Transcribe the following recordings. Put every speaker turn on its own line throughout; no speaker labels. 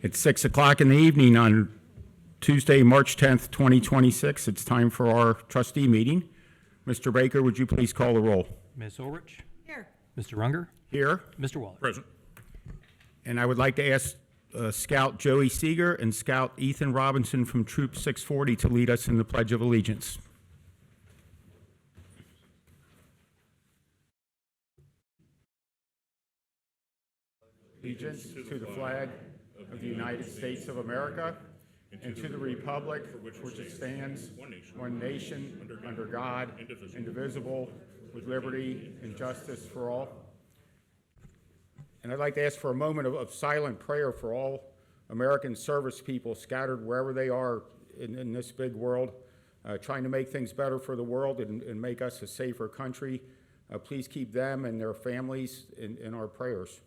It's 6 o'clock in the evening on Tuesday, March 10th, 2026. It's time for our trustee meeting. Mr. Baker, would you please call the roll?
Ms. Ulrich?
Here.
Mr. Runger?
Here.
Mr. Waller?
Present.
And I would like to ask Scout Joey Seeger and Scout Ethan Robinson from Troop 640 to lead us in the Pledge of Allegiance. Allegiance to the flag of the United States of America and to the republic for which it stands, one nation, under God, indivisible, with liberty and justice for all. And I'd like to ask for a moment of silent prayer for all American service people scattered wherever they are in this big world, trying to make things better for the world and make us a safer country. Please keep them and their families in our prayers.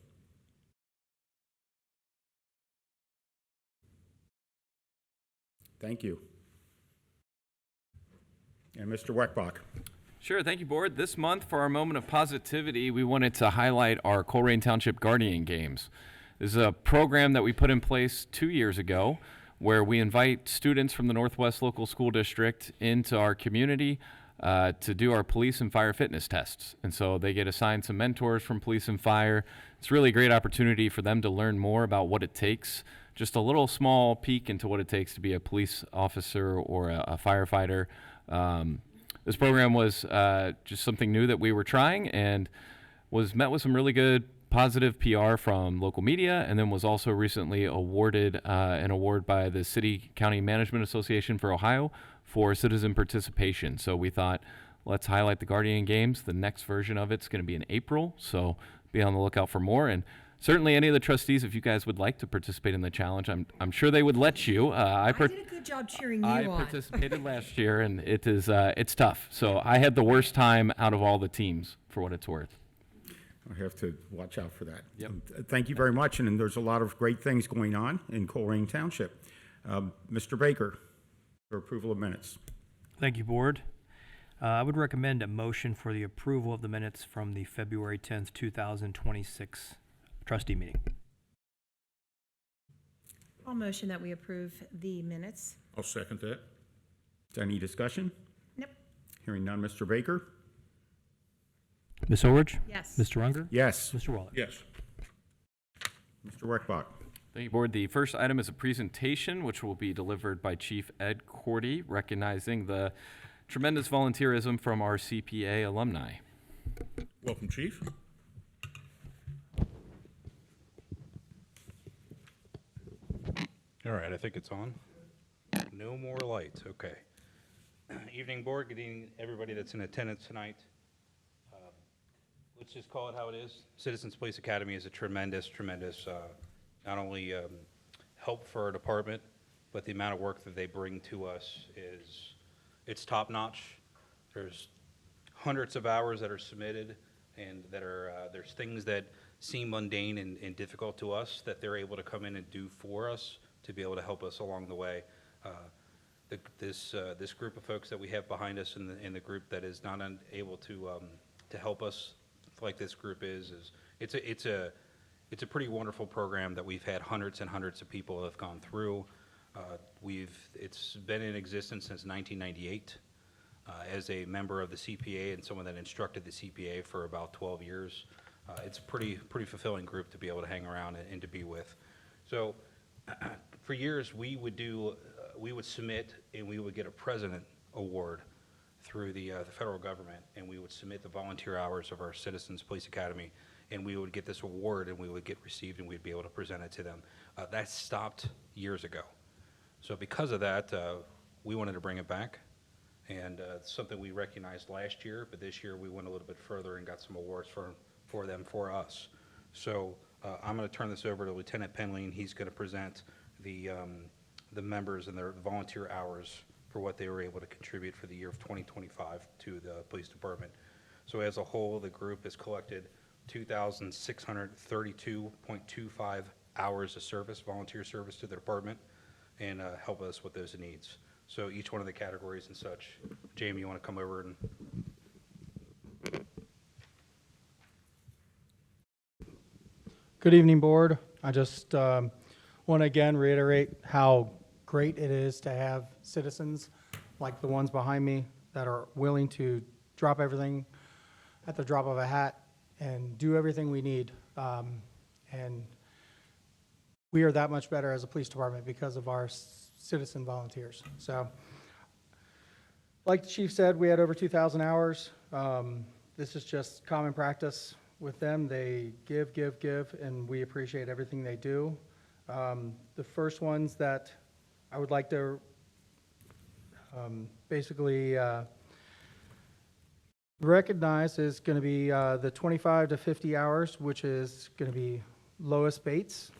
Thank you. And Mr. Weckbach.
Sure, thank you, Board. This month, for our moment of positivity, we wanted to highlight our Colerain Township Guardian Games. This is a program that we put in place 2 years ago where we invite students from the Northwest Local School District into our community to do our police and fire fitness tests. And so they get assigned some mentors from police and fire. It's really a great opportunity for them to learn more about what it takes, just a little small peek into what it takes to be a police officer or a firefighter. This program was just something new that we were trying and was met with some really good positive PR from local media, and then was also recently awarded an award by the City County Management Association for Ohio for citizen participation. So we thought, let's highlight the Guardian Games. The next version of it's going to be in April, so be on the lookout for more. And certainly any of the trustees, if you guys would like to participate in the challenge, I'm sure they would let you.
I did a good job cheering you on.
I participated last year, and it's tough. So I had the worst time out of all the teams, for what it's worth.
I have to watch out for that.
Yep.
Thank you very much, and there's a lot of great things going on in Colerain Township. Mr. Baker, for approval of minutes.
Thank you, Board. I would recommend a motion for the approval of the minutes from the February 10th, 2026 trustee meeting.
I'll motion that we approve the minutes.
I'll second that.
Is there any discussion?
Nope.
Hearing none, Mr. Baker?
Ms. Ulrich?
Yes.
Mr. Runger?
Yes.
Mr. Waller?
Yes.
Mr. Weckbach?
Thank you, Board. The first item is a presentation, which will be delivered by Chief Ed Cordy, recognizing the tremendous volunteerism from our CPA alumni.
Welcome, Chief.
All right, I think it's on. No more lights, okay. Evening, Board. Good evening, everybody that's in attendance tonight. Let's just call it how it is. Citizens Police Academy is a tremendous, not only help for our department, but the amount of work that they bring to us it's top notch. There's hundreds of hours that are submitted, and that are there's things that seem mundane and difficult to us that they're able to come in and do for us to be able to help us along the way. This group of folks that we have behind us in the group that is not able to help us like this group is it's a pretty wonderful program that we've had hundreds and hundreds of people have gone through. It's been in existence since 1998 as a member of the CPA and someone that instructed the CPA for about 12 years. It's a pretty fulfilling group to be able to hang around and to be with. So for years we would submit and we would get a president award through the federal government, and we would submit the volunteer hours of our Citizens Police Academy, and we would get this award and we would get received and we'd be able to present it to them. That stopped years ago. So because of that, we wanted to bring it back, and it's something we recognized last year, but this year we went a little bit further and got some awards for them, for us. So I'm going to turn this over to Lieutenant Penley, and he's going to present the members and their volunteer hours for what they were able to contribute for the year of 2025 to the police department. So as a whole, the group has collected 2,632.25 hours of service, volunteer service to the department, and help us with those needs. So each one of the categories and such. Jamie, you want to come over and...
Good evening, Board. I just want to again reiterate how great it is to have citizens like the ones behind me that are willing to drop everything at the drop of a hat and do everything we need. And we are that much better as a police department because of our citizen volunteers. So, like the chief said, we had over 2,000 hours. This is just common practice with them. They give, and we appreciate everything they do. The first ones that I would like to basically recognize is going to be the 25 to 50 hours, which is going to be Lois Bates,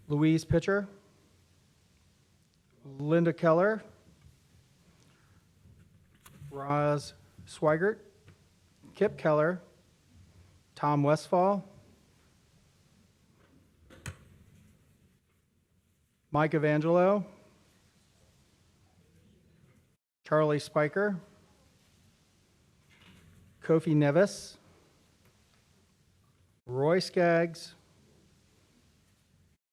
Louise Pitcher, Linda Keller, Roz Swigert, Kip Keller, Tom Westfall, Mike Evangelo, Charlie Spiker, Kofi Nevis, Roy Skaggs,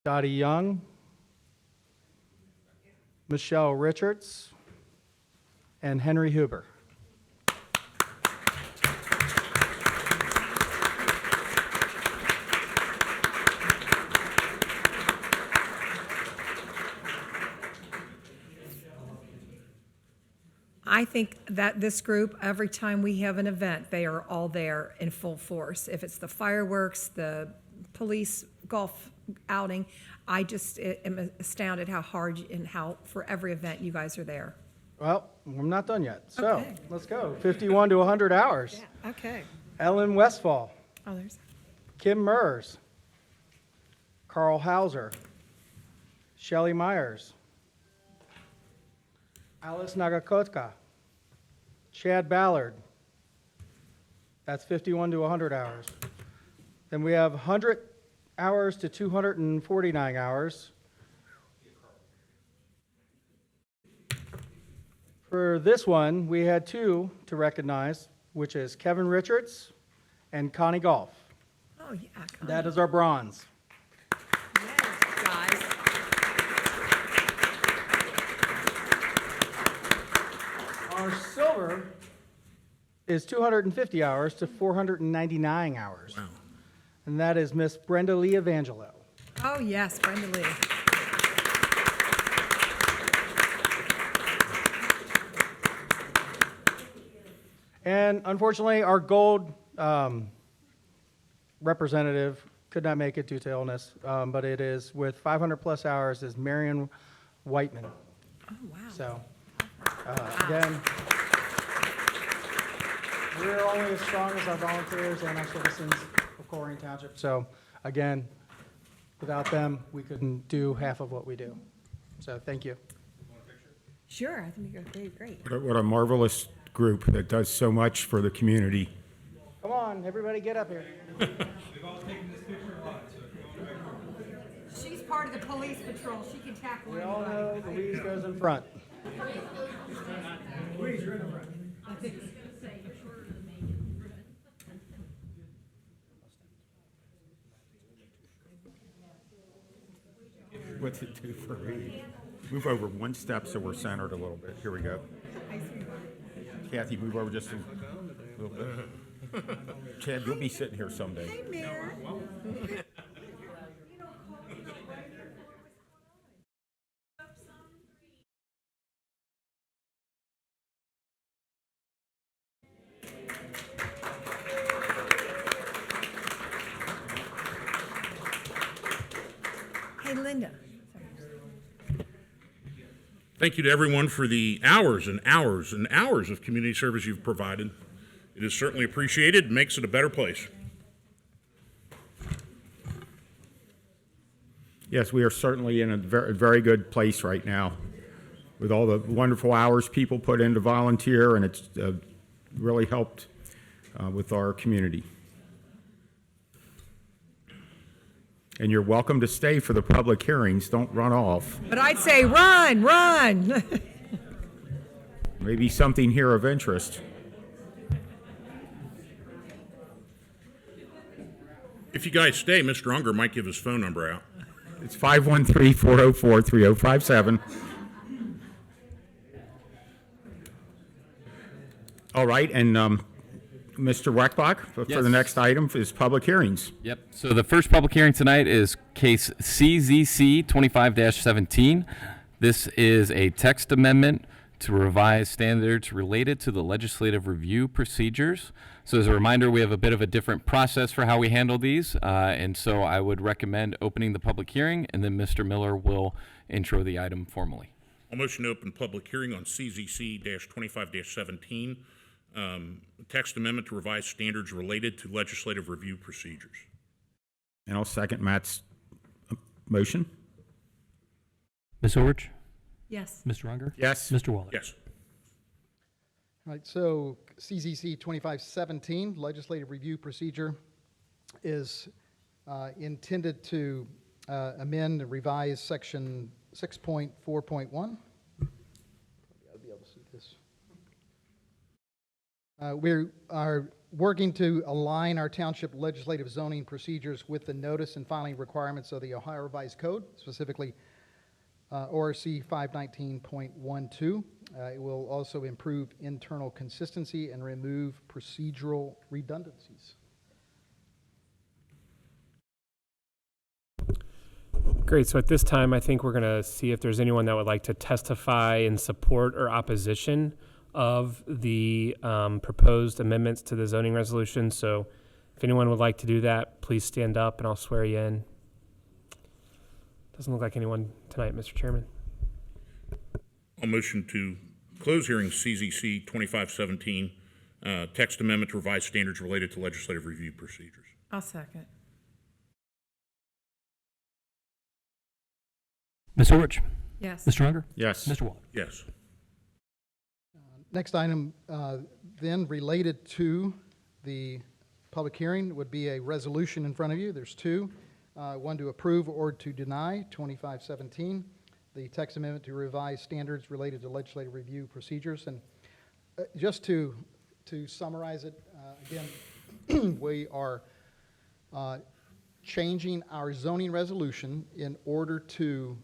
Dottie Young, Michelle Richards, and Henry Huber.
I think that this group, every time we have an event, they are all there in full force. If it's the fireworks, the police golf outing, I just am astounded how hard and how for every event you guys are there.
Well, I'm not done yet. So
Okay.
let's go. 51 to 100 hours.
Okay.
Ellen Westfall,
Oh, there's,
Kim Mers, Carl Hauser, Shelley Myers, Alice Nagakotka, Chad Ballard. That's 51 to 100 hours. Then we have 100 hours to 249 hours. For this one, we had two to recognize, which is Kevin Richards and Connie Golf.
oh, yeah. Connie.
That is our bronze.
Yes, guys.
Our silver is 250 hours to 499 hours.
Wow.
And that is Miss Brenda Lee Evangelo.
Oh, yes, Brenda Lee.
And unfortunately, our gold representative could not make it due to illness, but it is with 500 plus hours is Marion Whiteman.
Oh, wow.
So, again, we're only as strong as our volunteers and our citizens of Colerain Township. So, again, without them, we couldn't do half of what we do. So, thank you.
Sure, I think you're great.
What a marvelous group that does so much for the community.
Come on, everybody get up here.
She's part of the police patrol. She can tackle
We all know Louise goes in front.
What's it do for me? Move over one step so we're centered a little bit. Here we go. Kathy, move over just a little bit. Chad, you'll be sitting here someday.
Hey, Mayor. Hey, Linda.
Thank you to everyone for the hours and hours and hours of community service you've provided. It is certainly appreciated and makes it a better place.
Yes, we are certainly in a very, very good place right now with all the wonderful hours people put in to volunteer, and it's really helped with our community. And you're welcome to stay for the public hearings. Don't run off.
But I'd say run, run.
Maybe something here of interest.
If you guys stay, Mr. Unger might give his phone number out.
It's 513-404-3057. All right, and Mr. Weckbach, for
Yes.
the next item is public hearings.
Yep. So the first public hearing tonight is case CZC 25-17. This is a text amendment to revise standards related to the legislative review procedures. So as a reminder, we have a bit of a different process for how we handle these. And so I would recommend opening the public hearing, and then Mr. Miller will intro the item formally.
I'll motion to open public hearing on CZC-25-17, text amendment to revise standards related to legislative review procedures.
And I'll second Matt's motion.
Ms. Orich?
Yes.
Mr. Unger?
Yes.
Mr. Waller?
Yes.
All right, so CZC 2517, legislative review procedure, is intended to amend and revise section 6.4.1. Probably ought to be able to see this. We are working to align our township legislative zoning procedures with the notice and filing requirements of the Ohio Revised Code, specifically ORC 519.12. It will also improve internal consistency and remove procedural redundancies.
Great. So at this time, I think we're going to see if there's anyone that would like to testify in support or opposition of the proposed amendments to the zoning resolution. So if anyone would like to do that, please stand up and I'll swear you in. Doesn't look like anyone tonight, Mr. Chairman.
I'll motion to close hearing CZC 2517, text amendment to revise standards related to legislative review procedures.
I'll second.
Ms. Orich?
Yes.
Mr. Unger?
Yes.
Mr. Waller?
Yes.
Next item then related to the public hearing would be a resolution in front of you. There's two. One to approve or to deny 2517, the text amendment to revise standards related to legislative review procedures. And just to summarize it, again, we are changing our zoning resolution in order to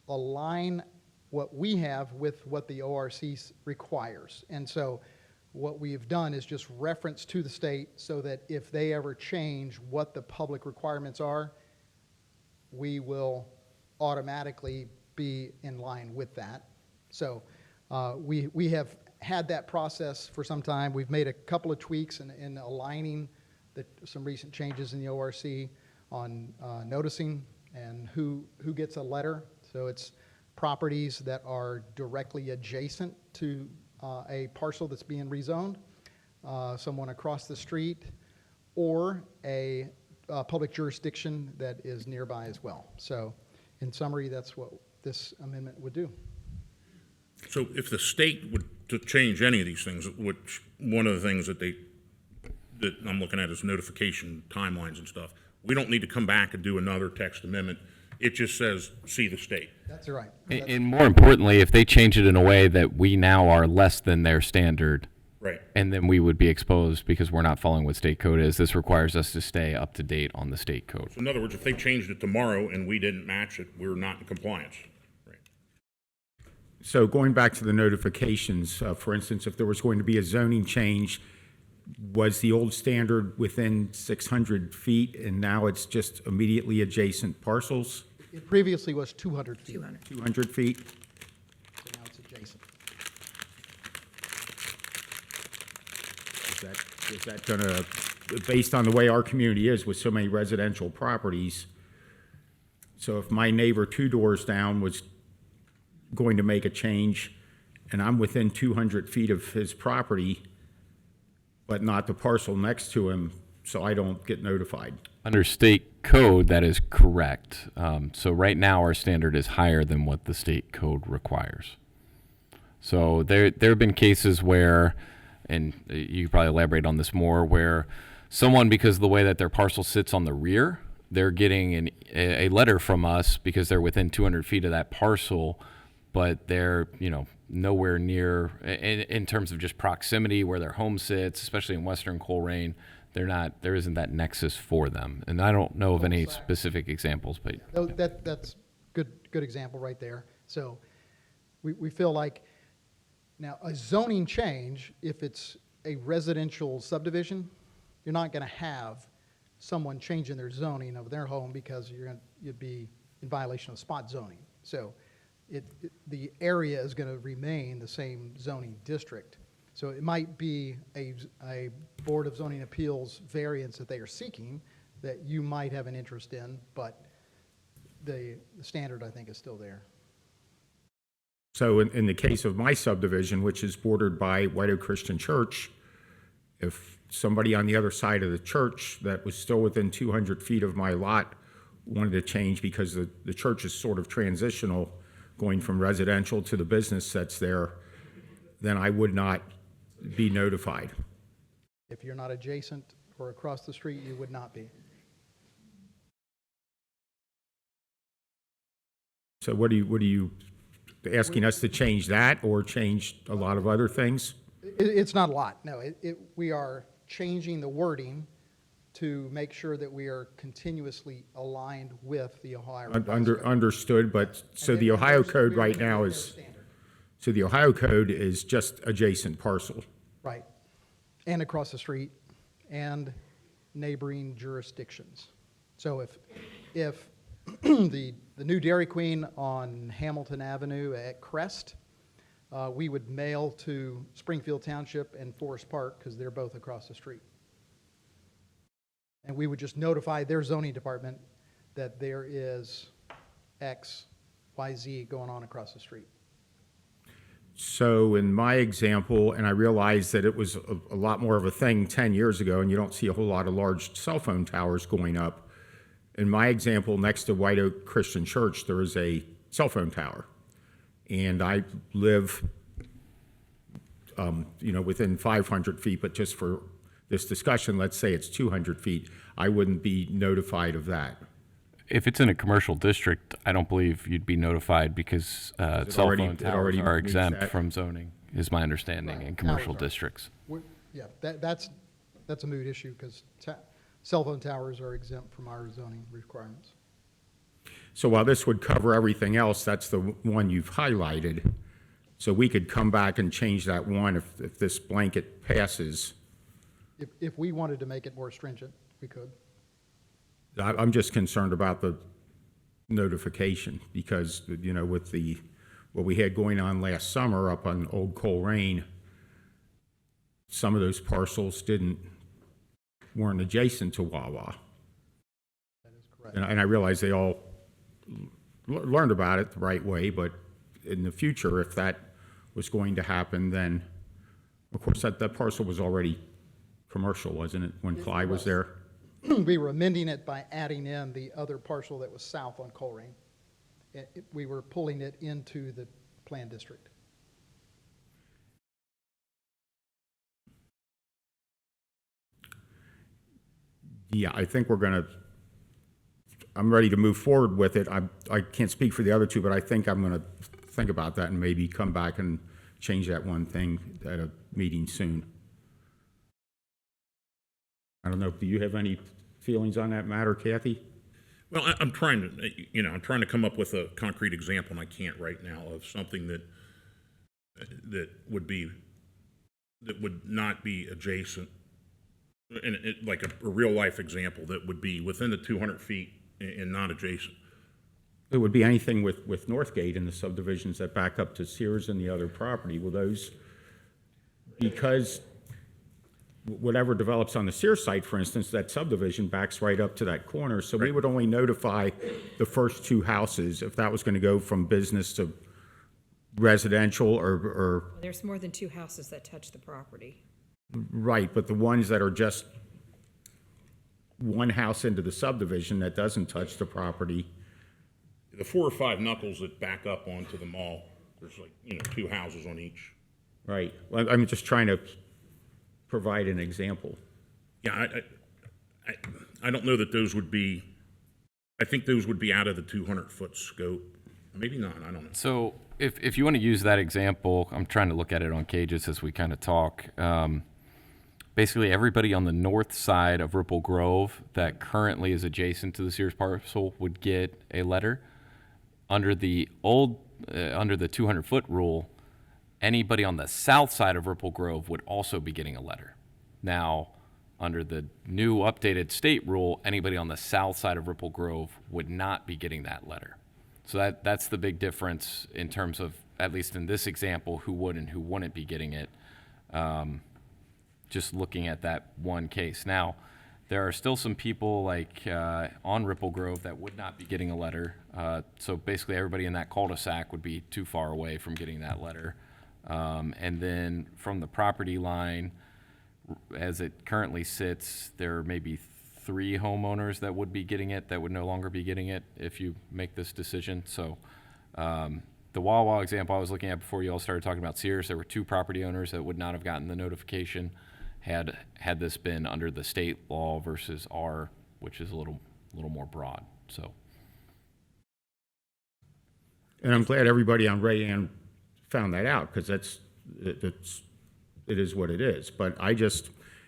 align what we have with what the ORC requires. And so what we've done is just reference to the state so that if they ever change what the public requirements are, we will automatically be in line with that. So we have had that process for some time. We've made a couple of tweaks in aligning some recent changes in the ORC on noticing and who gets a letter. So it's properties that are directly adjacent to a parcel that's being rezoned, someone across the street, or a public jurisdiction that is nearby as well. So in summary, that's what this amendment would do.
So if the state would to change any of these things, which one of the things that I'm looking at is notification timelines and stuff, we don't need to come back and do another text amendment. It just says, see the state.
That's right.
And more importantly, if they change it in a way that we now are less than their standard,
Right.
and then we would be exposed because we're not following what state code is, this requires us to stay up to date on the state code.
So in other words, if they changed it tomorrow and we didn't match it, we're not in compliance. Right.
So going back to the notifications, for instance, if there was going to be a zoning change, was the old standard within 600 feet and now it's just immediately adjacent parcels,
It previously was 200 feet.
200.
200 feet?
So now it's adjacent.
Is that going to, based on the way our community is with so many residential properties, so if my neighbor 2 doors down was going to make a change and I'm within 200 feet of his property, but not the parcel next to him, so I don't get notified?
Under state code, that is correct. So right now, our standard is higher than what the state code requires. So there have been cases where, and you could probably elaborate on this more, where someone, because of the way that their parcel sits on the rear, they're getting a letter from us because they're within 200 feet of that parcel, but they're, nowhere near, in terms of just proximity where their home sits, especially in western Colerain, there isn't that nexus for them. And I don't know of any specific examples, but
That's good example right there. So we feel like, now, a zoning change, if it's a residential subdivision, you're not going to have someone changing their zoning of their home because you'd be in violation of spot zoning. So the area is going to remain the same zoning district. So it might be a Board of Zoning Appeals variance that they are seeking that you might have an interest in, but the standard, I think, is still there.
So in the case of my subdivision, which is bordered by White Oak Christian Church, if somebody on the other side of the church that was still within 200 feet of my lot wanted to change because the church is sort of transitional, going from residential to the business that's there, then I would not be notified.
If you're not adjacent or across the street, you would not be.
So what are you asking us to change that or change a lot of other things?
It's not a lot, no. We are changing the wording to make sure that we are continuously aligned with the Ohio Revised Code.
Understood, but so
And
the
then
Ohio
there's-
code
we are
right now
maintaining
is,
their standard.
so the Ohio code is just adjacent parcel.
Right. And across the street and neighboring jurisdictions. So if the new Dairy Queen on Hamilton Avenue at Crest, we would mail to Springfield Township and Forest Park because they're both across the street. And we would just notify their zoning department that there is X, Y, Z going on across the street.
So in my example, and I realize that it was a lot more of a thing 10 years ago, and you don't see a whole lot of large cell phone towers going up. In my example, next to White Oak Christian Church, there is a cell phone tower. And I live, within 500 feet, but just for this discussion, let's say it's 200 feet, I wouldn't be notified of that.
if it's in a commercial district, I don't believe you'd be notified because cell
already-
phone
it
towers
already
are
meets
exempt
that?
from zoning, is my understanding, in commercial
Towers are.
districts.
Yeah, that's a moot issue because cell phone towers are exempt from our zoning requirements.
So while this would cover everything else, that's the one you've highlighted. So we could come back and change that one if this blanket passes.
If we wanted to make it more stringent, we could.
I'm just concerned about the notification because, with what we had going on last summer up on Old Colerain, some of those parcels weren't adjacent to Wawa.
That is correct.
And I realize they all learned about it the right way, but in the future, if that was going to happen, then, of course, that parcel was already commercial, wasn't it, when Clyde was there?
We were amending it by adding in the other parcel that was south on Colerain. We were pulling it into the planned district.
Yeah, I think I'm ready to move forward with it. I can't speak for the other two, but I think I'm going to think about that and maybe come back and change that one thing at a meeting soon. I don't know, do you have any feelings on that matter, Kathy?
Well, I'm trying to come up with a concrete example, and I can't right now, of something that would not be adjacent, and like a real life example that would be within the 200 feet and not adjacent.
It would be anything with Northgate and the subdivisions that back up to Sears and the other property. Will those, because whatever develops on the Sears site, for instance, that subdivision backs right up to that corner, so we would only notify the first two houses if that was going to go from business to residential or
There's more than two houses that touch the property.
right, but the ones that are just one house into the subdivision that doesn't touch the property.
The 4 or 5 knuckles that back up onto the mall, there's two houses on each.
Right. Well, I'm just trying to provide an example.
Yeah, I don't know that those would be, I think those would be out of the 200-foot scope. Maybe not, I don't know.
So if you want to use that example, I'm trying to look at it on Cages as we kind of talk. basically everybody on the north side of Ripple Grove that currently is adjacent to the Sears parcel would get a letter. Under the old, under the 200-foot rule, anybody on the south side of Ripple Grove would also be getting a letter. Now, under the new updated state rule, anybody on the south side of Ripple Grove would not be getting that letter. So that's the big difference in terms of, at least in this example, who would and who wouldn't be getting it. Just looking at that one case. Now, there are still some people like on Ripple Grove that would not be getting a letter. So basically everybody in that cul-de-sac would be too far away from getting that letter. And then from the property line, as it currently sits, there may be 3 homeowners that would be getting it that would no longer be getting it if you make this decision. So the Wawa example I was looking at before you all started talking about Sears, there were 2 property owners that would not have gotten the notification had this been under the state law versus our, which is a little more broad. So.
And I'm glad everybody on Rayanne found that out, because it is what it is. But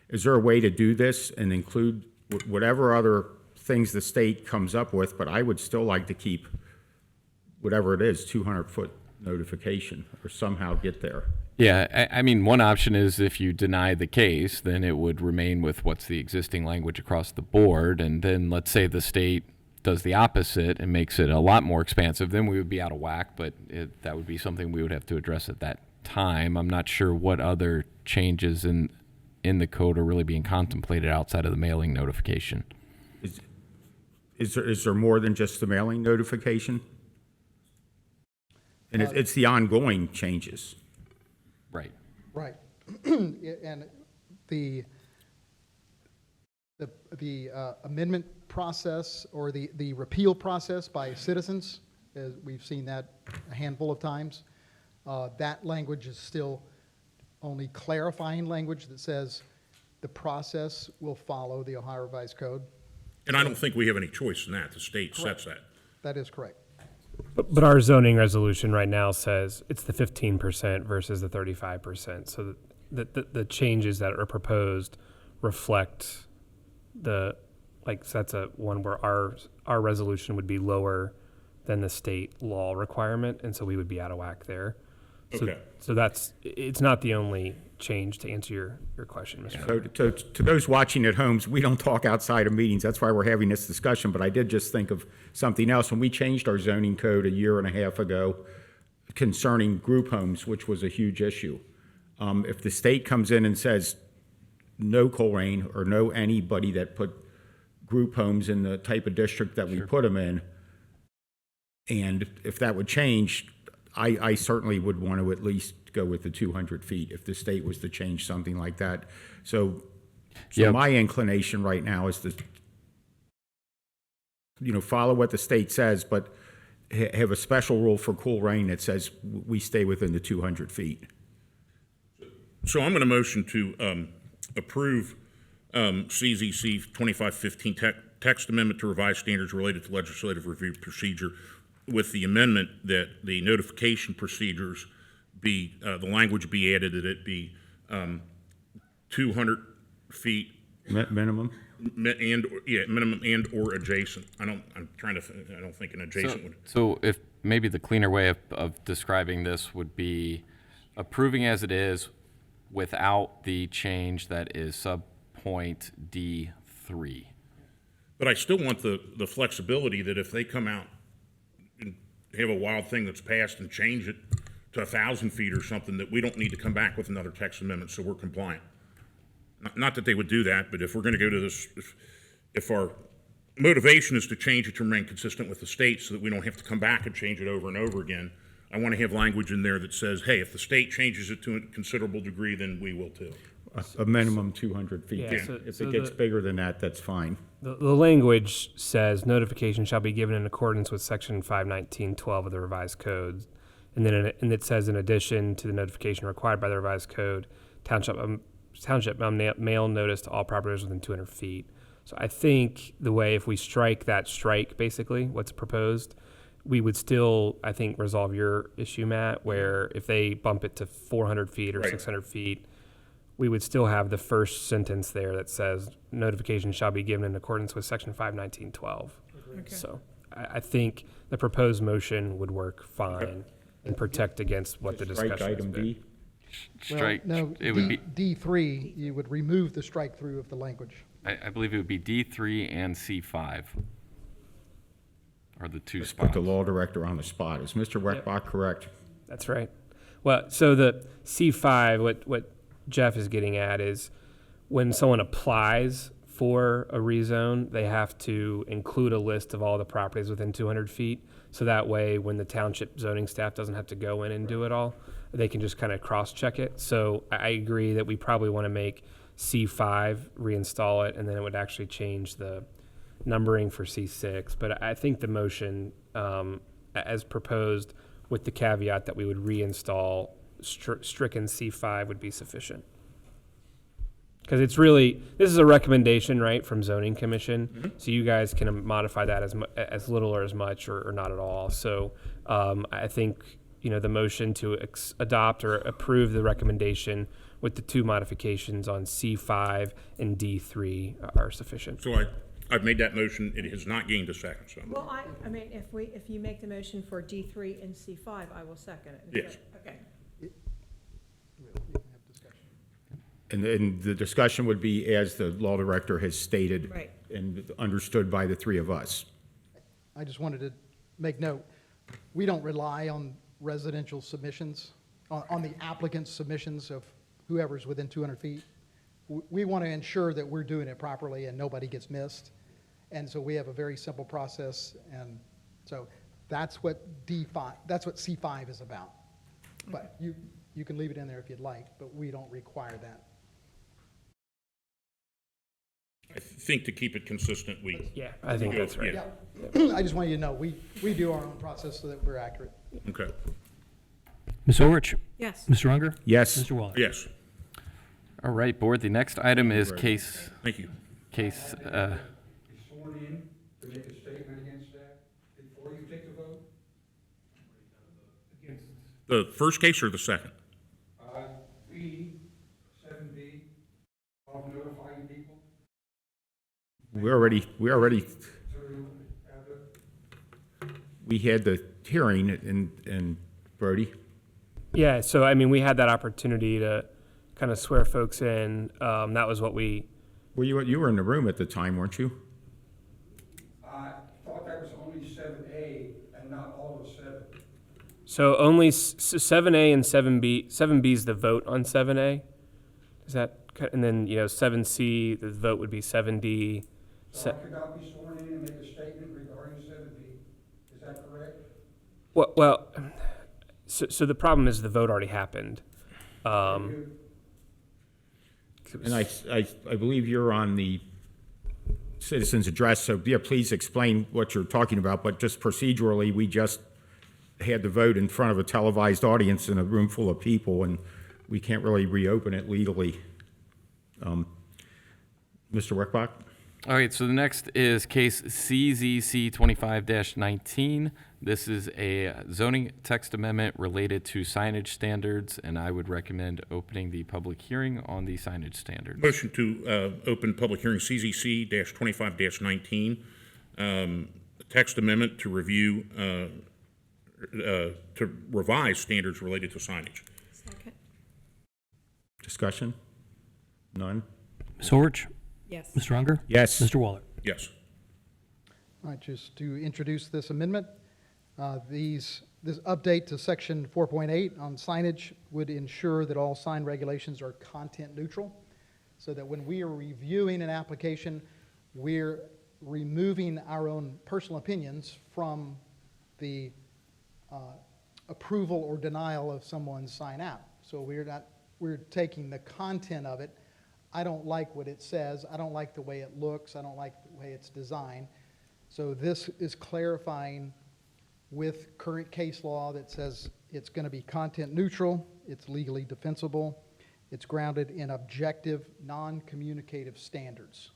is there a way to do this and include whatever other things the state comes up with? But I would still like to keep whatever it is, 200-foot notification, or somehow get there.
Yeah, I mean, one option is if you deny the case, then it would remain with what's the existing language across the board. And then let's say the state does the opposite and makes it a lot more expansive, then we would be out of whack, but that would be something we would have to address at that time. I'm not sure what other changes in the code are really being contemplated outside of the mailing notification.
Is there more than just the mailing notification? And it's the ongoing changes.
Right.
Right. And the amendment process, or the repeal process by citizens, as we've seen that a handful of times, that language is still only clarifying language that says the process will follow the Ohio Revised Code.
And I don't think we have any choice in that. The state sets that.
That is correct.
But our zoning resolution right now says it's the 15% versus the 35%. So the changes that are proposed reflect so that's one where our resolution would be lower than the state law requirement, and so we would be out of whack there.
Okay.
So it's not the only change, to answer your question, Mr.
So to those watching at home, we don't talk outside of meetings. That's why we're having this discussion. But I did just think of something else. When we changed our zoning code a year and a half ago concerning group homes, which was a huge issue, if the state comes in and says no Colerain or no anybody that put group homes in the type of district that we put them in, and if that would change, I certainly would want to at least go with the 200 feet if the state was to change something like that. So
Yep.
my inclination right now is to, follow what the state says, but have a special rule for Colerain that says we stay within the 200 feet.
So I'm going to motion to approve CZC 2515 text amendment to revise standards related to legislative review procedure, with the amendment that the notification procedures be, the language be added, that it be 200 feet
Minimum?
minimum and or adjacent. I don't think an adjacent would.
So if maybe the cleaner way of describing this would be approving as it is without the change that is subpoint D3.
But I still want the flexibility that if they come out and have a wild thing that's passed and change it to 1,000 feet or something, that we don't need to come back with another text amendment, so we're compliant. Not that they would do that, but if we're going to go to this, if our motivation is to change it to remain consistent with the state so that we don't have to come back and change it over and over again, I want to have language in there that says, hey, if the state changes it to a considerable degree, then we will too.
A minimum 200 feet.
Yeah, so-
If
so
it gets
the-
bigger than that, that's fine.
The language says notification shall be given in accordance with section 519.12 of the revised code. And then and it says, in addition to the notification required by the revised code, township mail notice to all properties within 200 feet. So I think the way, if we strike basically what's proposed, we would still, I think, resolve your issue, Matt, where if they bump it to 400 feet or
Right.
600 feet, we would still have the first sentence there that says notification shall be given in accordance with section 519.12. So I think the proposed motion would work fine and protect against what the
Strike
discussion has
item
been.
D.
Strike,
Well, no,
it would be,
D3, you would remove the strike through of the language.
I believe it would be D3 and C5 are the two
Put
spots.
the law director on the spot. Is Mr. Weckbach correct?
That's right. Well, so the C5, what Jeff is getting at is when someone applies for a rezone, they have to include a list of all the properties within 200 feet. So that way, when the township zoning staff doesn't have to go in and do it all, they can just kind of cross-check it. So I agree that we probably want to make C5, reinstall it, and then it would actually change the numbering for C6. But I think the motion, as proposed, with the caveat that we would reinstall stricken C5 would be sufficient. Because it's really, this is a recommendation, right, from zoning commission. So you guys can modify that as little or as much or not at all. So I think, the motion to adopt or approve the recommendation with the two modifications on C5 and D3 are sufficient.
So I've made that motion. It has not gained a second, so.
Well, I mean, if you make the motion for D3 and C5, I will second it.
Yes.
Okay.
And then the discussion would be as the law director has stated.
Right.
And understood by the three of us.
I just wanted to make note, we don't rely on residential submissions, on the applicant's submissions of whoever's within 200 feet. We want to ensure that we're doing it properly and nobody gets missed. And so we have a very simple process, and so that's what C5 is about. But you can leave it in there if you'd like, but we don't require that.
I think to keep it consistent,
Yeah, I think that's right.
Yeah.
I just want you to know, we do our own process so that we're accurate.
Okay.
Ms. Ulrich?
Yes.
Mr. Unger?
Yes.
Mr. Waller?
Yes.
All right, board, the next item is
Thank you.
case,
Be sworn in to make a statement against that before you take the vote?
The first case or the second?
B, 7B, of notifying people
We already,
to have the
we had the hearing in Brody.
Yeah, so I mean, we had that opportunity to kind of swear folks in. That was what we,
Well, you were in the room at the time, weren't you?
I thought that was only 7A and not all of 7.
so only 7A and 7B, 7B is the vote on 7A. Is that, and then, 7C, the vote would be 7D.
So I could not be sworn in and make a statement regarding 7B. Is that correct?
Well, so the problem is the vote already happened.
And I believe you're on the citizen's address, so yeah, please explain what you're talking about, but just procedurally, we just had the vote in front of a televised audience in a room full of people, and we can't really reopen it legally. Mr. Weckbach?
all right, so the next is case CZC 25-19. This is a zoning text amendment related to signage standards, and I would recommend opening the public hearing on the signage standards.
Motion to open public hearing CZC-25-19. Text amendment to review, to revise standards related to signage.
Second.
Discussion? None?
Ms. Ulrich?
Yes.
Mr. Unger?
Yes.
Mr. Waller?
Yes.
All right, just to introduce this amendment, this update to section 4.8 on signage would ensure that all sign regulations are content neutral, so that when we are reviewing an application, we're removing our own personal opinions from the approval or denial of someone's sign app. So we're taking the content of it. I don't like what it says. I don't like the way it looks. I don't like the way it's designed. So this is clarifying with current case law that says it's going to be content neutral, it's legally defensible, it's grounded in objective, non-communicative standards.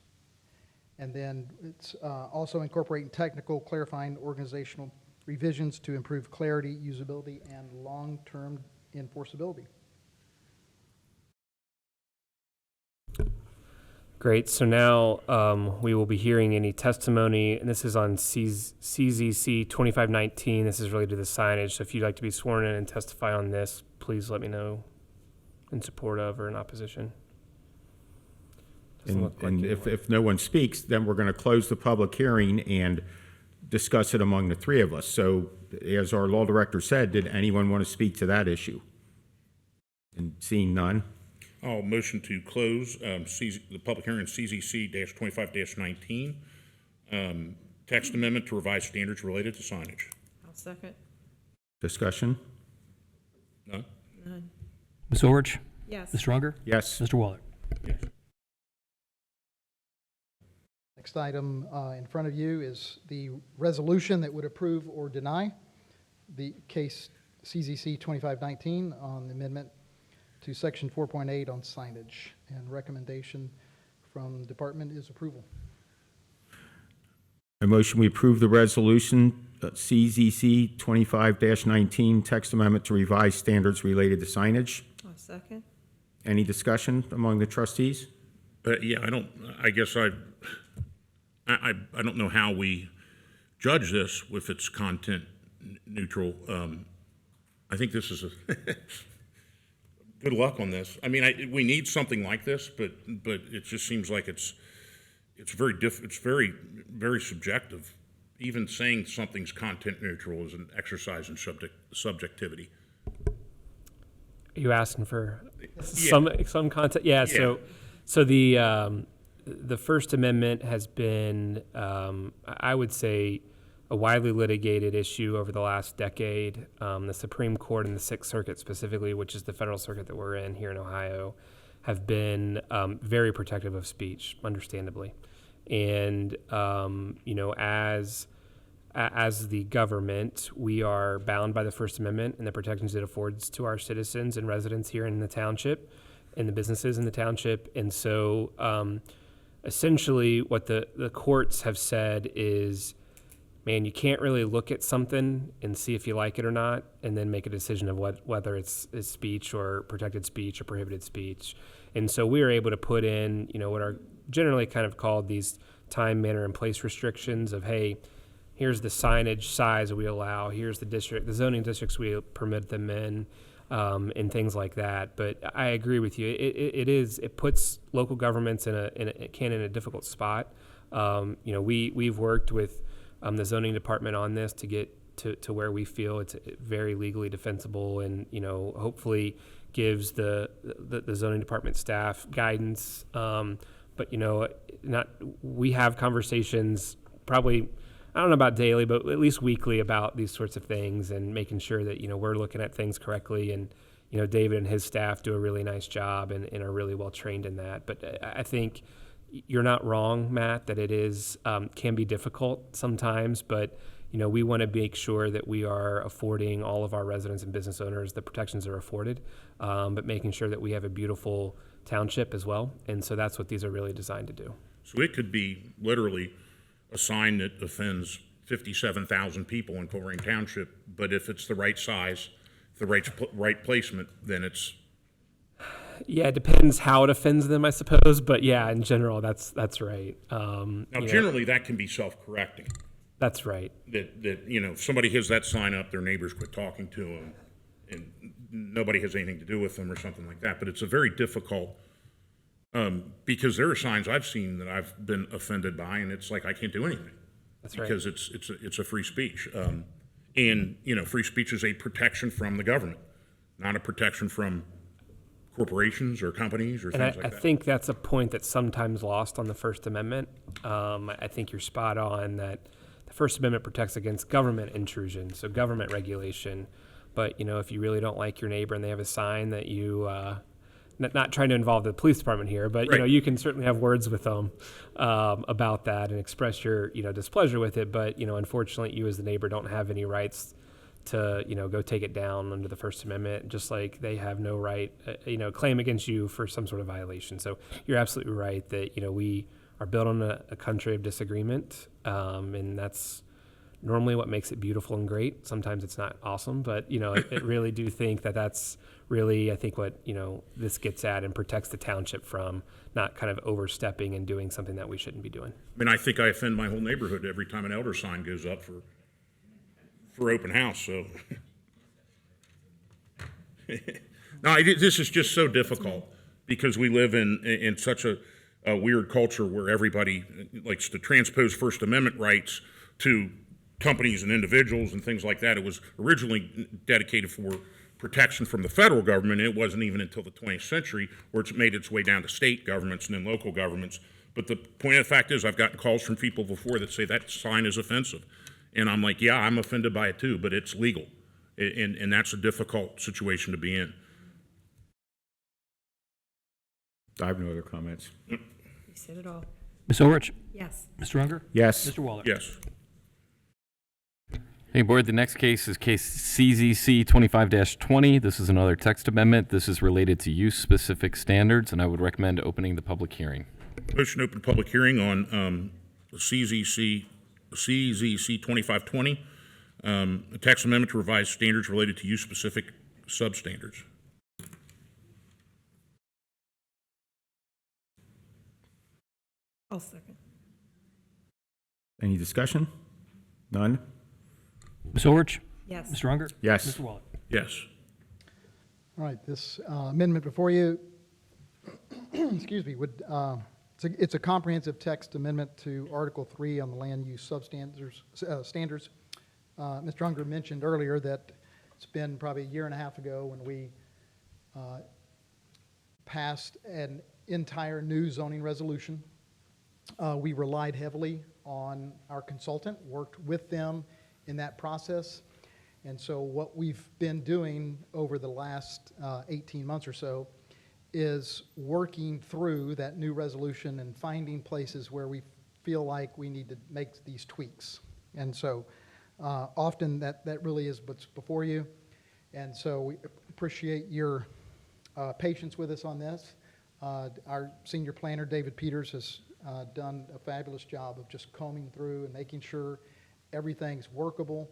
And then it's also incorporating technical, clarifying organizational revisions to improve clarity, usability, and long-term enforceability.
Great. So now we will be hearing any testimony, and this is on CZC 2519. This is related to the signage. So if you'd like to be sworn in and testify on this, please let me know in support of or in opposition. Doesn't look like
And
anyone.
if no one speaks, then we're going to close the public hearing and discuss it among the three of us. So as our law director said, did anyone want to speak to that issue? And seeing none,
I'll motion to close the public hearing CZC-25-19, text amendment to revise standards related to signage.
I'll second.
discussion?
None?
None.
Ms. Orich?
Yes.
Mr. Unger?
Yes.
Mr. Waller?
Yes.
Next item in front of you is the resolution that would approve or deny the case CZC 2519 on the amendment to section 4.8 on signage. And recommendation from the department is approval.
A motion, we approve the resolution CZC 25-19, text amendment to revise standards related to signage.
I'll second.
Any discussion among the trustees?
Yeah, I guess I don't know how we judge this if it's content neutral. I think this is good luck on this. I mean, we need something like this, but it just seems like it's very, very subjective. Even saying something's content neutral is an exercise in subjectivity.
Are you asking for some content? Yeah. So the First Amendment has been, I would say, a widely litigated issue over the last decade. The Supreme Court and the Sixth Circuit specifically, which is the federal circuit that we're in here in Ohio, have been very protective of speech, understandably. And as the government, we are bound by the First Amendment and the protections it affords to our citizens and residents here in the township and the businesses in the township. And so essentially what the courts have said is, man, you can't really look at something and see if you like it or not and then make a decision of whether it's speech or protected speech or prohibited speech. And so we are able to put in, what are generally kind of called these time, manner, and place restrictions of, hey, here's the signage size we allow, here's the zoning districts we permit them in, and things like that. But I agree with you. It puts local governments in a difficult spot. We've worked with the zoning department on this to get to where we feel it's very legally defensible, and hopefully gives the zoning department staff guidance. But we have conversations probably, I don't know about daily, but at least weekly about these sorts of things and making sure that we're looking at things correctly. And David and his staff do a really nice job and are really well trained in that. But I think you're not wrong, Matt, that it is can be difficult sometimes, but we want to make sure that we are affording all of our residents and business owners the protections they're afforded, but making sure that we have a beautiful township as well. And so that's what these are really designed to do.
So it could be literally a sign that offends 57,000 people in Colerain Township, but if it's the right size, the right placement, then it's...
Yeah, it depends how it offends them, I suppose. But yeah, in general, that's right.
Now, generally, that can be self-correcting.
That's right.
That if somebody has that sign up, their neighbors quit talking to them, and nobody has anything to do with them or something like that. But it's a very difficult, because there are signs I've seen that I've been offended by, and it's like I can't do anything.
That's right.
Because it's a free speech. And free speech is a protection from the government, not a protection from corporations or companies or things like that.
I think that's a point that's sometimes lost on the First Amendment. I think you're spot on that the First Amendment protects against government intrusion, so government regulation. But, if you really don't like your neighbor and they have a sign that you, not trying to involve the police department here, but,
Right.
You can certainly have words with them about that and express your, displeasure with it. But, unfortunately, you as the neighbor don't have any rights to go take it down under the First Amendment, just like they have no right claim against you for some sort of violation. So you're absolutely right that we are built on a country of disagreement, and that's normally what makes it beautiful and great. Sometimes it's not awesome, but, you know, I really do think that that's really, I think, what, you know, this gets at and protects the township from not kind of overstepping and doing something that we shouldn't be doing.
I mean, I think I offend my whole neighborhood every time an elder sign goes up for open house, so. No, this is just so difficult because we live in such a weird culture where everybody likes to transpose First Amendment rights to companies and individuals and things like that. It was originally dedicated for protection from the federal government. It wasn't even until the 20th century where it's made its way down to state governments and then local governments. But the point of the fact is I've gotten calls from people before that say that sign is offensive. And I'm like, yeah, I'm offended by it too, but it's legal. And that's a difficult situation to be in.
I have no other comments.
You said it all.
Ms. Orich?
Yes.
Mr. Unger?
Yes.
Mr. Waller?
Yes.
Hey, Board, the next case is case CZC 25-20. This is another text amendment. This is related to use-specific standards, and I would recommend opening the public hearing.
Motion to open public hearing on CZC 2520, a text amendment to revise standards related to use-specific substandards.
I'll second.
Any discussion? None?
Ms. Orich?
Yes.
Mr. Unger?
Yes.
Mr. Waller?
Yes.
All right, this amendment before you, excuse me, would, it's a comprehensive text amendment to Article 3 on the land use standards. Mr. Unger mentioned earlier that it's been probably a year and a half ago when we passed an entire new zoning resolution. We relied heavily on our consultant, worked with them in that process. And so what we've been doing over the last 18 months or so is working through that new resolution and finding places where we feel like we need to make these tweaks. And so often that really is what's before you. And so we appreciate your patience with us on this. Our senior planner, David Peters, has done a fabulous job of just combing through and making sure everything's workable,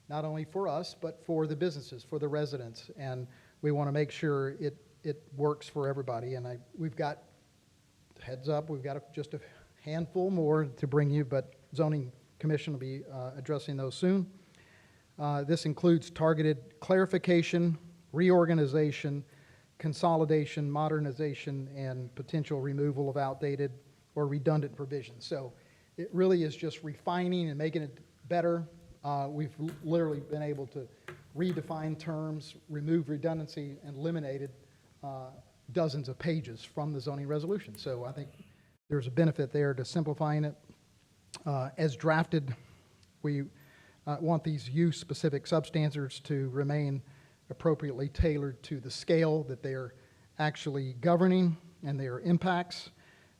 not only for us, but for the businesses, for the residents. And we want to make sure it works for everybody. And we've got, heads up, we've got just a handful more to bring you, but Zoning Commission will be addressing those soon. This includes targeted clarification, reorganization, consolidation, modernization, and potential removal of outdated or redundant provisions. So it really is just refining and making it better. We've literally been able to redefine terms, remove redundancy, and eliminated dozens of pages from the zoning resolution. So I think there's a benefit there to simplifying it. As drafted, we want these use-specific substandards to remain appropriately tailored to the scale that they're actually governing and their impacts,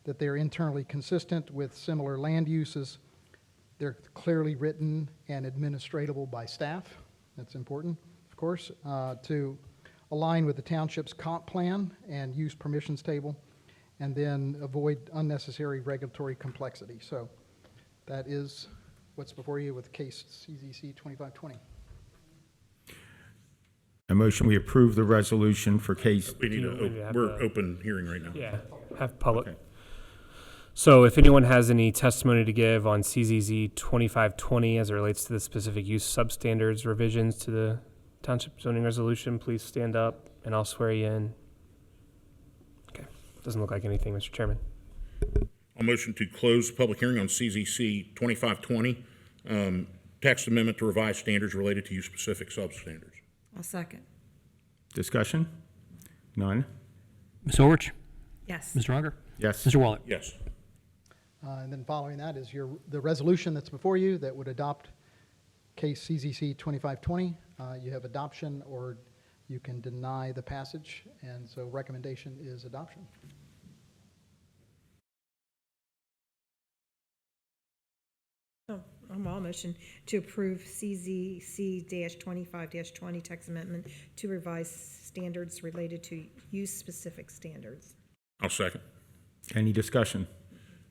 that they're internally consistent with similar land uses. They're clearly written and administratable by staff. That's important, of course, to align with the township's comp plan and use permissions table, and then avoid unnecessary regulatory complexity. So that is what's before you with case CZC 2520.
A motion, we approve the resolution for case.
We need
maybe have
we're
a-
open hearing right now.
Yeah, have public.
Okay.
So if anyone has any testimony to give on CZZ 2520 as it relates to the specific use substandards revisions to the township zoning resolution, please stand up and I'll swear you in. Okay, doesn't look like anything, Mr. Chairman.
A motion to close the public hearing on CZC 2520, text amendment to revise standards related to use-specific substandards.
I'll second.
Discussion? None?
Ms. Orich?
Yes.
Mr. Unger?
Yes.
Mr. Waller?
Yes.
And then following that is the resolution that's before you that would adopt case CZC 2520. You have adoption or you can deny the passage, and so recommendation is adoption.
I'll motion to approve CZC-25-20 text amendment to revise standards related to use-specific standards.
I'll second.
Any discussion?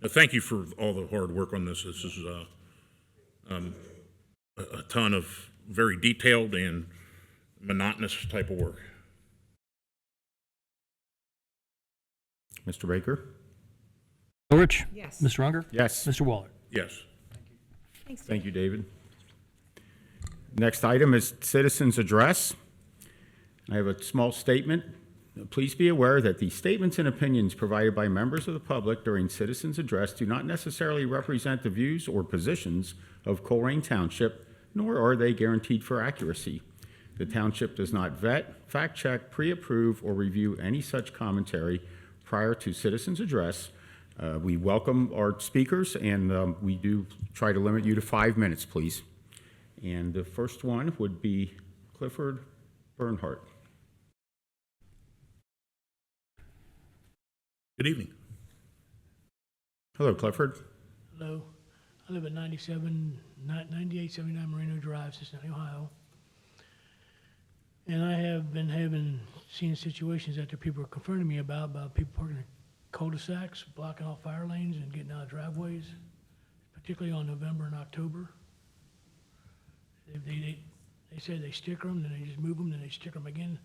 Thank you for all the hard work on this. This is a ton of very detailed and monotonous type of work.
Mr. Baker?
Lorich?
Yes.
Mr. Unger?
Yes.
Mr. Waller?
Yes.
Thanks,
Thank you, David. Next item is citizens' address. I have a small statement. Please be aware that the statements and opinions provided by members of the public during citizens' address do not necessarily represent the views or positions of Colerain Township, nor are they guaranteed for accuracy. The township does not vet, fact-check, pre-approve, or review any such commentary prior to citizens' address. We welcome our speakers, and we do try to limit you to 5 minutes, please. And the first one would be Clifford Bernhardt.
Good evening.
Hello, Clifford.
Hello. I live at 9879 Merino Drive, Cincinnati, Ohio. And I have been seeing situations that people are confronting me about people parking in cul-de-sacs, blocking off fire lanes and getting out of driveways, particularly on November and October. They say they sticker them, then they just move them, then they sticker them again.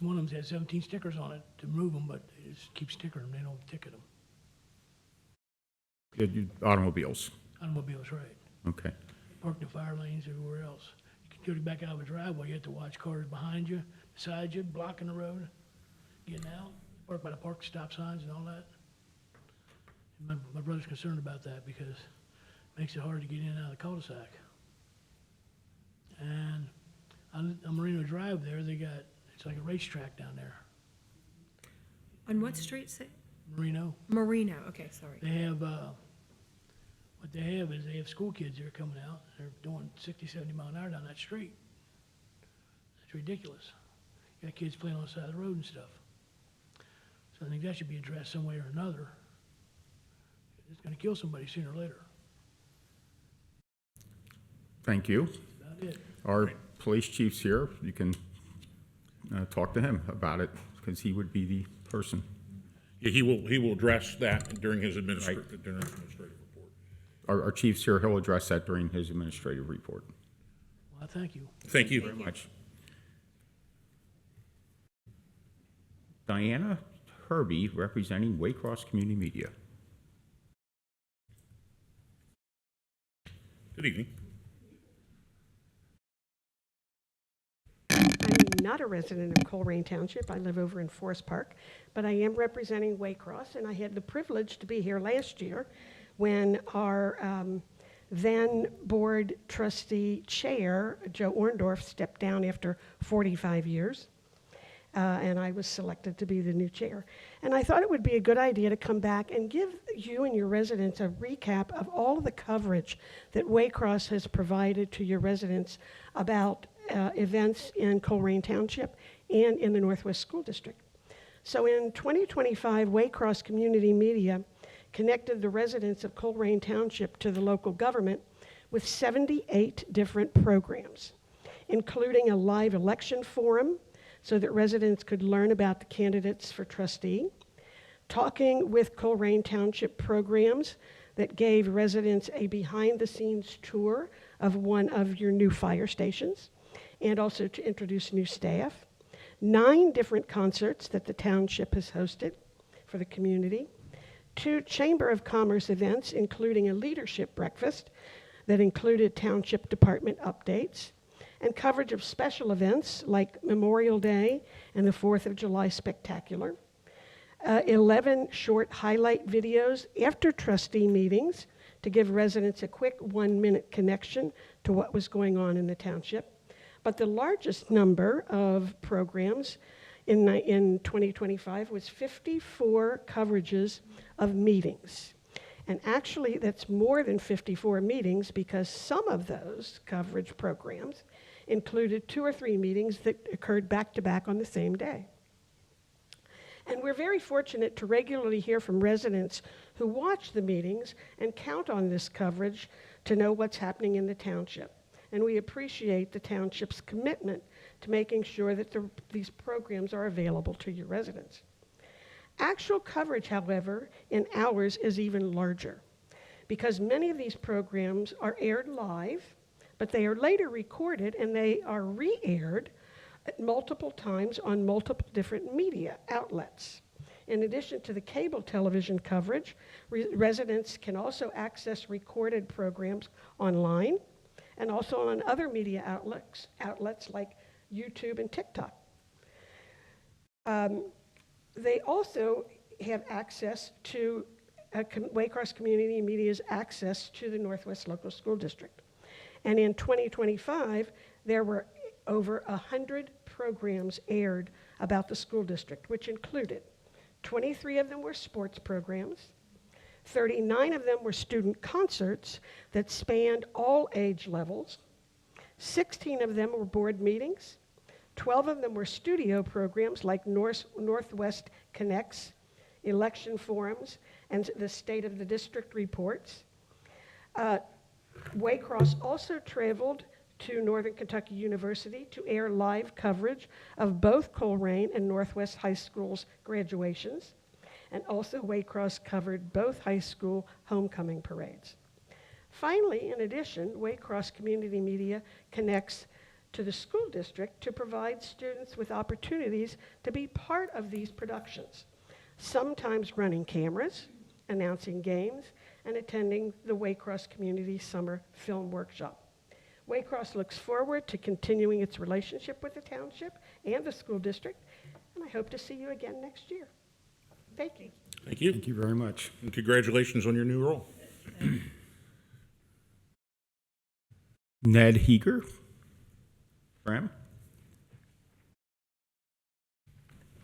One of them had 17 stickers on it to move them, but they just keep stickering them. They don't ticket them.
Automobiles.
Automobiles, right.
Okay.
Parked in fire lanes everywhere else. You can go back out of a driveway, you have to watch cars behind you, beside you, blocking the road, getting out, park by the park stop signs and all that. And my brother's concerned about that because it makes it hard to get in and out of the cul-de-sac. And on Merino Drive there, it's like a racetrack down there.
On what street?
Merino.
Marino, okay, sorry.
They have, what they have is they have school kids that are coming out. They're doing 60, 70 mile an hour down that street. It's ridiculous. You got kids playing on the side of the road and stuff. So I think that should be addressed some way or another. It's gonna kill somebody sooner or later.
Thank you.
That's about it.
Our police chief's here. You can talk to him about it because he would be the person.
Yeah, he will address that during his administrative report.
Our chief's here. He'll address that during his administrative report.
Well, thank you.
Thank you.
Very much. Diana Herbie, representing Waycross Community Media.
Good evening.
I'm not a resident of Colerain Township. I live over in Forest Park, but I am representing Waycross, and I had the privilege to be here last year when our then board trustee chair, Joe Orndorff, stepped down after 45 years. And I was selected to be the new chair. And I thought it would be a good idea to come back and give you and your residents a recap of all of the coverage that Waycross has provided to your residents about events in Colerain Township and in the Northwest School District. So in 2025, Waycross Community Media connected the residents of Colerain Township to the local government with 78 different programs, including a live election forum, so that residents could learn about the candidates for trustee, talking with Colerain Township programs that gave residents a behind-the-scenes tour of one of your new fire stations, and also to introduce new staff, 9 different concerts that the township has hosted for the community, 2 Chamber of Commerce events, including a leadership breakfast that included township department updates, and coverage of special events like Memorial Day and the 4th of July Spectacular, 11 short highlight videos after trustee meetings to give residents a quick 1-minute connection to what was going on in the township. But the largest number of programs in 2025 was 54 coverages of meetings. And actually, that's more than 54 meetings because some of those coverage programs included 2 or 3 meetings that occurred back-to-back on the same day. And we're very fortunate to regularly hear from residents who watch the meetings and count on this coverage to know what's happening in the township. And we appreciate the township's commitment to making sure that these programs are available to your residents. Actual coverage, however, in hours is even larger because many of these programs are aired live but they are later recorded and they are re-aired multiple times on multiple different media outlets. In addition to the cable television coverage, residents can also access recorded programs online and also on other media outlets like YouTube and TikTok. They also have access to Waycross Community Media's access to the Northwest Local School District. And in 2025, there were over 100 programs aired about the school district, which included 23 of them were sports programs, 39 of them were student concerts that spanned all age levels, 16 of them were board meetings, 12 of them were studio programs like Northwest Connects, election forums, and the State of the District reports. Waycross also traveled to Northern Kentucky University to air live coverage of both Colerain and Northwest High School's graduations, and also Waycross covered both high school homecoming parades. Finally, in addition, Waycross Community Media connects to the school district to provide students with opportunities to be part of these productions, sometimes running cameras, announcing games, and attending the Waycross Community Summer Film Workshop. Waycross looks forward to continuing its relationship with the township and the school district, and I hope to see you again next year. Thank you.
Thank you.
Thank you very much.
And congratulations on your new role.
Ned Heeger. Graham?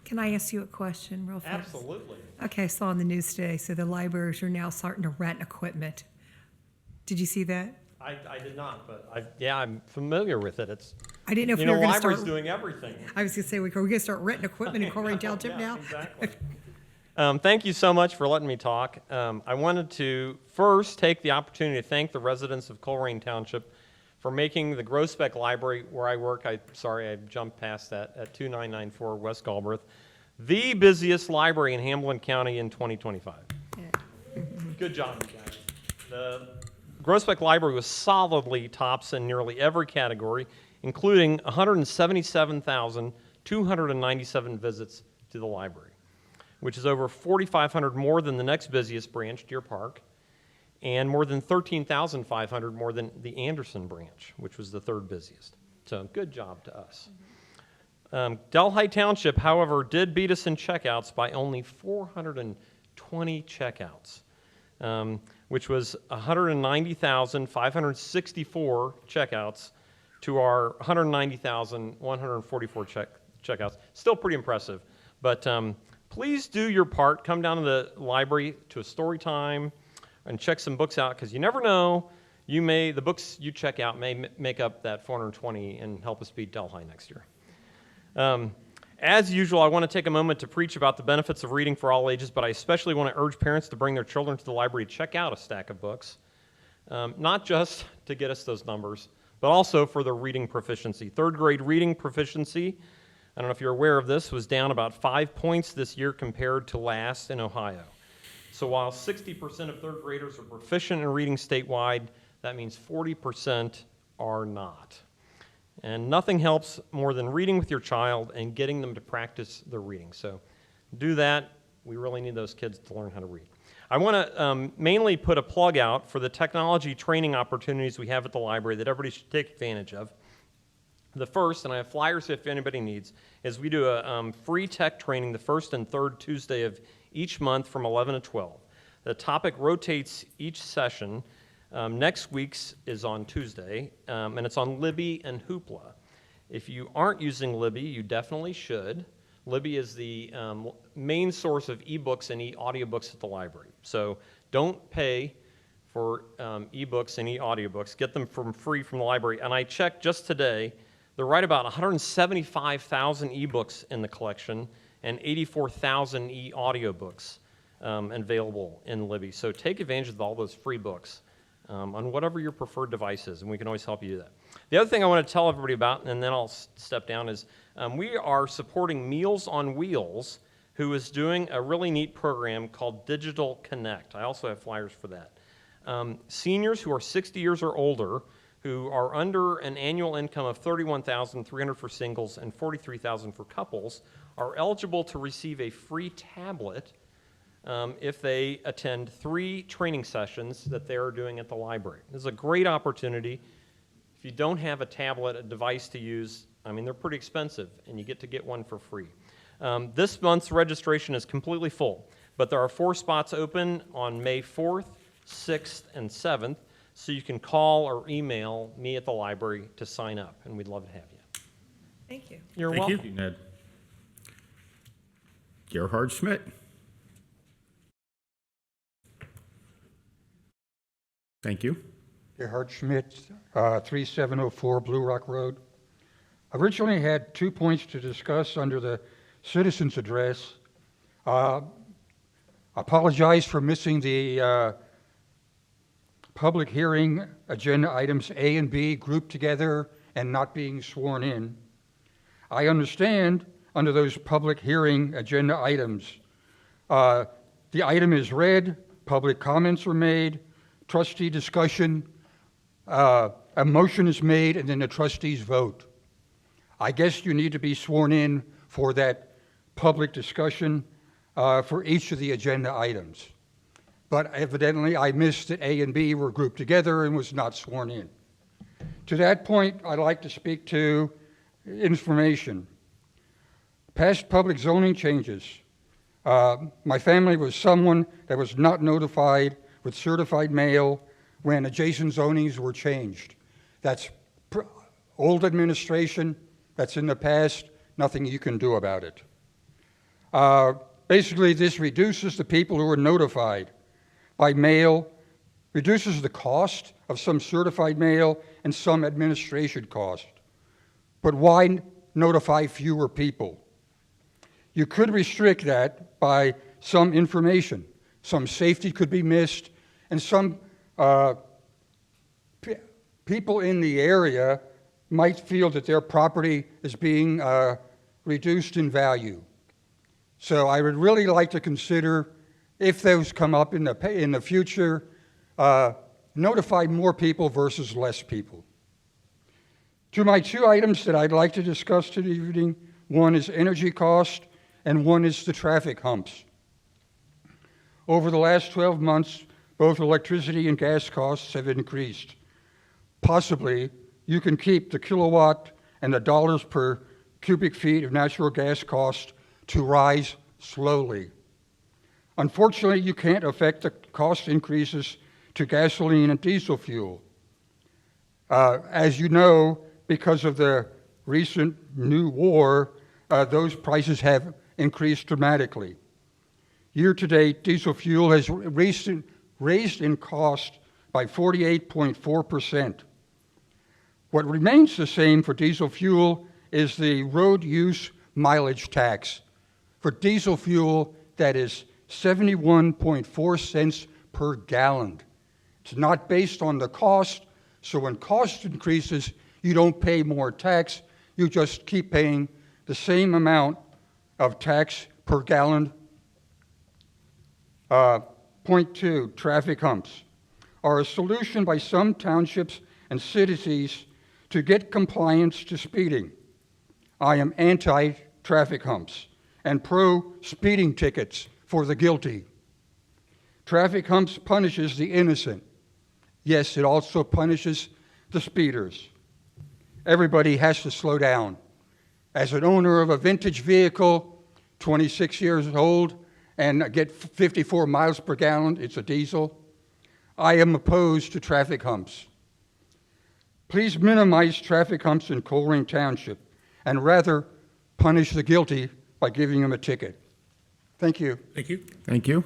Can I ask you a question real fast?
Absolutely.
Okay, I saw on the news today, so the libraries are now starting to rent equipment. Did you see that?
I did not, but I'm familiar with it. It's,
I didn't know if we were going to
libraries
start.
doing everything.
I was going to say, we're going to start renting equipment in Colerain Township
Yeah,
now?
exactly. Thank you so much for letting me talk. I wanted to first take the opportunity to thank the residents of Colerain Township for making the Groesbeck Library, where I work, I jumped past that, at 2994 West Galbraith, the busiest library in Hamilton County in 2025.
Yeah.
Good job, you guys. The Groesbeck Library was solidly tops in nearly every category, including 177,297 visits to the library, which is over 4,500 more than the next busiest branch, Deer Park, and more than 13,500 more than the Anderson branch, which was the third busiest. So good job to us. Delhi Township, however, did beat us in checkouts by only 420 checkouts, which was 190,564 checkouts to our 190,144 checkouts. Still pretty impressive. But please do your part. Come down to the library to a story time and check some books out, because you never know, the books you check out may make up that 420 and help us beat Delhi next year. As usual, I want to take a moment to preach about the benefits of reading for all ages, but I especially want to urge parents to bring their children to the library to check out a stack of books, not just to get us those numbers, but also for their reading proficiency. Third grade reading proficiency, I don't know if you're aware of this, was down about 5 points this year compared to last in Ohio. So while 60% of third graders are proficient in reading statewide, that means 40% are not. And nothing helps more than reading with your child and getting them to practice their reading. So do that. We really need those kids to learn how to read. I want to mainly put a plug out for the technology training opportunities we have at the library that everybody should take advantage of. The first, and I have flyers if anybody needs, is we do a free tech training the first and third Tuesday of each month from 11 to 12. The topic rotates each session. Next week's is on Tuesday, and it's on Libby and Hoopla. If you aren't using Libby, you definitely should. Libby is the main source of ebooks and audiobooks at the library. So don't pay for ebooks and audiobooks. Get them free from the library. And I checked just today, there are right about 175,000 ebooks in the collection and 84,000 audiobooks available in Libby. So take advantage of all those free books on whatever your preferred device is, and we can always help you do that. The other thing I want to tell everybody about, and then I'll step down, is we are supporting Meals on Wheels, who is doing a really neat program called Digital Connect. I also have flyers for that. Seniors who are 60 years or older who are under an annual income of $31,300 for singles and $43,000 for couples are eligible to receive a free tablet if they attend 3 training sessions that they are doing at the library. This is a great opportunity. If you don't have a tablet, a device to use, I mean, they're pretty expensive, and you get to get one for free. This month's registration is completely full, but there are 4 spots open on May 4th, 6th, and 7th, so you can call or email me at the library to sign up, and we'd love to have you.
Thank you.
You're
Thank you.
welcome.
Ned. Gerhard Schmidt. Thank you.
Gerhard Schmidt, 3704 Blue Rock Road. Originally had 2 points to discuss under the citizens' address. Apologize for missing the public hearing agenda items A and B grouped together and not being sworn in. I understand under those public hearing agenda items, the item is read, public comments are made, trustee discussion, a motion is made, and then the trustees vote. I guess you need to be sworn in for that public discussion for each of the agenda items. But evidently, I missed that A and B were grouped together and was not sworn in. To that point, I'd like to speak to information. Past public zoning changes. My family was someone that was not notified with certified mail when adjacent zonings were changed. That's old administration, that's in the past, nothing you can do about it. Basically, this reduces the people who are notified by mail, reduces the cost of some certified mail and some administration cost. But why notify fewer people? You could restrict that by some information. Some safety could be missed, and some people in the area might feel that their property is being reduced in value. So I would really like to consider, if those come up in the future, notify more people versus less people. To my 2 items that I'd like to discuss today evening, one is energy cost and one is the traffic humps. Over the last 12 months, both electricity and gas costs have increased. Possibly, you can keep the kilowatt and the dollars per cubic feet of natural gas cost to rise slowly. Unfortunately, you can't affect the cost increases to gasoline and diesel fuel. As you know, because of the recent new war, those prices have increased dramatically. Year to date, diesel fuel has raised in cost by 48.4%. What remains the same for diesel fuel is the road use mileage tax. For diesel fuel, that is 71.4 cents per gallon. It's not based on the cost, so when cost increases, you don't pay more tax, you just keep paying the same amount of tax per gallon. Point 2, traffic humps are a solution by some townships and cities to get compliance to speeding. I am anti-traffic humps and pro-speeding tickets for the guilty. Traffic humps punishes the innocent. Yes, it also punishes the speeders. Everybody has to slow down. As an owner of a vintage vehicle, 26 years old, and get 54 miles per gallon, it's a diesel, I am opposed to traffic humps. Please minimize traffic humps in Colerain Township and rather punish the guilty by giving them a ticket. Thank you.
Thank you.
Thank you.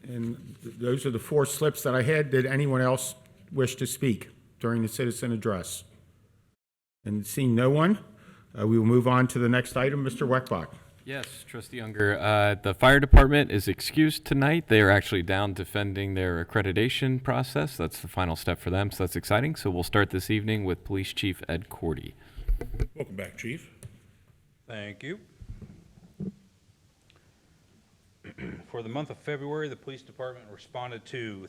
And those are the 4 slips that I had. Did anyone else wish to speak during the citizen address? And seeing no one, we will move on to the next item. Mr. Weckbach.
Yes, Trustee Unger. The fire department is excused tonight. They are actually down defending their accreditation process. That's the final step for them, so that's exciting. So we'll start this evening with Police Chief Ed Cordy.
Welcome back, Chief.
Thank you. For the month of February, the police department responded to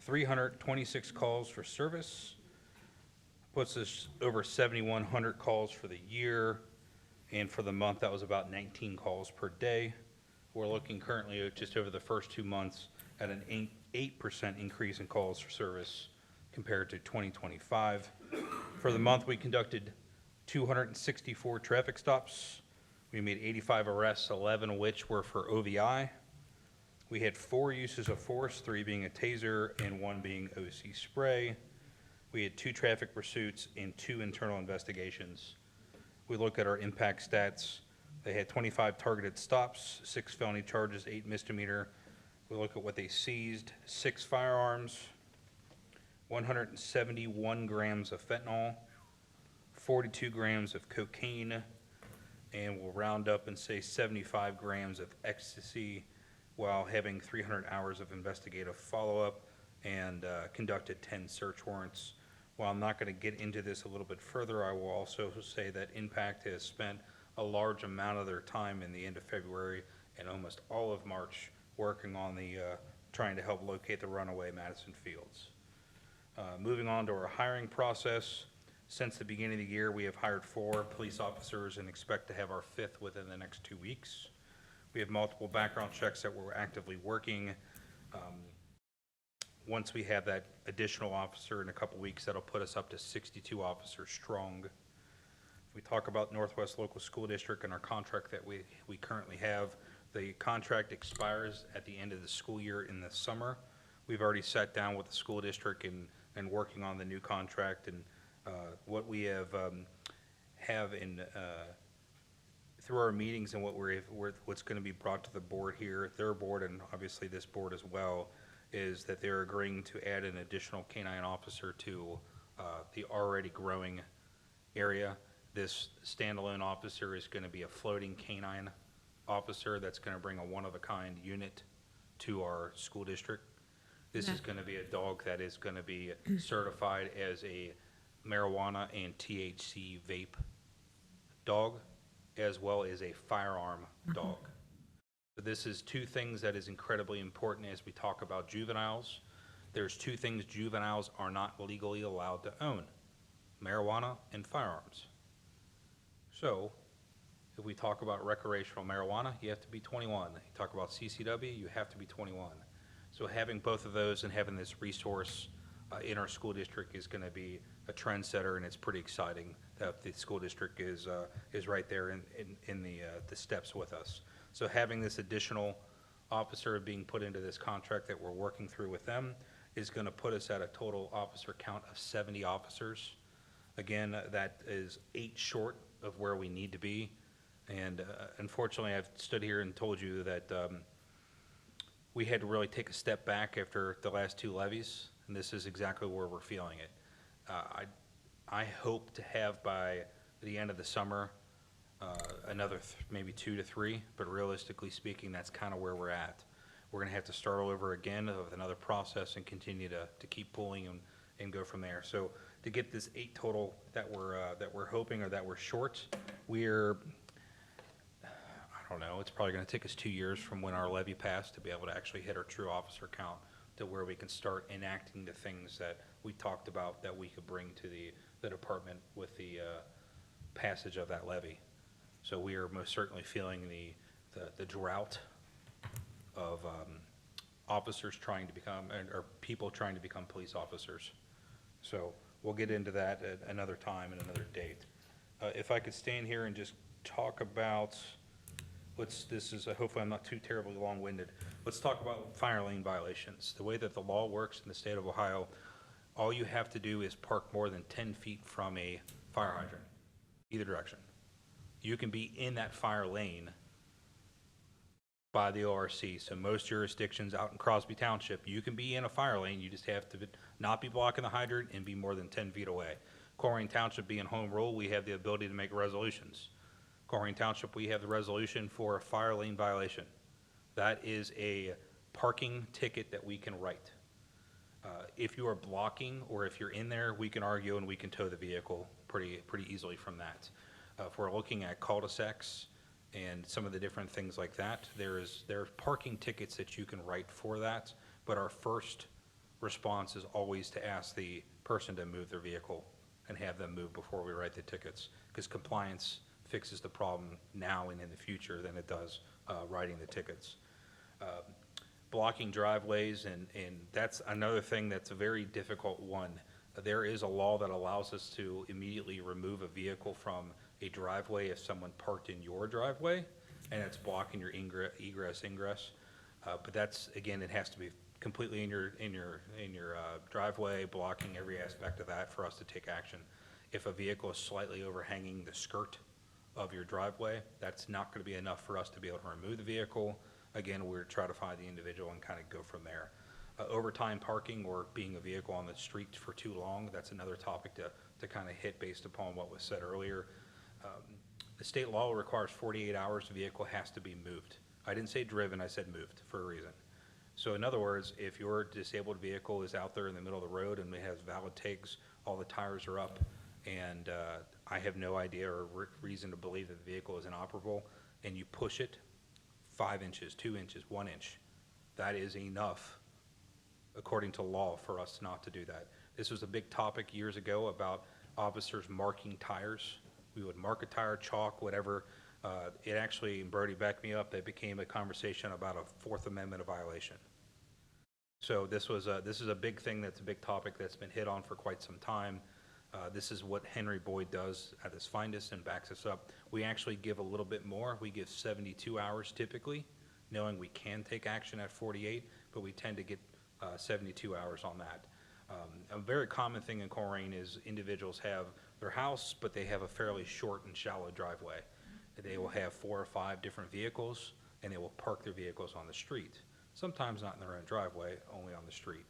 326 calls for service, puts us over 7,100 calls for the year, and for the month, that was about 19 calls per day. We're looking currently at just over the first 2 months at an 8% increase in calls for service compared to 2025. For the month, we conducted 264 traffic stops. We made 85 arrests, 11 of which were for OVI. We had 4 uses of force, 3 being a taser and 1 being OC spray. We had 2 traffic pursuits and 2 internal investigations. We look at our impact stats. They had 25 targeted stops, 6 felony charges, 8 misdemeanor. We look at what they seized: 6 firearms, 171 grams of fentanyl, 42 grams of cocaine, and we'll round up and say 75 grams of ecstasy, while having 300 hours of investigative follow-up and conducted 10 search warrants. While I'm not going to get into this a little bit further, I will also say that Impact has spent a large amount of their time in the end of February and almost all of March working on the trying to help locate the runaway Madison Fields. Moving on to our hiring process. Since the beginning of the year, we have hired 4 police officers and expect to have our 5th within the next 2 weeks. We have multiple background checks that we're actively working. Once we have that additional officer in a couple weeks, that'll put us up to 62 officers strong. If we talk about Northwest Local School District and our contract that we currently have, the contract expires at the end of the school year in the summer. We've already sat down with the school district and working on the new contract, and what we have in through our meetings and what's going to be brought to the board here, their board, and obviously this board as well, is that they're agreeing to add an additional canine officer to the already growing area. This standalone officer is going to be a floating canine officer that's going to bring a one-of-a-kind unit to our school district. This is going to be a dog that is going to be certified as a marijuana and THC vape dog, as well as a firearm dog. But this is 2 things that is incredibly important as we talk about juveniles. There's 2 things juveniles are not legally allowed to own: marijuana and firearms. So if we talk about recreational marijuana, you have to be 21. You talk about CCW, you have to be 21. So having both of those and having this resource in our school district is going to be a trendsetter, and it's pretty exciting that the school district is right there in the steps with us. So having this additional officer being put into this contract that we're working through with them is going to put us at a total officer count of 70 officers. Again, that is 8 short of where we need to be. And unfortunately, I've stood here and told you that we had to really take a step back after the last 2 levies, and this is exactly where we're feeling it. I hope to have by the end of the summer another maybe 2 to 3, but realistically speaking, that's kind of where we're at. We're going to have to start all over again with another process and continue to keep pulling and go from there. So to get this 8 total that we're hoping, or that we're short, I don't know, it's probably going to take us 2 years from when our levy passed to be able to actually hit our true officer count to where we can start enacting the things that we talked about that we could bring to the department with the passage of that levy. So we are most certainly feeling the drought of officers trying to become, or people trying to become police officers. So we'll get into that at another time and another date. If I could stand here and just talk about, hopefully I'm not too terribly long-winded. Let's talk about fire lane violations. The way that the law works in the state of Ohio, all you have to do is park more than 10 feet from a fire hydrant, either direction. You can be in that fire lane by the ORC. So most jurisdictions out in Crosby Township, you can be in a fire lane. You just have to not be blocking the hydrant and be more than 10 feet away. Colerain Township being home rule, we have the ability to make resolutions. Colerain Township, we have the resolution for a fire lane violation. That is a parking ticket that we can write. If you are blocking, or if you're in there, we can argue and we can tow the vehicle pretty easily from that. If we're looking at cul-de-sacs and some of the different things like that, there are parking tickets that you can write for that, but our first response is always to ask the person to move their vehicle and have them move before we write the tickets, because compliance fixes the problem now and in the future than it does writing the tickets. Blocking driveways, and that's another thing that's a very difficult one. There is a law that allows us to immediately remove a vehicle from a driveway if someone parked in your driveway, and it's blocking your egress, ingress. But that's, again, it has to be completely in your driveway, blocking every aspect of that for us to take action. If a vehicle is slightly overhanging the skirt of your driveway, that's not going to be enough for us to be able to remove the vehicle. Again, we're trying to find the individual and kind of go from there. Overtime parking or being a vehicle on the street for too long, that's another topic to kind of hit based upon what was said earlier. The state law requires 48 hours the vehicle has to be moved. I didn't say driven, I said moved for a reason. So in other words, if your disabled vehicle is out there in the middle of the road and it has valid tags, all the tires are up, and I have no idea or reason to believe that the vehicle is inoperable, and you push it 5 inches, 2 inches, 1 inch, that is enough, according to law, for us not to do that. This was a big topic years ago about officers marking tires. We would mark a tire, chalk, whatever. It actually, and Brody backed me up, that became a conversation about a Fourth Amendment violation. So this is a big thing, that's a big topic that's been hit on for quite some time. This is what Henry Boyd does at his finest and backs us up. We actually give a little bit more. We give 72 hours typically, knowing we can take action at 48, but we tend to get 72 hours on that. A very common thing in Colerain is individuals have their house, but they have a fairly short and shallow driveway. They will have 4 or 5 different vehicles, and they will park their vehicles on the street. Sometimes not in their own driveway, only on the street.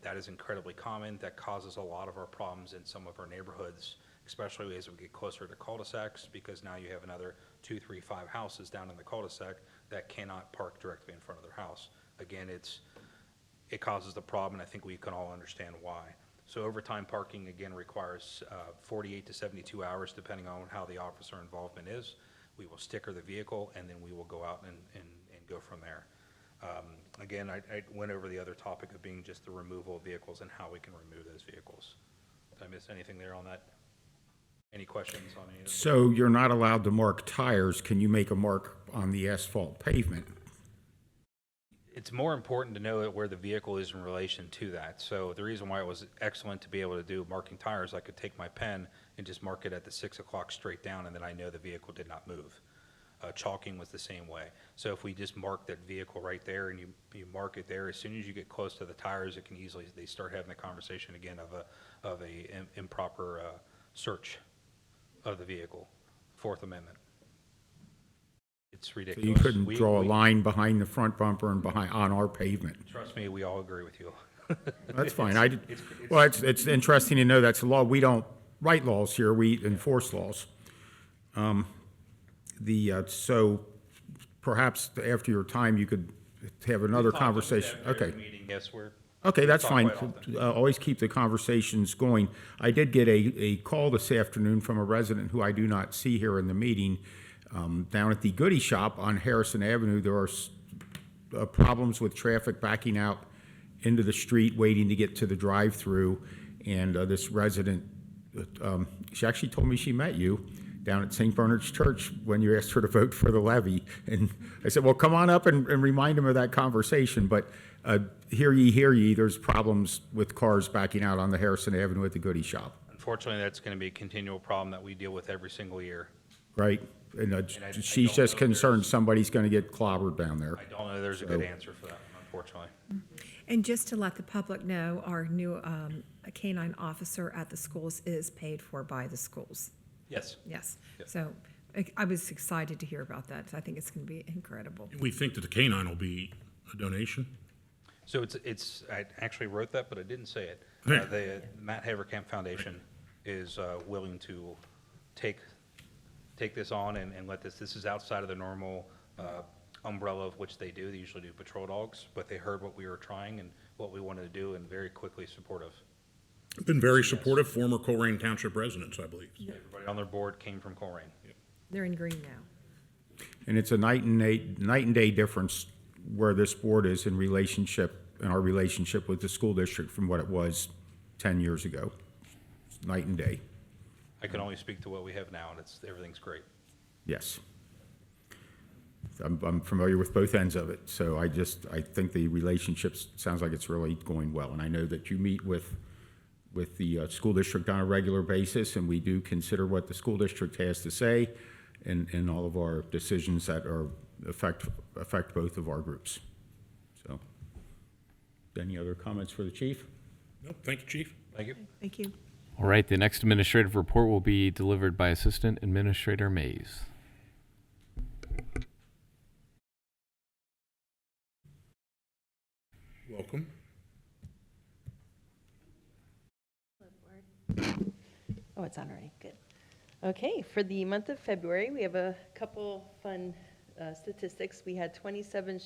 That is incredibly common. That causes a lot of our problems in some of our neighborhoods, especially as we get closer to cul-de-sacs, because now you have another 2, 3, 5 houses down in the cul-de-sac that cannot park directly in front of their house. Again, it causes the problem, and I think we can all understand why. So overtime parking, again, requires 48 to 72 hours, depending on how the officer involvement is. We will sticker the vehicle, and then we will go out and go from there. Again, I went over the other topic of being just the removal of vehicles and how we can remove those vehicles. Did I miss anything there on that? Any questions on any of that?
So you're not allowed to mark tires. Can you make a mark on the asphalt pavement?
It's more important to know where the vehicle is in relation to that. So the reason why it was excellent to be able to do marking tires, I could take my pen and just mark it at the 6 o'clock straight down, and then I know the vehicle did not move. Chalking was the same way. So if we just mark that vehicle right there and you mark it there, as soon as you get close to the tires, it can easily, they start having the conversation again of a improper search of the vehicle. Fourth Amendment. It's
So
ridiculous.
you couldn't draw a line behind the front bumper and behind on our pavement.
Trust me, we all agree with you.
That's fine. It's interesting to know that's a law. We don't write laws here. We enforce laws. So perhaps after your time, you could have another conversation. Okay.
Yes,
Okay, that's
talk
fine.
quite often.
Always keep the conversations going. I did get a call this afternoon from a resident who I do not see here in the meeting. Down at the Goodie Shop on Harrison Avenue, there are problems with traffic backing out into the street, waiting to get to the drive-through. And this resident, she actually told me she met you down at St. Bernard's Church when you asked her to vote for the levy. And I said, well, come on up and remind him of that conversation. But hear ye, there's problems with cars backing out on the Harrison Avenue at the Goodie Shop.
Unfortunately, that's going to be a continual problem that we deal with every single year.
Right? And
I
she's
don't
just
know if
concerned somebody's going to get clobbered down there.
I don't know there's a good answer for that, unfortunately.
And just to let the public know, our new canine officer at the schools is paid for by the schools.
Yes.
Yes.
Yep.
So I was excited to hear about that. I think it's going to be incredible.
We think that the canine will be a donation.
So it's I actually wrote that, but I didn't say it. The Matt Haverkamp Foundation is willing to take this on and let this is outside of the normal umbrella of which they do. They usually do patrol dogs, but they heard what we were trying and what we wanted to do and very quickly supportive.
Been very supportive, former Colerain Township residents, I believe.
Everybody on their board came from Colerain.
They're in green now.
And it's a night and day difference where this board is in relationship in our relationship with the school district from what it was 10 years ago. It's night and day.
I can only speak to what we have now, and everything's great.
Yes. I'm familiar with both ends of it, so I think the relationship sounds like it's really going well. And I know that you meet with the school district on a regular basis, and we do consider what the school district has to say in all of our decisions that affect both of our groups. So, any other comments for the chief?
No, thank you, Chief.
Thank you.
Thank you.
All right, the next administrative report will be delivered by Assistant Administrator Mays.
Welcome.
Oh, it's on already. Good. Okay, for the month of February, we have a couple fun statistics. We had 27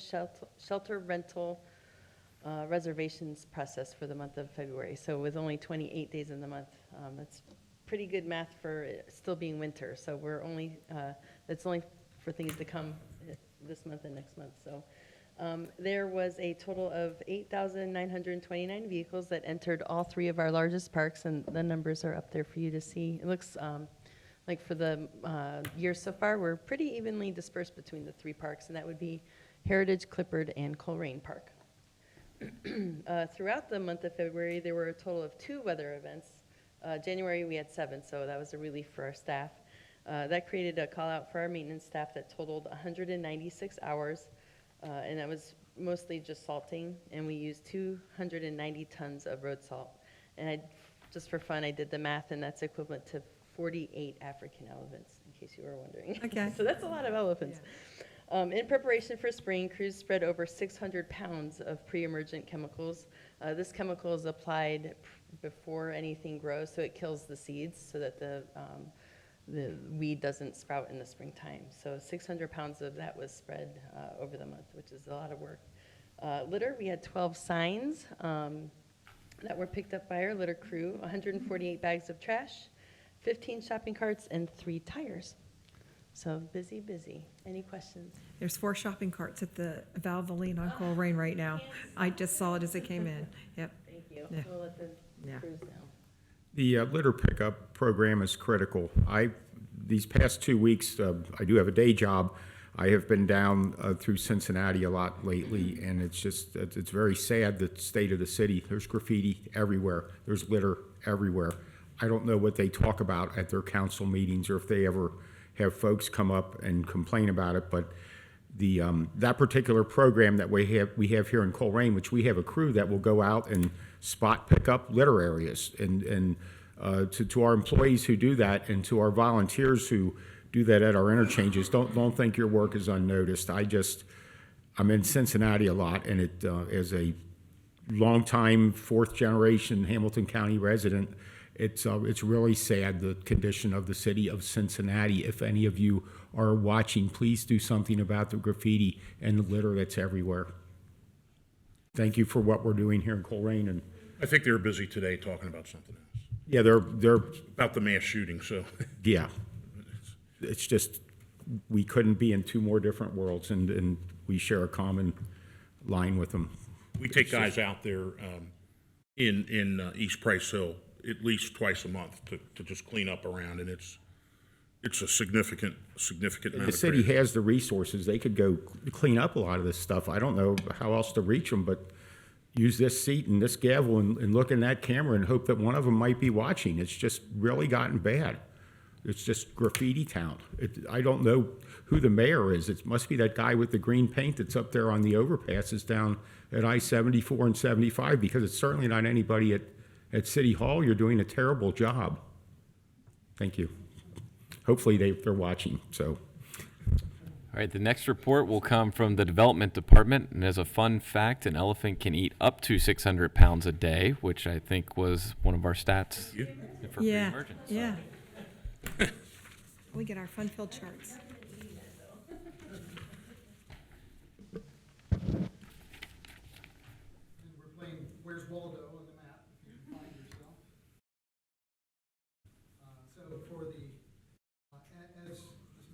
shelter rental reservations processed for the month of February. So with only 28 days in the month, that's pretty good math for it still being winter. So that's only for things to come this month and next month. So there was a total of 8,929 vehicles that entered all three of our largest parks, and the numbers are up there for you to see. It looks like for the year so far, we're pretty evenly dispersed between the three parks, and that would be Heritage, Clippard, and Colerain Park. Throughout the month of February, there were a total of 2 weather events. January, we had 7, so that was a relief for our staff. That created a call out for our maintenance staff that totaled 196 hours. And that was mostly just salting, and we used 290 tons of road salt. And just for fun, I did the math, and that's equivalent to 48 African elephants, in case you were wondering.
Okay.
So that's a lot of elephants. Yeah. In preparation for spring, crews spread over 600 pounds of pre-emergent chemicals. This chemical is applied before anything grows, so it kills the seeds so that the weed doesn't sprout in the springtime. So 600 pounds of that was spread over the month, which is a lot of work. Litter, we had 12 signs that were picked up by our litter crew, 148 bags of trash, 15 shopping carts, and 3 tires. So busy, busy. Any questions?
There's 4 shopping carts at the Valvoline on Colerain right now. I just saw it as it came in. Yep.
Thank you.
Yeah.
We'll let the
Yeah.
crews know.
The litter pickup program is critical. These past 2 weeks, I do have a day job. I have been down through Cincinnati a lot lately, and it's very sad, the state of the city. There's graffiti everywhere. There's litter everywhere. I don't know what they talk about at their council meetings or if they ever have folks come up and complain about it, but that particular program that we have here in Colerain, which we have a crew that will go out and spot pick up litter areas, and to our employees who do that, and to our volunteers who do that at our interchanges, don't think your work is unnoticed. I'm in Cincinnati a lot, and it as a longtime 4th generation Hamilton County resident, it's really sad, the condition of the city of Cincinnati. If any of you are watching, please do something about the graffiti and the litter that's everywhere. Thank you for what we're doing here in Colerain. And
I think they were busy today talking about something else.
yeah, they're
About the mass shooting, so.
yeah. It's just, we couldn't be in 2 more different worlds, and we share a common line with them.
We take guys out there in East Price Hill at least twice a month to just clean up around, and it's a significant amount
The
of
city
trash.
has the resources. They could go clean up a lot of this stuff. I don't know how else to reach them, but use this seat and this gavel and look in that camera and hope that one of them might be watching. It's just really gotten bad. It's just graffiti town. I don't know who the mayor is. It must be that guy with the green paint that's up there on the overpasses down at I-74 and 75, because it's certainly not anybody at City Hall. You're doing a terrible job. Thank you. Hopefully they're watching, so.
All right, the next report will come from the Development Department, and as a fun fact, an elephant can eat up to 600 pounds a day, which I think was one of our stats for
Yeah.
pre-emergent. So.
Yeah. We get our fun-filled charts.
We're playing Where's Waldo on the map, if you can find yourself. So for the, as Ms.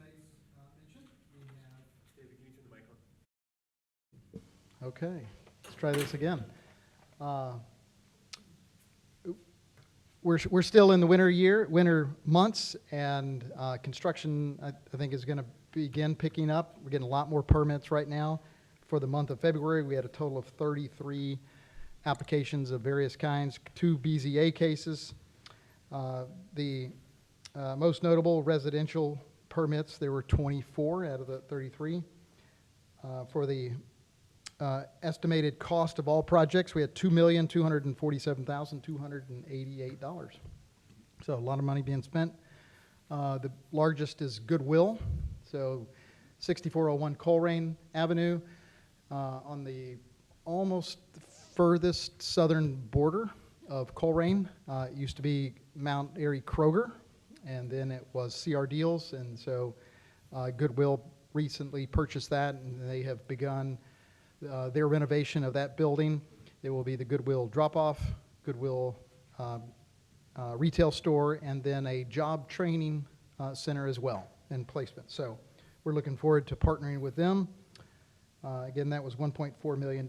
Mays mentioned, we have. David, can you turn the mic on? Okay. try this again. We're still in the winter months, and construction, I think, is going to begin picking up. We're getting a lot more permits right now. For the month of February, we had a total of 33 applications of various kinds, 2 BZA cases. The most notable residential permits, there were 24 out of the 33. For the estimated cost of all projects, we had $2,247,288. So a lot of money being spent. The largest is Goodwill, so 6401 Colerain Avenue on the almost furthest southern border of Colerain. It used to be Mount Airy Kroger, and then it was CR Deals, and so Goodwill recently purchased that, and they have begun their renovation of that building. There will be the Goodwill drop-off, Goodwill retail store, and then a job training center as well, and placement. So we're looking forward to partnering with them. Again, that was $1.4 million.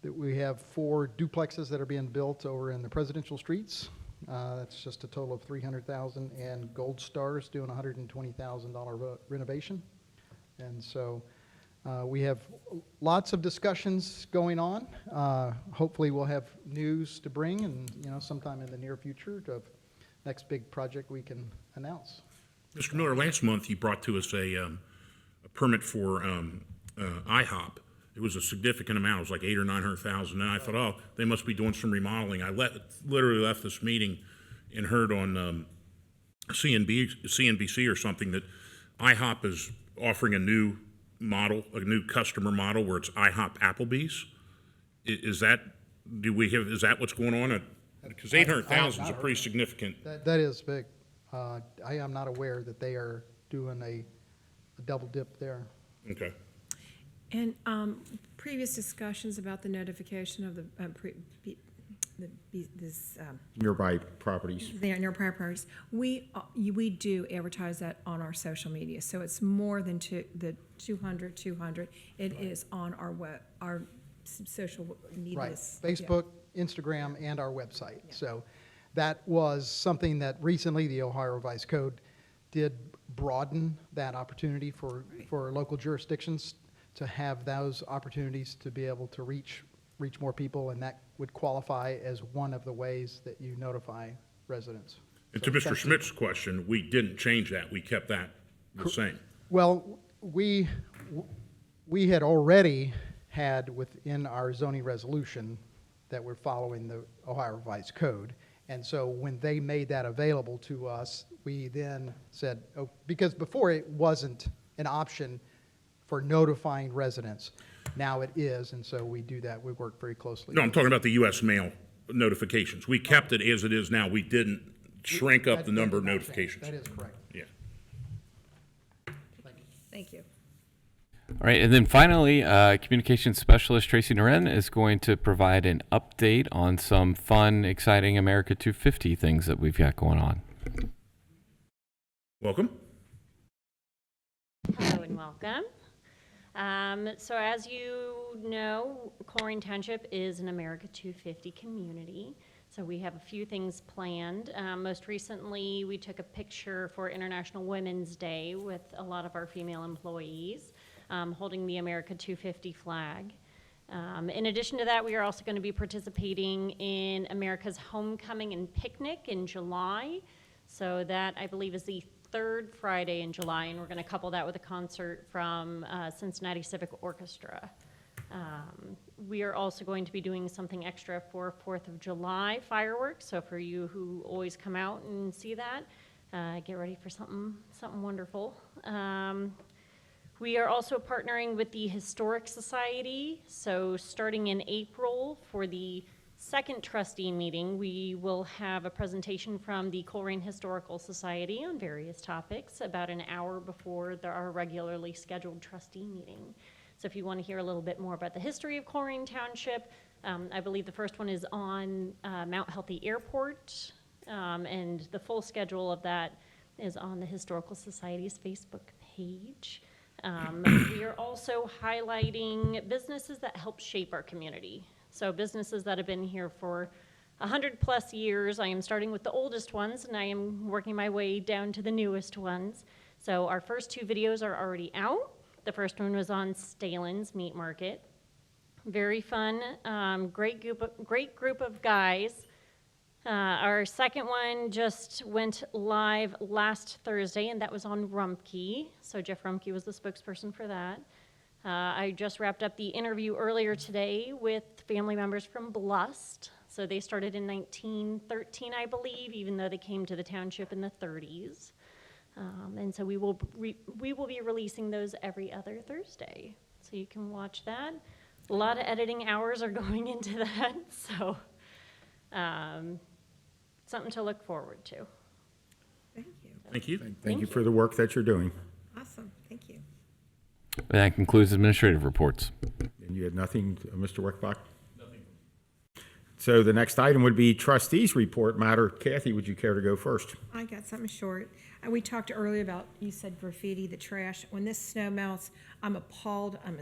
That we have 4 duplexes that are being built over in the presidential streets. That's just a total of $300,000, and Gold Star's doing $120,000 renovation. And so we have lots of discussions going on. Hopefully we'll have news to bring, and sometime in the near future of next big project we can announce.
Mr. Miller, last month you brought to us a permit for IHOP. It was a significant amount. It was like $800,000 or $900,000. And I thought, oh, they must be doing some remodeling. I literally left this meeting and heard on CNBC or something that IHOP is offering a new model, a new customer model where it's IHOP Applebee's. Is that what's going on? Because $800,000 is a pretty significant.
That is big. I am not aware that they are doing a double dip there.
Okay.
And previous discussions about the notification of the
Nearby properties.
nearby properties, we do advertise that on our social media. So it's more than the 200. It is on our social media.
Right, Facebook, Instagram, and our website. Yeah. So that was something that recently the Ohio Revised Code did broaden that opportunity for local jurisdictions to have those opportunities to be able to reach more people, and that would qualify as one of the ways that you notify residents.
And to Mr. Schmidt's question, we didn't change that. We kept that the same.
Well, we had already had within our zoning resolution that we're following the Ohio Revised Code. And so when they made that available to us, we then said, oh, because before it wasn't an option for notifying residents. Now it is, and so we do that. We work very closely.
No, I'm talking about the U.S. mail notifications. We kept it as it is now. We didn't shrink up the number of notifications.
That is correct.
Yeah.
Thank you.
All right, and then finally, Communications Specialist Tracy Naren is going to provide an update on some fun, exciting America 250 things that we've got going on.
Welcome.
Hello and welcome. So as you know, Colerain Township is an America 250 community. So we have a few things planned. Most recently, we took a picture for International Women's Day with a lot of our female employees holding the America 250 flag. In addition to that, we are also going to be participating in America's Homecoming and Picnic in July. So that, I believe, is the third Friday in July, and we're going to couple that with a concert from Cincinnati Civic Orchestra. We are also going to be doing something extra for 4th of July fireworks, so for you who always come out and see that, get ready for something wonderful. We are also partnering with the Historic Society, so starting in April for the second trustee meeting, we will have a presentation from the Colerain Historical Society on various topics about an hour before our regularly scheduled trustee meeting. So if you want to hear a little bit more about the history of Colerain Township, I believe the first one is on Mount Healthy Airport, and the full schedule of that is on the Historical Society's Facebook page. We are also highlighting businesses that help shape our community. So businesses that have been here for 100+ years. I am starting with the oldest ones, and I am working my way down to the newest ones. So our first 2 videos are already out. The first one was on Stalin's Meat Market. Very fun, great group of guys. Our second one just went live last Thursday, and that was on Rumpke. So Jeff Rumpke was the spokesperson for that. I just wrapped up the interview earlier today with family members from Blust. So they started in 1913, I believe, even though they came to the township in the 30s. And so we will be releasing those every other Thursday. So you can watch that. A lot of editing hours are going into that, so something to look forward to.
Thank you.
Thank you.
Thank you for the work that you're doing.
Awesome, thank you.
That concludes administrative reports.
And you had nothing, Mr. Wickbach? Nothing. So the next item would be trustees report matter. Kathy, would you care to go first?
I got something short. We talked earlier about, you said graffiti, the trash. When this snow melts, I'm appalled, I'm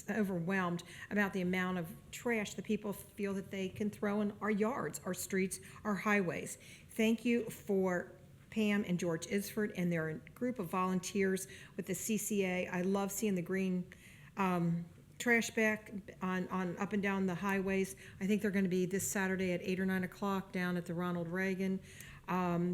overwhelmed about the amount of trash that people feel that they can throw in our yards, our streets, our highways. Thank you for Pam and George Isford and their group of volunteers with the CCA. I love seeing the green trash back on up and down the highways. I think they're going to be this Saturday at 8 or 9 o'clock down at the Ronald Reagan.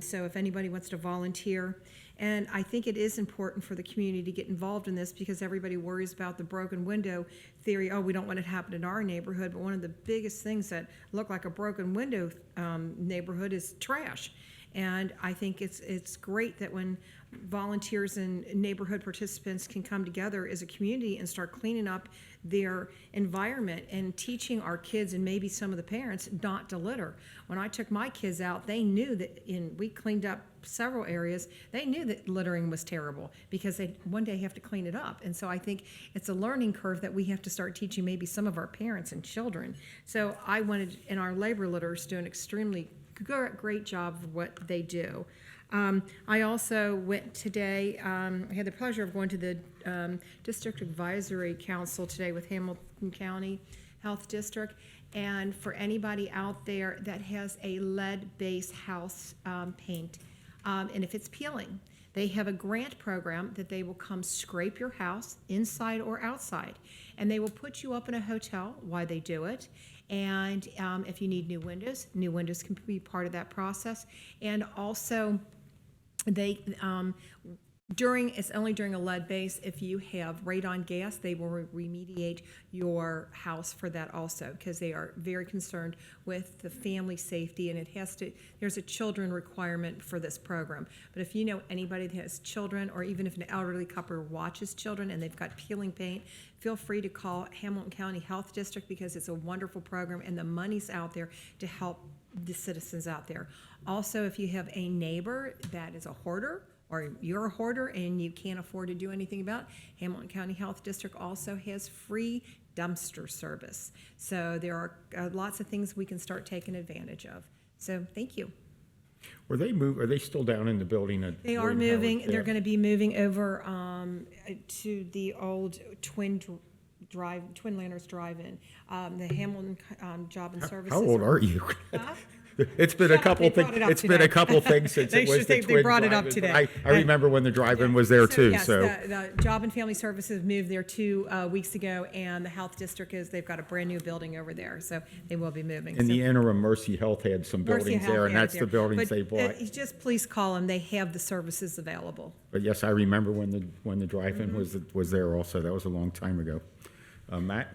So if anybody wants to volunteer. And I think it is important for the community to get involved in this because everybody worries about the broken window theory. Oh, we don't want it to happen in our neighborhood. But one of the biggest things that look like a broken window neighborhood is trash. And I think it's great that when volunteers and neighborhood participants can come together as a community and start cleaning up their environment and teaching our kids and maybe some of the parents not to litter. When I took my kids out, they knew that we cleaned up several areas. They knew that littering was terrible because they one day have to clean it up. And so I think it's a learning curve that we have to start teaching maybe some of our parents and children. So I wanted, and our labor litters do an extremely great job of what they do. I also went today, I had the pleasure of going to the District Advisory Council today with Hamilton County Health District. And for anybody out there that has a lead-based house paint, and if it's peeling, they have a grant program that they will come scrape your house inside or outside. And they will put you up in a hotel while they do it. And if you need new windows can be part of that process. And also, they it's only during a lead base. If you have radon gas, they will remediate your house for that also, because they are very concerned with the family safety, and there's a children requirement for this program. But if you know anybody that has children, or even if an elderly couple watches children and they've got peeling paint, feel free to call Hamilton County Health District, because it's a wonderful program and the money's out there to help the citizens out there. Also, if you have a neighbor that is a hoarder, or you're a hoarder and you can't afford to do anything about it, Hamilton County Health District also has free dumpster service. So there are lots of things we can start taking advantage of. So thank you.
Are they still down in the building?
They are moving. They're going to be moving over to the old Twin Lanters Drive-In. The Hamilton Job and Services.
How old are you?
Huh?
It's been a couple things. It's been a couple things since it was the Twin.
They brought it up today.
I remember when the drive-in was there too.
Yes,
So
the Job and Family Services moved there 2 weeks ago, and the Health District they've got a brand new building over there, so they will be moving.
in the interim, Mercy Health had some buildings there, and that's the buildings they bought.
Just please call them; they have the services available.
But yes, I remember when the drive-in was there also. That was a long time ago. Matt?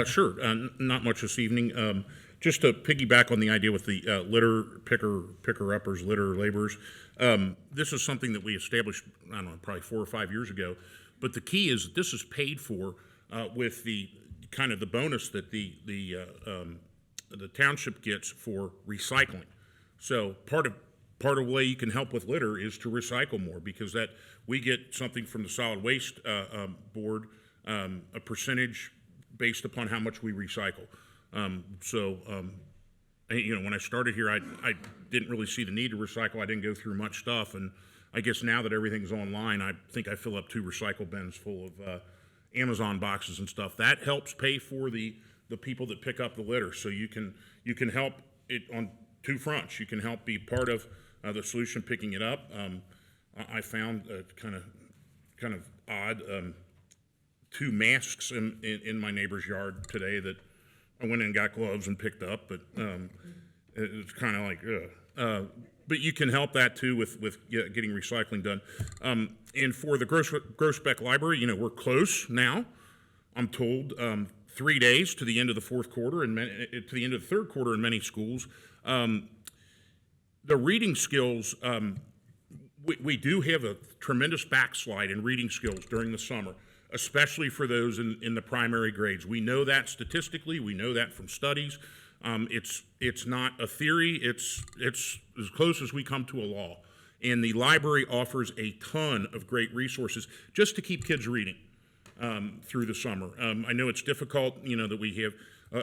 Sure. Not much this evening. Just to piggyback on the idea with the litter picker-uppers, litter laborers, this is something that we established, I don't know, probably 4 or 5 years ago. But the key is that this is paid for with the kind of the bonus that the township gets for recycling. So part of the way you can help with litter is to recycle more, because that we get something from the solid waste board, a percentage based upon how much we recycle. When I started here, I didn't really see the need to recycle. I didn't go through much stuff, and I guess now that everything's online, I think I fill up 2 recycle bins full of Amazon boxes and stuff. That helps pay for the people that pick up the litter. So you can help it on 2 fronts. You can help be part of the solution picking it up. I found kind of odd 2 masks in my neighbor's yard today that I went in and got gloves and picked up, but it's kind of like, but you can help that too with getting recycling done. And for the Groesbeck Library, we're close now. I'm told 3 days to the end of the 4th quarter and to the end of the 3rd quarter in many schools. The reading skills, we do have a tremendous backslide in reading skills during the summer, especially for those in the primary grades. We know that statistically. We know that from studies. It's not a theory. It's as close as we come to a law. And the library offers a ton of great resources just to keep kids reading through the summer. I know it's difficult, that we have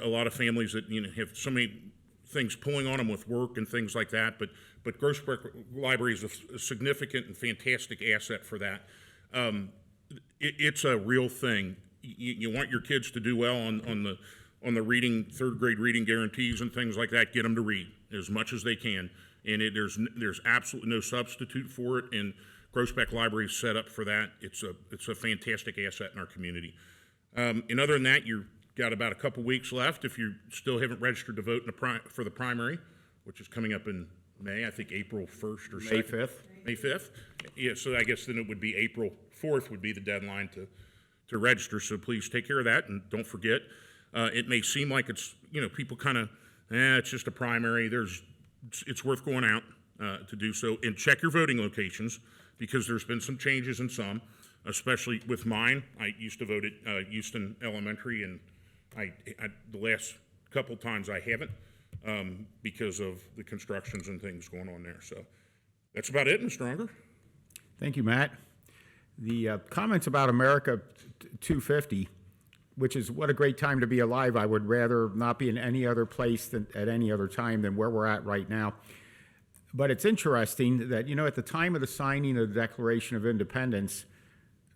a lot of families that have so many things pulling on them with work and things like that. But Groesbeck Library is a significant and fantastic asset for that. It's a real thing. You want your kids to do well on the reading, 3rd grade reading guarantees and things like that. Get them to read as much as they can, and there's absolutely no substitute for it. And Groesbeck Library is set up for that. It's a fantastic asset in our community. And other than that, you've got about a couple weeks left if you still haven't registered to vote for the primary, which is coming up in May. I think April 1st or 2nd.
May 5th.
May 5th. Yeah, so I guess then it would be April 4th would be the deadline to register. So please take care of that and don't forget. It may seem like it's, people kind of, it's just a primary. It's worth going out to do so. And check your voting locations because there's been some changes in some, especially with mine. I used to vote at Houston Elementary, and the last couple times I haven't because of the constructions and things going on there. So that's about it, Mr. Unger.
Thank you, Matt. The comments about America 250, which is what a great time to be alive. I would rather not be in any other place at any other time than where we're at right now. But it's interesting that, at the time of the signing of the Declaration of Independence,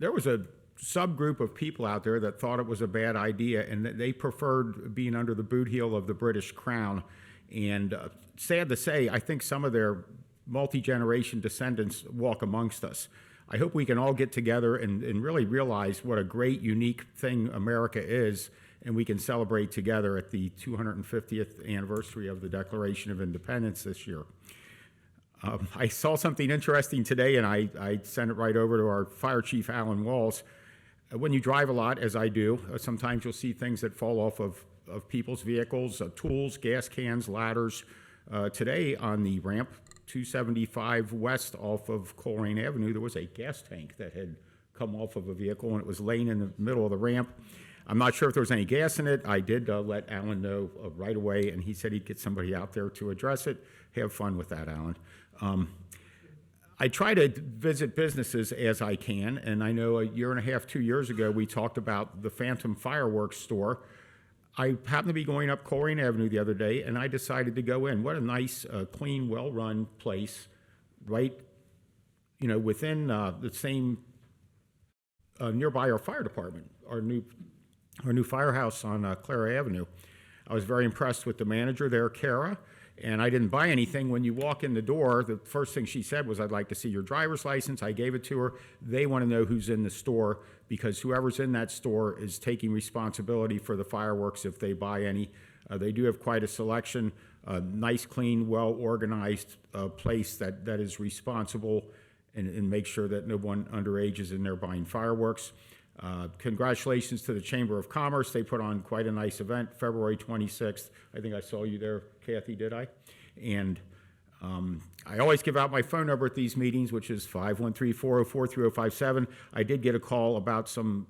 there was a subgroup of people out there that thought it was a bad idea and that they preferred being under the boot heel of the British Crown. And sad to say, I think some of their multi-generation descendants walk amongst us. I hope we can all get together and really realize what a great, unique thing America is, and we can celebrate together at the 250th anniversary of the Declaration of Independence this year. I saw something interesting today, and I sent it right over to our Fire Chief, Alan Walls. When you drive a lot, as I do, sometimes you'll see things that fall off of people's vehicles, tools, gas cans, ladders. Today on the ramp, 275 west off of Colerain Avenue, there was a gas tank that had come off of a vehicle, and it was laying in the middle of the ramp. I'm not sure if there was any gas in it. I did let Alan know right away, and he said he'd get somebody out there to address it. Have fun with that, Alan. I try to visit businesses as I can, and I know a year and a half, 2 years ago, we talked about the Phantom Fireworks store. I happened to be going up Colerain Avenue the other day, and I decided to go in. What a nice, clean, well-run place, right, within the same, nearby our fire department, our new firehouse on Clara Avenue. I was very impressed with the manager there, Kara, and I didn't buy anything. When you walk in the door, the first thing she said was, "I'd like to see your driver's license." I gave it to her. They want to know who's in the store because whoever's in that store is taking responsibility for the fireworks if they buy any. They do have quite a selection, nice, clean, well-organized place that is responsible and makes sure that no one underage is in there buying fireworks. Congratulations to the Chamber of Commerce. They put on quite a nice event, February 26th. I think I saw you there, Kathy, did I? And I always give out my phone number at these meetings, which is 513-404-3057. I did get a call about some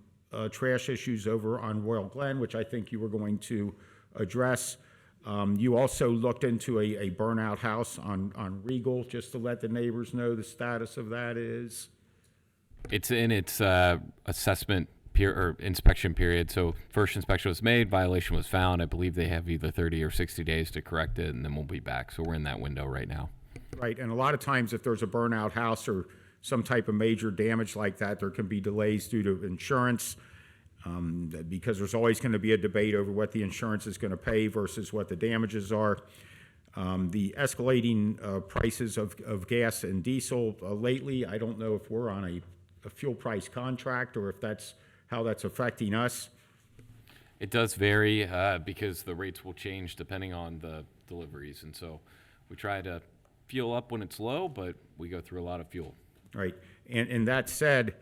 trash issues over on Royal Glen, which I think you were going to address. You also looked into a burnout house on Regal, just to let the neighbors know the status of that is.
It's in its assessment or inspection period. So first inspection was made, violation was found. I believe they have either 30 or 60 days to correct it, and then we'll be back. So we're in that window right now.
Right, and a lot of times if there's a burnout house or some type of major damage like that, there can be delays due to insurance, because there's always going to be a debate over what the insurance is going to pay versus what the damages are. The escalating prices of gas and diesel lately, I don't know if we're on a fuel price contract or if that's how that's affecting us.
It does vary because the rates will change depending on the deliveries. And so we try to fuel up when it's low, but we go through a lot of fuel.
Right. And that said,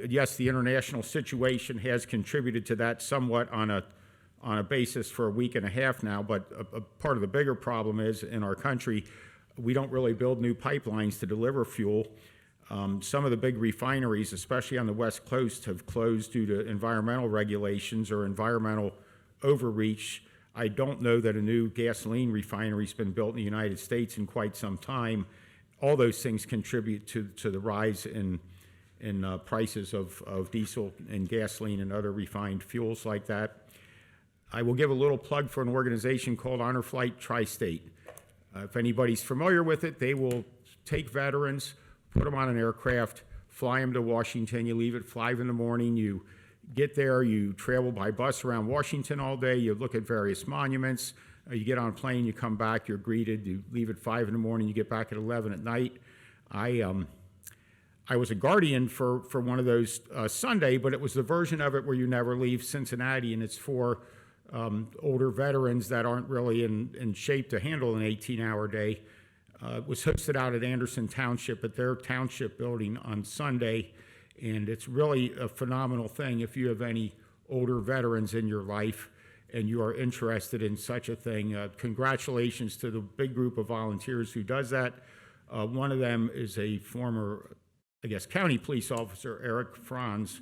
yes, the international situation has contributed to that somewhat on a basis for a week and a half now, but a part of the bigger problem is in our country, we don't really build new pipelines to deliver fuel. Some of the big refineries, especially on the West Coast, have closed due to environmental regulations or environmental overreach. I don't know that a new gasoline refinery's been built in the United States in quite some time. All those things contribute to the rise in prices of diesel and gasoline and other refined fuels like that. I will give a little plug for an organization called Honor Flight Tri-State. If anybody's familiar with it, they will take veterans, put them on an aircraft, fly them to Washington. You leave at 5 in the morning. You get there. You travel by bus around Washington all day. You look at various monuments. You get on a plane. You come back. You're greeted. You leave at 5 in the morning. You get back at 11 at night. I was a guardian for one of those Sunday, but it was the version of it where you never leave Cincinnati, and it's for older veterans that aren't really in shape to handle an 18-hour day. It was hosted out at Anderson Township at their township building on Sunday, and it's really a phenomenal thing if you have any older veterans in your life and you are interested in such a thing. Congratulations to the big group of volunteers who does that. One of them is a former, I guess, county police officer, Eric Franz,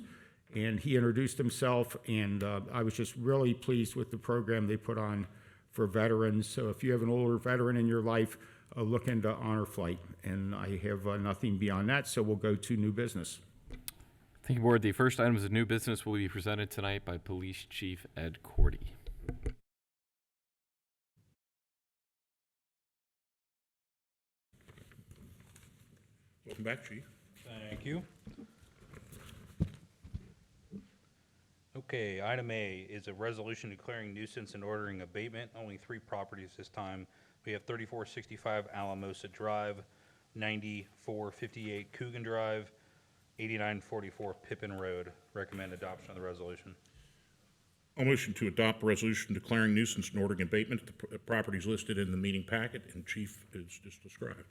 and he introduced himself, and I was just really pleased with the program they put on for veterans. So if you have an older veteran in your life, look into Honor Flight. And I have nothing beyond that, so we'll go to new business.
Thank you, Board. The first item of new business will be presented tonight by Police Chief Ed Cordy.
Welcome back, Chief.
Thank you. Okay, item A is a resolution declaring nuisance and ordering abatement. Only 3 properties this time. We have 3465 Alamosa Drive, 9458 Coogan Drive, 8944 Pippin Road. Recommend adoption of the resolution.
I'll motion to adopt a resolution declaring nuisance and ordering abatement at the properties listed in the meeting packet, and Chief is just described.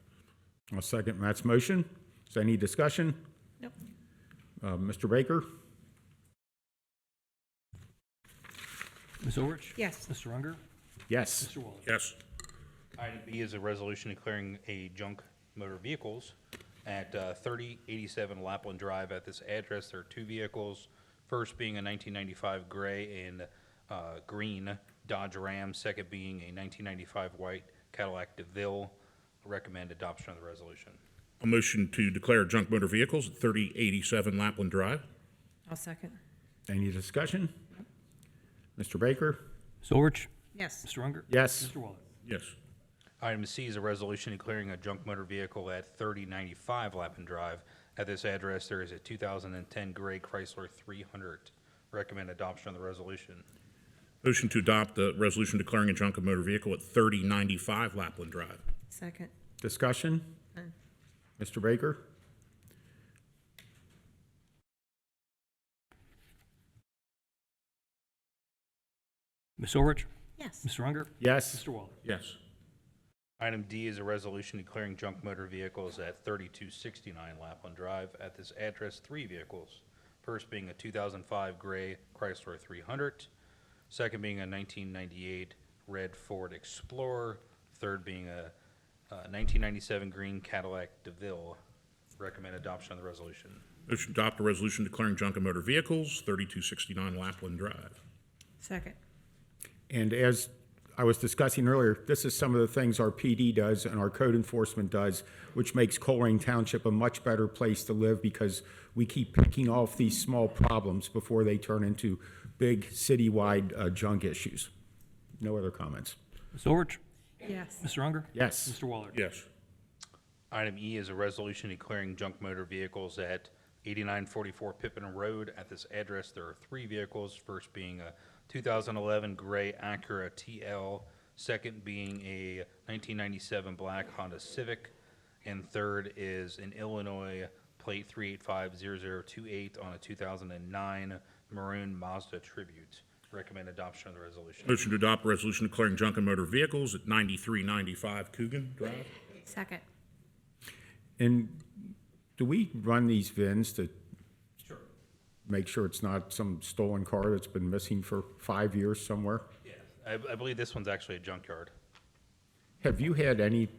I'll second Matt's motion. Is there any discussion?
Nope.
Mr. Baker?
Ms. Orich?
Yes.
Mr. Unger?
Yes.
Mr. Waller?
Yes.
Item B is a resolution declaring a junk motor vehicles at 3087 Lapland Drive. At this address, there are 2 vehicles. First being a 1995 gray and green Dodge Ram. Second being a 1995 white Cadillac DeVille. Recommend adoption of the resolution.
A motion to declare junk motor vehicles at 3087 Lapland Drive.
I'll second.
Any discussion? Mr. Baker?
Ms. Orich?
Yes.
Mr. Unger?
Yes.
Mr. Waller?
Yes.
Item C is a resolution declaring a junk motor vehicle at 3095 Lapland Drive. At this address, there is a 2010 gray Chrysler 300. Recommend adoption of the resolution.
Motion to adopt the resolution declaring a junk motor vehicle at 3095 Lapland Drive.
Second.
Discussion?
None.
Mr. Baker?
Ms. Orich?
Yes.
Mr. Unger?
Yes.
Mr. Waller?
Yes.
Item D is a resolution declaring junk motor vehicles at 3269 Lapland Drive. At this address, 3 vehicles. First being a 2005 gray Chrysler 300. Second being a 1998 red Ford Explorer. Third being a 1997 green Cadillac DeVille. Recommend adoption of the resolution.
Motion to adopt a resolution declaring junk motor vehicles, 3269 Lapland Drive.
Second.
And as I was discussing earlier, this is some of the things our PD does and our code enforcement does, which makes Colerain Township a much better place to live because we keep picking off these small problems before they turn into big citywide junk issues. No other comments.
Ms. Orich?
Yes.
Mr. Unger?
Yes.
Mr. Waller?
Yes.
Item E is a resolution declaring junk motor vehicles at 8944 Pippin Road. At this address, there are 3 vehicles, first being a 2011 gray Acura TL, second being a 1997 black Honda Civic, and third is an Illinois plate 3850028 on a 2009 maroon Mazda Tribute. Recommend adoption of the resolution.
Motion to adopt resolution declaring junk and motor vehicles at 9395 Coogan Drive.
Second.
And do we run these VINs to make sure it's not some stolen car that's been missing for 5 years somewhere?
Yeah, I believe this one's actually a junkyard.
Have you had any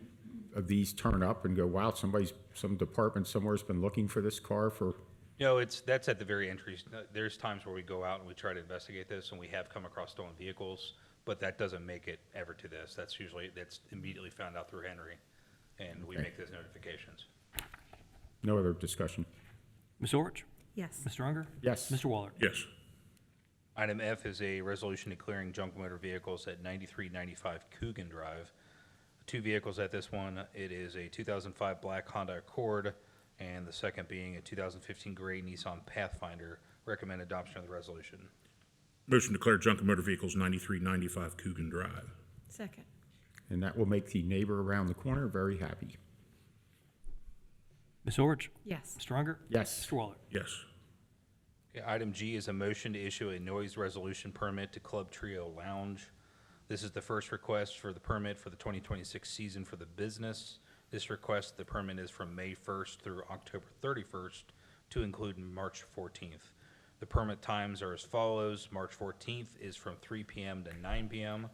of these turn up and go, wow, some department somewhere's been looking for this car for?
No, that's at the very entry. There's times where we go out and we try to investigate this, and we have come across stolen vehicles, but that doesn't make it ever to this. That's immediately found out through Henry, and we make those notifications.
No other discussion?
Ms. Orich?
Yes.
Mr. Unger?
Yes.
Mr. Waller?
Yes.
Item F is a resolution declaring junk motor vehicles at 9395 Coogan Drive. 2 vehicles at this one. It is a 2005 black Honda Accord, and the second being a 2015 gray Nissan Pathfinder. Recommend adoption of the resolution.
Motion to declare junk and motor vehicles 9395 Coogan Drive.
Second.
And that will make the neighbor around the corner very happy.
Ms. Orich?
Yes.
Mr. Unger?
Yes.
Mr. Waller?
Yes.
Okay, item G is a motion to issue a noise resolution permit to Club Trio Lounge. This is the first request for the permit for the 2026 season for the business. This request, the permit is from May 1st through October 31st to include March 14th. The permit times are as follows. March 14th is from 3 p.m. to 9 p.m.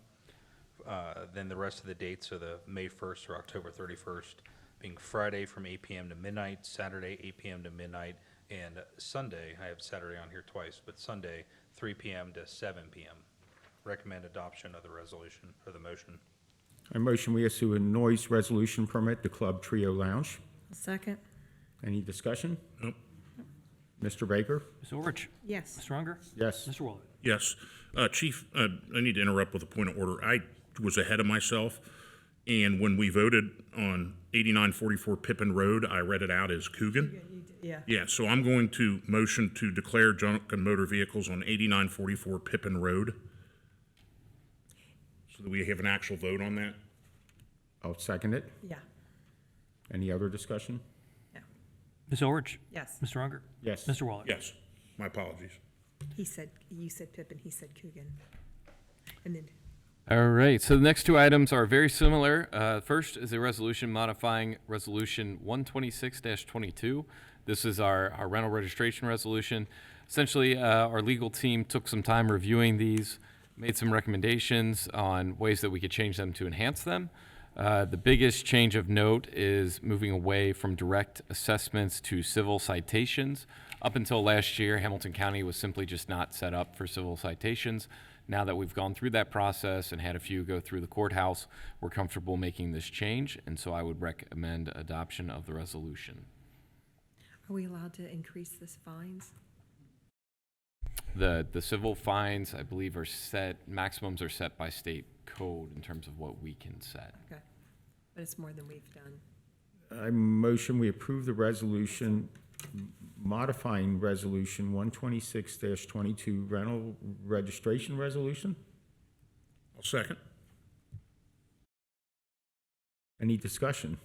Then the rest of the dates are the May 1st through October 31st, being Friday from 8 p.m. to midnight, Saturday 8 p.m. to midnight, and Sunday, I have Saturday on here twice, but Sunday 3 p.m. to 7 p.m. Recommend adoption of the resolution, or the motion.
I motion we issue a noise resolution permit to Club Trio Lounge.
Second.
Any discussion?
Nope.
Mr. Baker?
Ms. Orich?
Yes.
Mr. Unger?
Yes.
Mr. Waller?
Yes. Chief, I need to interrupt with a point of order. I was ahead of myself, and when we voted on 8944 Pippin Road, I read it out as Coogan.
Yeah.
Yeah, so I'm going to motion to declare junk and motor vehicles on 8944 Pippin Road. So that we have an actual vote on that.
I'll second it.
Yeah.
Any other discussion?
Ms. Orich?
Yes.
Mr. Unger?
Yes.
Mr. Waller?
Yes. My apologies.
You said Pippin, he said Coogan. And then,
All right, so the next 2 items are very similar. First is a resolution modifying Resolution 126-22. This is our rental registration resolution. Essentially, our legal team took some time reviewing these, made some recommendations on ways that we could change them to enhance them. The biggest change of note is moving away from direct assessments to civil citations. Up until last year, Hamilton County was simply just not set up for civil citations. Now that we've gone through that process and had a few go through the courthouse, we're comfortable making this change, and so I would recommend adoption of the resolution.
are we allowed to increase this fines?
The civil fines, I believe, are set, maximums are set by state code in terms of what we can set.
Okay. But it's more than we've done.
I motion we approve the resolution modifying Resolution 126-22 rental registration resolution.
I'll second.
Any discussion?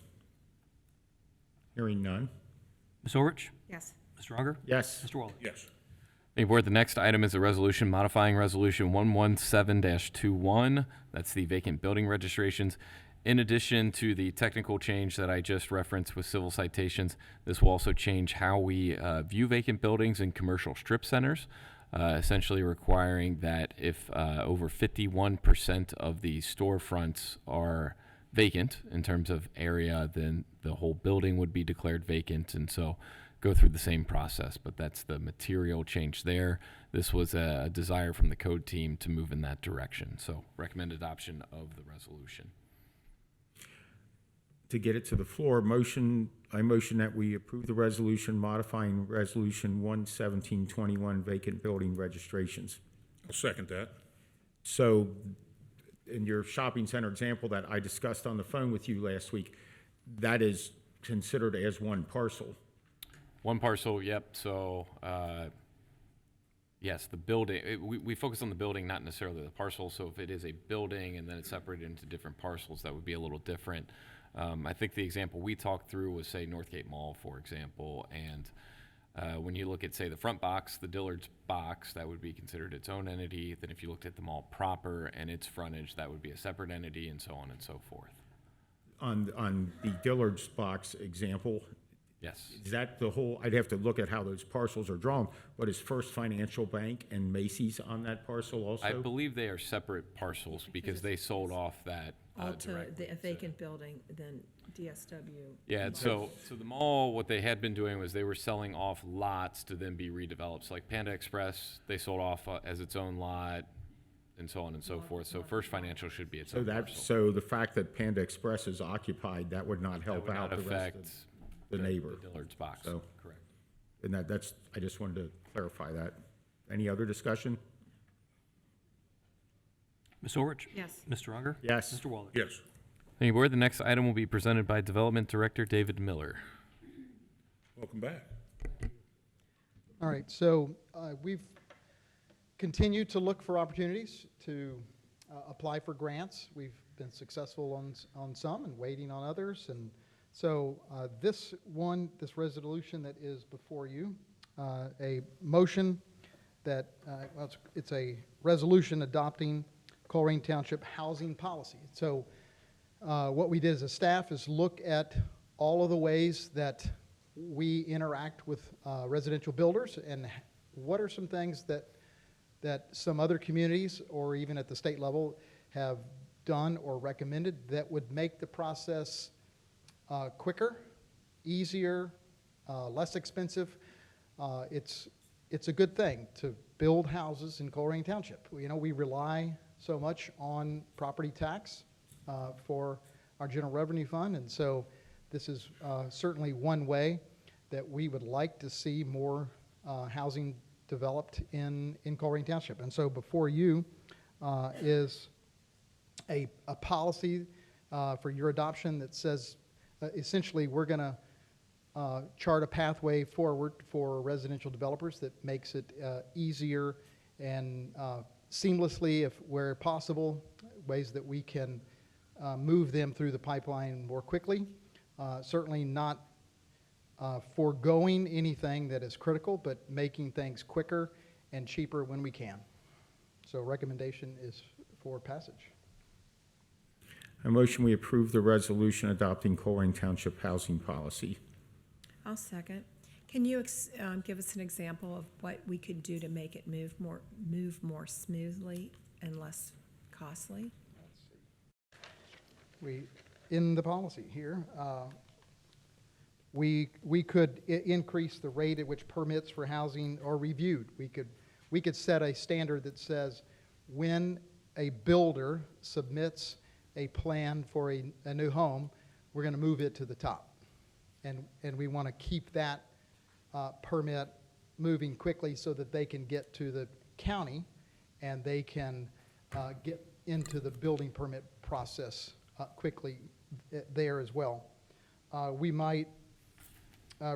Hearing none.
Ms. Orich?
Yes.
Mr. Unger?
Yes.
Mr. Waller?
Yes.
Hey, Board, the next item is a resolution modifying Resolution 117-21. That's the vacant building registrations. In addition to the technical change that I just referenced with civil citations, this will also change how we view vacant buildings in commercial strip centers, essentially requiring that if over 51% of the storefronts are vacant in terms of area, then the whole building would be declared vacant, and so go through the same process. But that's the material change there. This was a desire from the code team to move in that direction, so recommend adoption of the resolution.
To get it to the floor, I motion that we approve the resolution modifying Resolution 117-21 vacant building registrations.
I'll second that.
So in your shopping center example that I discussed on the phone with you last week, that is considered as one parcel.
One parcel, yep. So, yes, the building, we focus on the building, not necessarily the parcel. So if it is a building and then it's separated into different parcels, that would be a little different. I think the example we talked through was, say, Northgate Mall, for example. And when you look at, say, the front box, the Dillard's box, that would be considered its own entity. Then if you looked at the mall proper and its frontage, that would be a separate entity, and so on and so forth.
On the Dillard's box example,
Yes.
is that the whole, I'd have to look at how those parcels are drawn, but is First Financial Bank and Macy's on that parcel also?
I believe they are separate parcels because they sold off that
All to
directly.
the vacant building, then DSW.
Yeah, so the mall, what they had been doing was they were selling off lots to then be redeveloped. So like Panda Express, they sold off as its own lot, and so on and so forth. So First Financial should be its
So
own
that,
parcel.
so the fact that Panda Express is occupied, that would not
That
help
would
out
not
the rest
affect
of the neighbor.
the Dillard's box.
So-
Correct.
And that's, I just wanted to clarify that. Any other discussion?
Ms. Orich?
Yes.
Mr. Unger?
Yes.
Mr. Waller?
Yes.
Thank you, Board. The next item will be presented by Development Director David Miller.
Welcome back.
All right, so we've continued to look for opportunities to apply for grants. We've been successful on some and waiting on others. And so this resolution that is before you, a motion that, well, it's a resolution adopting Colerain Township housing policy. So what we did as a staff is look at all of the ways that we interact with residential builders and what are some things that some other communities or even at the state level have done or recommended that would make the process quicker, easier, less expensive. It's a good thing to build houses in Colerain Township. You know, we rely so much on property tax for our general revenue fund, and so this is certainly one way that we would like to see more housing developed in Colerain Township. And so before you is a policy for your adoption that says essentially we're going to chart a pathway forward for residential developers that makes it easier and seamlessly, if where possible, ways that we can move them through the pipeline more quickly. Certainly not foregoing anything that is critical, but making things quicker and cheaper when we can. So recommendation is for passage.
A motion we approve the resolution adopting Colerain Township housing policy.
I'll second. Can you give us an example of what we could do to make it move more smoothly and less costly?
In the policy here, we could increase the rate at which permits for housing are reviewed. We could set a standard that says when a builder submits a plan for a new home, we're going to move it to the top. And we want to keep that permit moving quickly so that they can get to the county and they can get into the building permit process quickly there as well. We might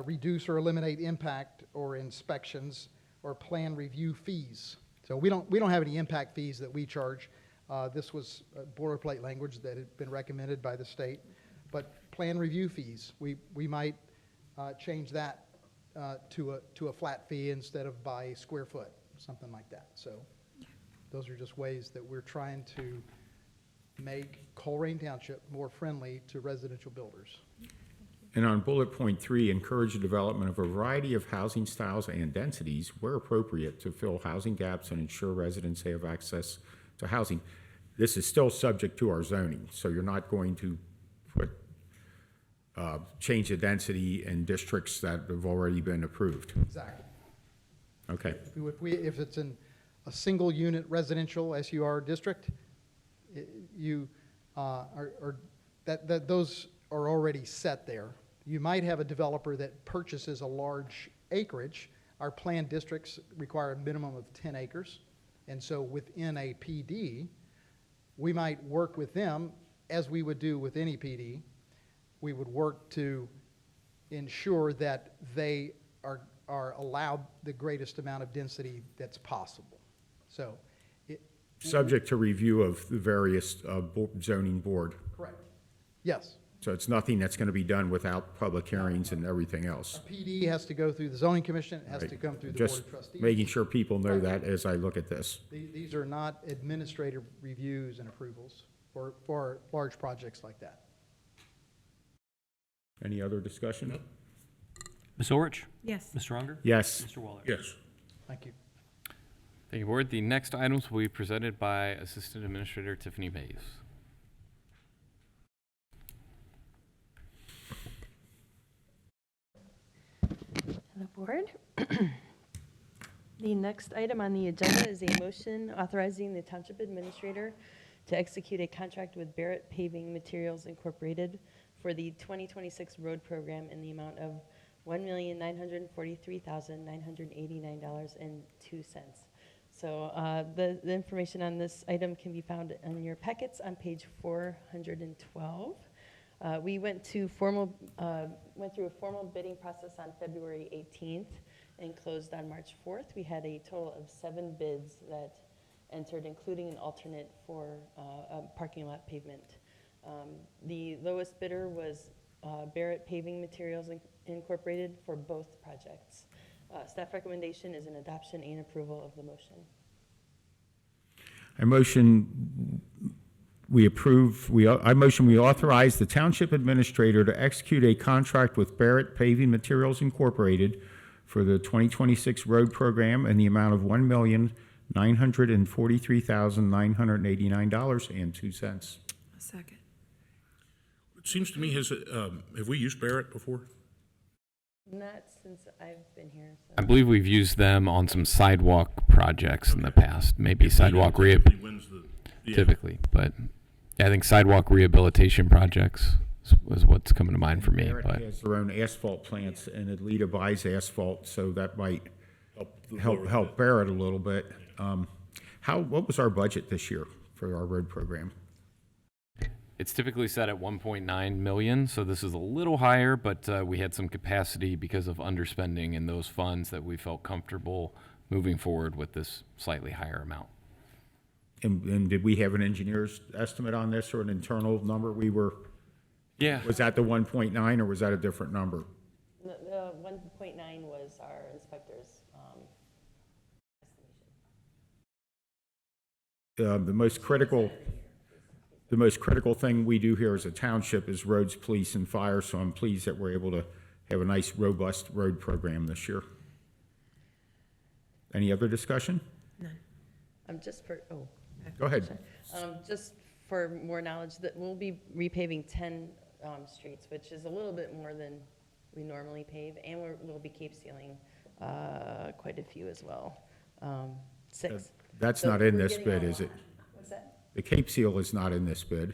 reduce or eliminate impact or inspections or plan review fees. So we don't have any impact fees that we charge. This was boilerplate language that had been recommended by the state. But plan review fees, we might change that to a flat fee instead of by square foot, something like that. So those are just ways that we're trying to make Colerain Township more friendly to residential builders.
And on bullet point 3, encourage the development of a variety of housing styles and densities where appropriate to fill housing gaps and ensure residents have access to housing. This is still subject to our zoning, so you're not going to put change the density in districts that have already been approved.
Exactly.
Okay.
If it's in a single unit residential SUR district, those are already set there. You might have a developer that purchases a large acreage. Our planned districts require a minimum of 10 acres. And so within a PD, we might work with them as we would do with any PD. We would work to ensure that they are allowed the greatest amount of density that's possible. So,
Subject to review of the various zoning board.
correct. Yes.
So it's nothing that's going to be done without public hearings and everything else.
PD has to go through the zoning commission, it has to
Right.
come through the board
Just
of trustees.
making sure people know that as I look at this.
These are not administrative reviews and approvals for large projects like that.
Any other discussion?
Ms. Orich?
Yes.
Mr. Unger?
Yes.
Mr. Waller?
Yes.
Thank you.
Thank you, Board. The next items will be presented by Assistant Administrator Tiffany Mays.
Hello, Board. The next item on the agenda is a motion authorizing the Township Administrator to execute a contract with Barrett Paving Materials Incorporated for the 2026 road program in the amount of $1,943,989.02. So the information on this item can be found in your packets on page 412. We went through a formal bidding process on February 18th and closed on March 4th. We had a total of 7 bids that entered, including an alternate for a parking lot pavement. The lowest bidder was Barrett Paving Materials Incorporated for both projects. Staff recommendation is an adoption and approval of the motion.
I motion we authorize the Township Administrator to execute a contract with Barrett Paving Materials Incorporated for the 2026 road program in the amount of $1,943,989.02.
Second.
It seems to me, have we used Barrett before?
Not since I've been here. So.
I believe we've used them on some sidewalk projects in the past, maybe sidewalk typically, but I think sidewalk rehabilitation projects was what's coming to mind for me.
Barrett
But
has their own asphalt plants, and Alita buys asphalt, so that might help Barrett a little bit. What was our budget this year for our road program?
it's typically set at 1.9 million, so this is a little higher, but we had some capacity because of underspending in those funds that we felt comfortable moving forward with this slightly higher amount.
And did we have an engineer's estimate on this or an internal number?
Yeah.
Was that the 1.9 or was that a different number?
The 1.9 was our inspector's estimation.
The most critical thing we do here as a township is roads, police, and fire, so I'm pleased that we're able to have a nice, robust road program this year. Any other discussion?
Just for,
Go ahead.
just for more knowledge, that we'll be repaving 10 streets, which is a little bit more than we normally pave, and we'll be cape sealing quite a few as well. 6.
That's
So
not in
we're
this
getting
bid,
a
is it?
lot. What's that?
The Cape Seal is not in this bid.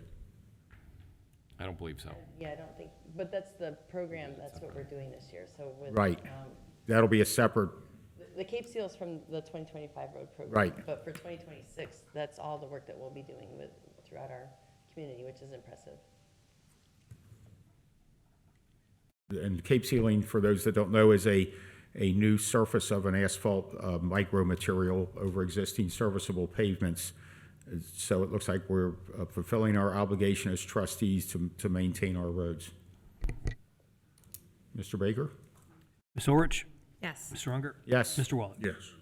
I don't believe so.
Yeah, I don't think, but that's the program, that's what we're doing this year, so with.
Right. That'll be a separate,
The Cape Seal is from the 2025 road program.
Right.
But for 2026, that's all the work that we'll be doing throughout our community, which is impressive.
and Cape Sealing, for those that don't know, is a new surface of an asphalt micro material over existing serviceable pavements. So it looks like we're fulfilling our obligation as trustees to maintain our roads. Mr. Baker?
Ms. Orich?
Yes.
Mr. Unger?
Yes.
Mr. Waller?
Yes.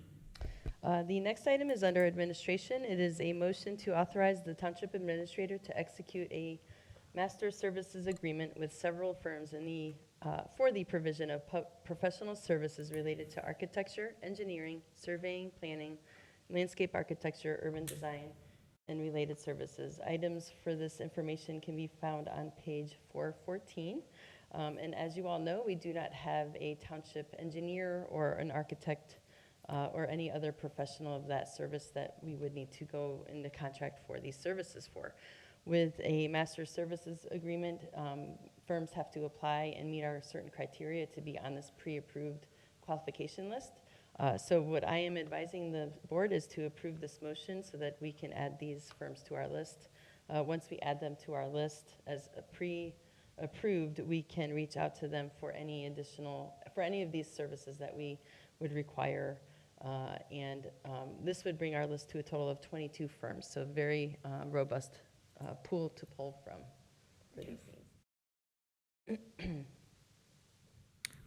The next item is under administration. It is a motion to authorize the township administrator to execute a master services agreement with several firms for the provision of professional services related to architecture, engineering, surveying, planning, landscape architecture, urban design, and related services. Items for this information can be found on page 414. And as you all know, we do not have a township engineer or an architect or any other professional of that service that we would need to go into contract for these services for. With a master services agreement, firms have to apply and meet our certain criteria to be on this pre-approved qualification list. So what I am advising the board is to approve this motion so that we can add these firms to our list. Once we add them to our list as a approved, we can reach out to them for any for any of these services that we would require. This would bring our list to a total of 22 firms, so very robust pool to pull from for these needs.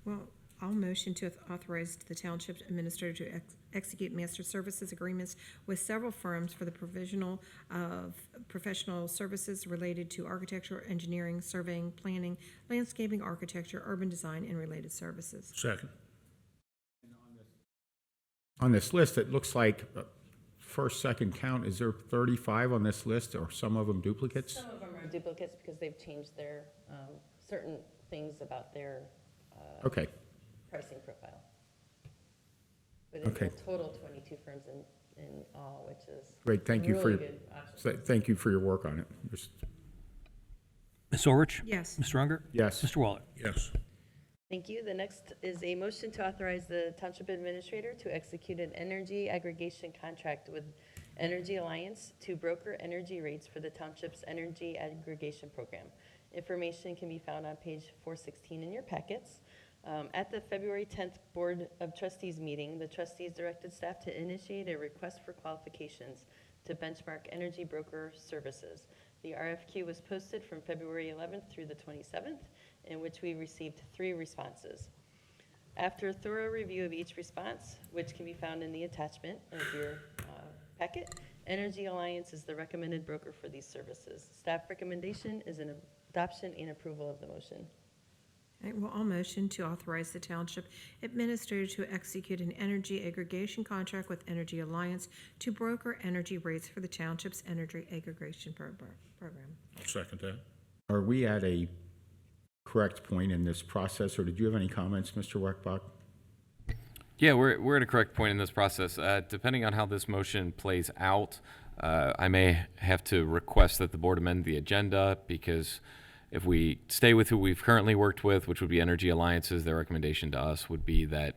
Well, I'll motion to authorize the township administrator to execute master services agreements with several firms for the provisional of professional services related to architecture, engineering, surveying, planning, landscaping, architecture, urban design, and related services.
Second.
On this list, it looks like, first, second count, is there 35 on this list, or some of them duplicates?
Some of them are duplicates because they've changed their certain things about their
Okay.
pricing profile. But it's
Okay.
a total 22 firms in all, which is
Great, thank you for
really
your,
good option.
thank you for your work on it. Just-
Ms. Orich?
Yes.
Mr. Unger?
Yes.
Mr. Waller?
Yes.
Thank you. The next is a motion to authorize the Township Administrator to execute an energy aggregation contract with Energy Alliance to broker energy rates for the Township's energy aggregation program. Information can be found on page 416 in your packets. At the February 10th Board of Trustees meeting, the trustees directed staff to initiate a request for qualifications to benchmark energy broker services. The RFQ was posted from February 11th through the 27th, in which we received 3 responses. After a thorough review of each response, which can be found in the attachment of your packet, Energy Alliance is the recommended broker for these services. Staff recommendation is an adoption and approval of the motion.
All right, well, I'll motion to authorize the township administrator to execute an energy aggregation contract with Energy Alliance to broker energy rates for the township's energy aggregation program.
I'll second that.
Are we at a correct point in this process, or did you have any comments, Mr. Weckbach?
Yeah, we're at a correct point in this process. Depending on how this motion plays out, I may have to request that the board amend the agenda, because if we stay with who we've currently worked with, which would be Energy Alliances, their recommendation to us would be that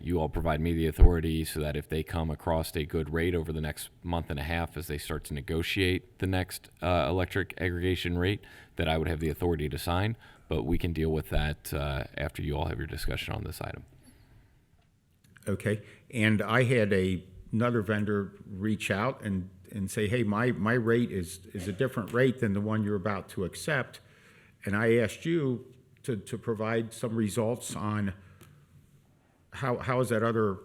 you all provide me the authority so that if they come across a good rate over the next month and a half as they start to negotiate the next electric aggregation rate, that I would have the authority to sign. But we can deal with that after you all have your discussion on this item.
Okay, and I had another vendor reach out and say, hey, my rate is a different rate than the one you're about to accept. And I asked you to provide some results on how is that other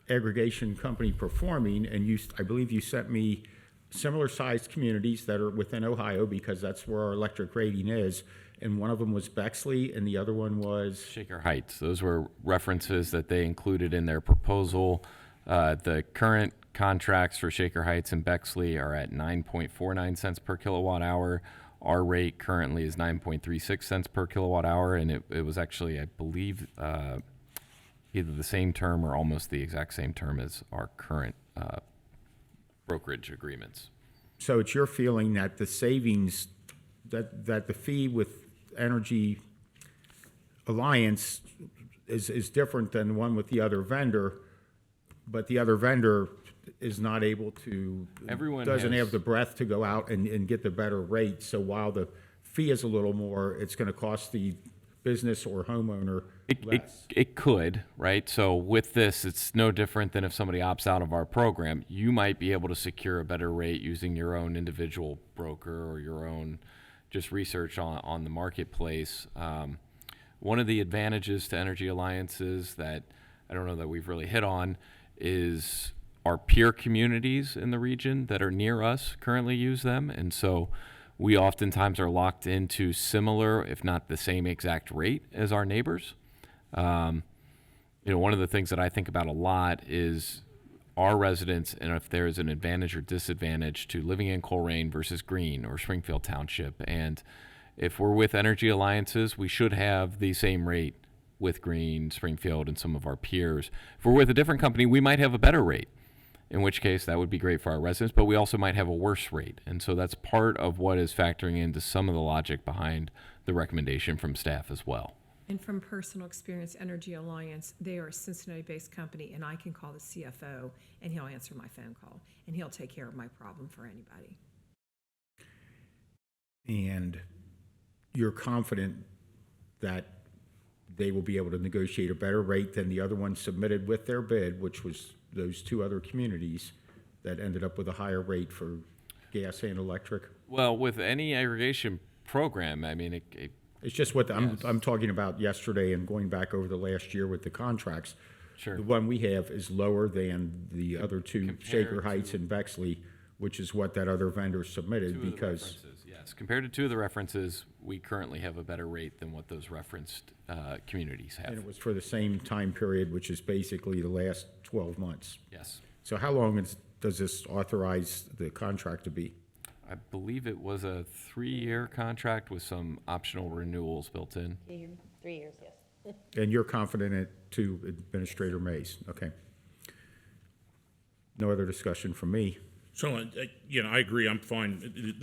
aggregation company performing, and I believe you sent me similar sized communities that are within Ohio, because that's where our electric rating is, and one of them was Bexley and the other one was
Shaker Heights. Those were references that they included in their proposal. The current contracts for Shaker Heights and Bexley are at 9.49 cents per kilowatt hour. Our rate currently is 9.36 cents per kilowatt hour, and it was actually, I believe, either the same term or almost the exact same term as our current brokerage agreements.
So it's your feeling that the savings, that the fee with Energy Alliance is different than the one with the other vendor, but the other vendor is not able to, doesn't have the breadth to go out and get the better rate. So while the fee is a little more, it's going to cost the business or homeowner less.
It could, right? So with this, it's no different than if somebody opts out of our program. You might be able to secure a better rate using your own individual broker or your own just research on the marketplace. One of the advantages to Energy Alliances that I don't know that we've really hit on is our peer communities in the region that are near us currently use them. And so we oftentimes are locked into similar, if not the same exact rate as our neighbors. One of the things that I think about a lot is our residents, and if there is an advantage or disadvantage to living in Colerain versus Green or Springfield Township. And if we're with Energy Alliances, we should have the same rate with Green, Springfield, and some of our peers. If we're with a different company, we might have a better rate, in which case that would be great for our residents, but we also might have a worse rate. And so that's part of what is factoring into some of the logic behind the recommendation from staff as well.
And from personal experience, Energy Alliance, they are a Cincinnati-based company, and I can call the CFO, and he'll answer my phone call, and he'll take care of my problem for anybody.
And you're confident that they will be able to negotiate a better rate than the other one submitted with their bid, which was those two other communities that ended up with a higher rate for gas and electric?
Well, with any aggregation program, I mean,
It's just what I'm talking about yesterday and going back over the last year with the contracts.
Sure.
The one we have is lower than the other two,
Compared
Shaker Heights and Bexley, which is what that other vendor submitted
two of the
because.
references, yes. Compared to two of the references, we currently have a better rate than what those referenced communities have.
And it was for the same time period, which is basically the last 12 months.
Yes.
So how long does this authorize the contract to be?
I believe it was a 3-year contract with some optional renewals built in.
3 years, yes.
And you're confident in it too, Administrator Mays? Okay. No other discussion from me.
So, I agree, I'm fine.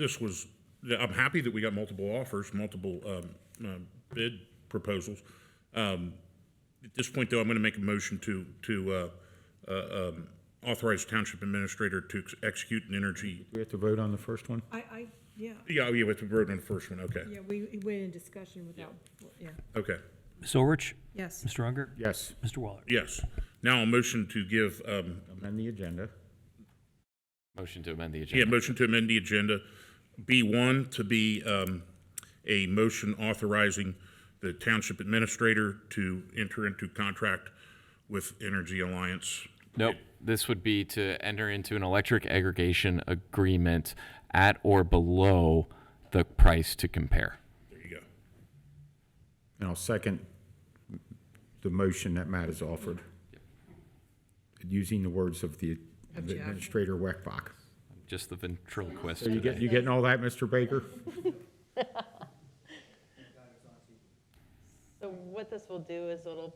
I'm happy that we got multiple offers, multiple bid proposals. At this point, though, I'm going to make a motion to authorize Township Administrator to execute an energy.
Do we have to vote on the first one?
Yeah,
Yeah, we have to vote on the first one, okay.
yeah, we went in discussion without, yeah.
Okay,
Ms. Ulrich?
Yes.
Mr. Unger?
Yes.
Mr. Waller?
yes. Now, a motion to give,
Amend the agenda.
Motion to amend the
yeah,
agenda.
motion to amend the agenda. B1 to be a motion authorizing the Township Administrator to enter into contract with Energy Alliance.
Nope. This would be to enter into an electric aggregation agreement at or below the price to compare.
There you go.
And I'll second the motion that Matt has offered, using the words of the Administrator Weckbach.
Just the ventriloquist.
So you getting all that, Mr. Baker?
So what this will do is it'll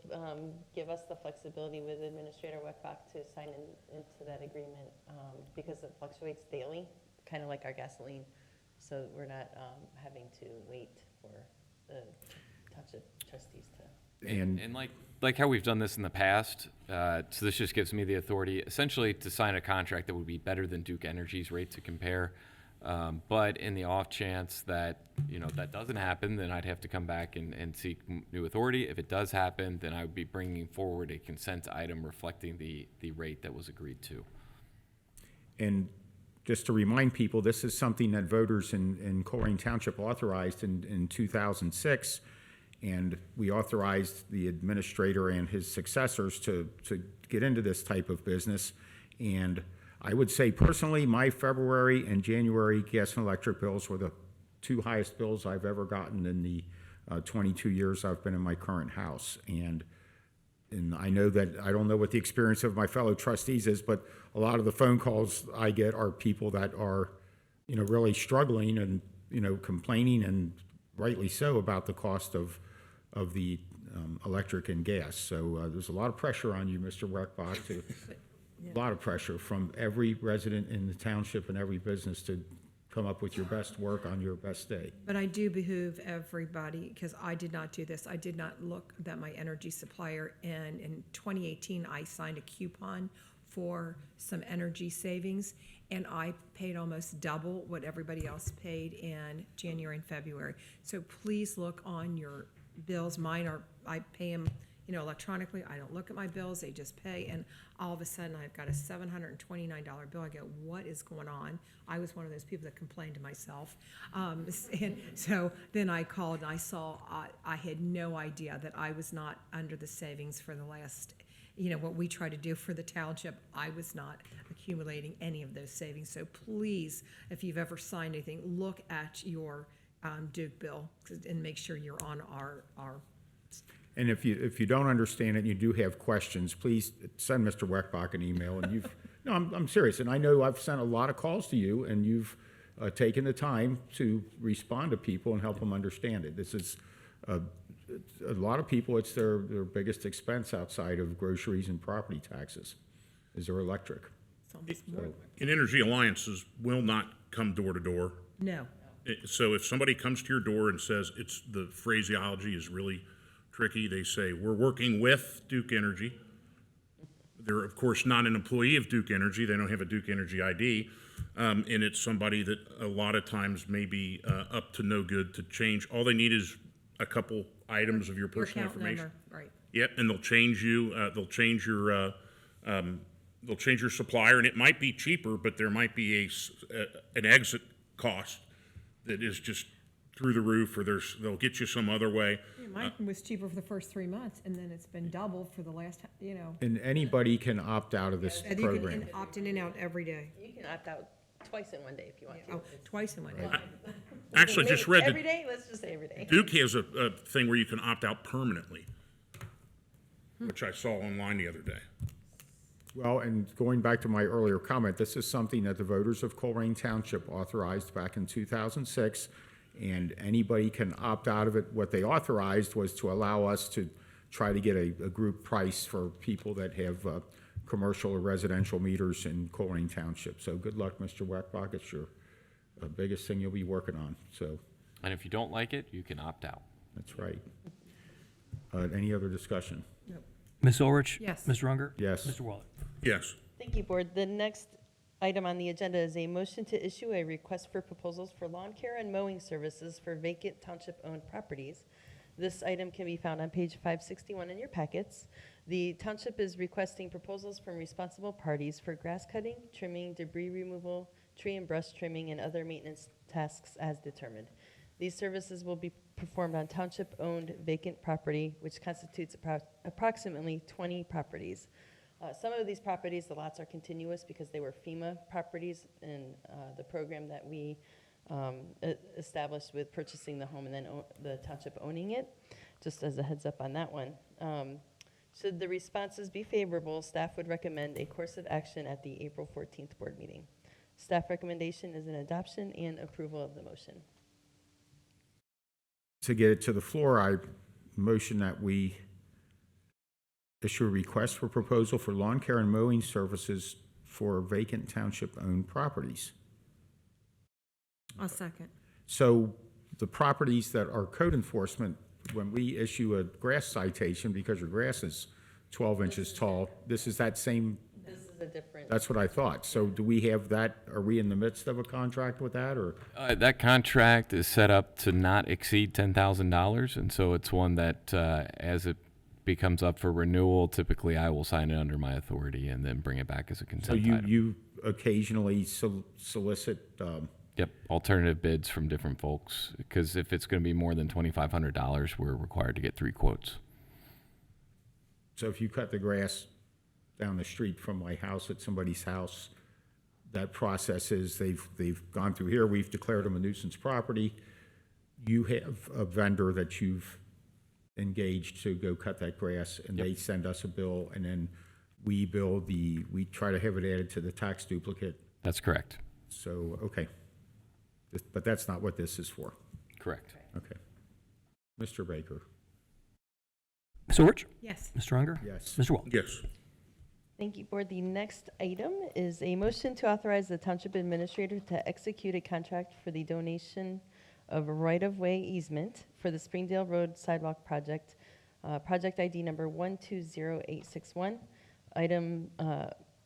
give us the flexibility with Administrator Weckbach to sign into that agreement because it fluctuates daily, kind of like our gasoline. So we're not having to wait for the Township trustees to.
And like how we've done this in the past, so this just gives me the authority essentially to sign a contract that would be better than Duke Energy's rate to compare. But in the off chance that, that doesn't happen, then I'd have to come back and seek new authority. If it does happen, then I would be bringing forward a consent item reflecting the rate that was agreed to.
And just to remind people, this is something that voters in Colerain Township authorized in 2006. And we authorized the administrator and his successors to get into this type of business. And I would say personally, my February and January gas and electric bills were the two highest bills I've ever gotten in the 22 years I've been in my current house. And I know that, I don't know what the experience of my fellow trustees is, but a lot of the phone calls I get are people that are, really struggling and, complaining, and rightly so, about the cost of the electric and gas. So there's a lot of pressure on you, Mr. Weckbach, a lot of pressure from every resident in the township and every business to come up with your best work on your best day.
But I do behoove everybody, because I did not do this. I did not look at my energy supplier, and in 2018, I signed a coupon for some energy savings, and I paid almost double what everybody else paid in January and February. So please look on your bills. Mine are, I pay them, electronically. I don't look at my bills, they just pay, and all of a sudden I've got a $729 bill. I go, what is going on? I was one of those people that complained to myself. And so then I called and I saw, I had no idea that I was not under the savings for the last, what we try to do for the township. I was not accumulating any of those savings. So please, if you've ever signed anything, look at your Duke bill and make sure you're on our.
And if you don't understand it and you do have questions, please send Mr. Weckbach an email. And no, I'm serious. And I know I've sent a lot of calls to you, and you've taken the time to respond to people and help them understand it. This is a lot of people, it's their biggest expense outside of groceries and property taxes is their electric.
And Energy Alliances will not come door to door.
No.
So if somebody comes to your door and says the phraseology is really tricky, they say, we're working with Duke Energy. They're, of course, not an employee of Duke Energy. They don't have a Duke Energy ID. and it's somebody that a lot of times may be up to no good to change. All they need is a couple items of your personal
account
information.
number, right.
Yep, and they'll change you. They'll change your supplier, and it might be cheaper, but there might be an exit cost that is just through the roof, or they'll get you some other way.
Yeah, mine was cheaper for the first 3 months, and then it's been double for the last,
And anybody can opt out of this
And you
program.
can opt in and out every day.
You can opt out twice in one day if you want to.
Oh, twice in one day.
Actually, just read
Every
that
day, let's just say every day.
Duke has a thing where you can opt out permanently, which I saw online the other day.
Well, and going back to my earlier comment, this is something that the voters of Colerain Township authorized back in 2006, and anybody can opt out of it. What they authorized was to allow us to try to get a group price for people that have commercial or residential meters in Colerain Township. So good luck, Mr. Weckbach. It's your biggest thing you'll be working on. So
And if you don't like it, you can opt out.
that's right. Any other discussion?
Ms. Ulrich?
Yes.
Mr. Unger?
Yes.
Mr. Waller?
Yes.
Thank you, Board. The next item on the agenda is a motion to issue a request for proposals for lawn care and mowing services for vacant township-owned properties. This item can be found on page 561 in your packets. The township is requesting proposals from responsible parties for grass cutting, trimming, debris removal, tree and brush trimming, and other maintenance tasks as determined. These services will be performed on township-owned vacant property, which constitutes approximately 20 properties. Some of these properties, the lots are continuous because they were FEMA properties in the program that we established with purchasing the home and then the township owning it, just as a heads up on that one. Should the responses be favorable, staff would recommend a course of action at the April 14th board meeting. Staff recommendation is an adoption and approval of the motion.
To get it to the floor, I motion that we issue a request for proposal for lawn care and mowing services for vacant township-owned properties.
I'll second.
So the properties that are code enforcement, when we issue a grass citation because your grass is 12 inches tall, this is that same,
This is a different.
that's what I thought. So do we have that, are we in the midst of a contract with that, or?
That contract is set up to not exceed $10,000, and so it's one that, as it becomes up for renewal, typically I will sign it under my authority and then bring it back as a
So
consent
you,
item.
you occasionally solicit,
Yep, alternative bids from different folks, because if it's going to be more than $2,500, we're required to get 3 quotes.
so if you cut the grass down the street from my house at somebody's house, that process is they've gone through here, we've declared them a nuisance property. You have a vendor that you've engaged to go cut that grass, and they send us a bill, and then we try to have it added to the tax duplicate.
That's correct.
So, okay. But that's not what this is for.
Correct.
Okay. Mr. Baker?
Ms. Ulrich?
Yes.
Mr. Unger?
Yes.
Mr. Waller?
Yes.
Thank you, Board. The next item is a motion to authorize the Township Administrator to execute a contract for the donation of right-of-way easement for the Springdale Road Sidewalk Project, project ID number 120861. Item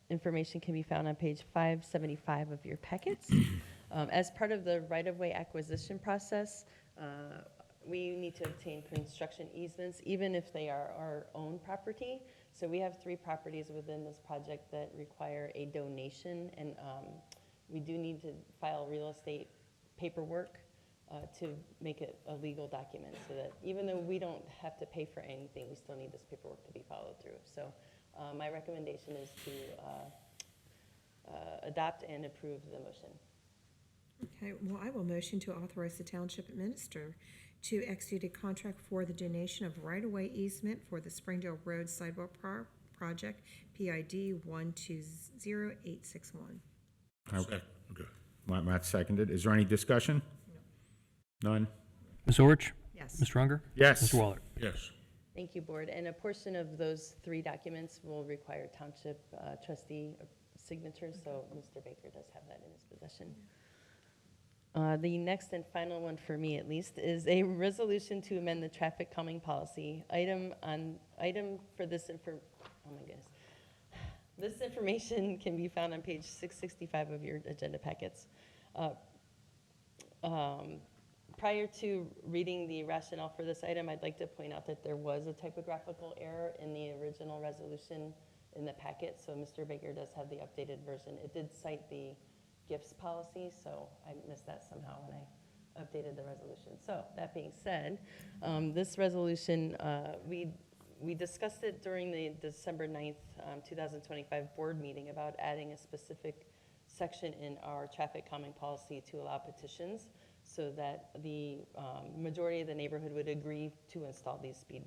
information can be found on page 575 of your packets. As part of the right-of-way acquisition process, we need to obtain construction easements, even if they are our own property. So we have 3 properties within this project that require a donation, and we do need to file real estate paperwork to make it a legal document, so that even though we don't have to pay for anything, we still need this paperwork to be followed through. So my recommendation is to adopt and approve the motion.
Okay, well, I will motion to authorize the township administrator to execute a contract for the donation of right-of-way easement for the Springdale Road Sidewalk Project, PID 120861.
Okay.
Okay.
Matt seconded. Is there any discussion? None?
Ms. Ulrich?
Yes.
Mr. Unger?
Yes.
Mr. Waller?
Yes.
Thank you, Board. And a portion of those 3 documents will require township trustee signatures, so Mr. Baker does have that in his possession. The next and final one for me, at least, is a resolution to amend the traffic calming policy. Item for this oh my goodness. This information can be found on page 665 of your agenda packets. Prior to reading the rationale for this item, I'd like to point out that there was a typographical error in the original resolution in the packet, so Mr. Baker does have the updated version. It did cite the gifts policy, so I missed that somehow when I updated the resolution. So that being said, this resolution, we discussed it during the December 9th, 2025 board meeting about adding a specific section in our traffic calming policy to allow petitions so that the majority of the neighborhood would agree to install these speed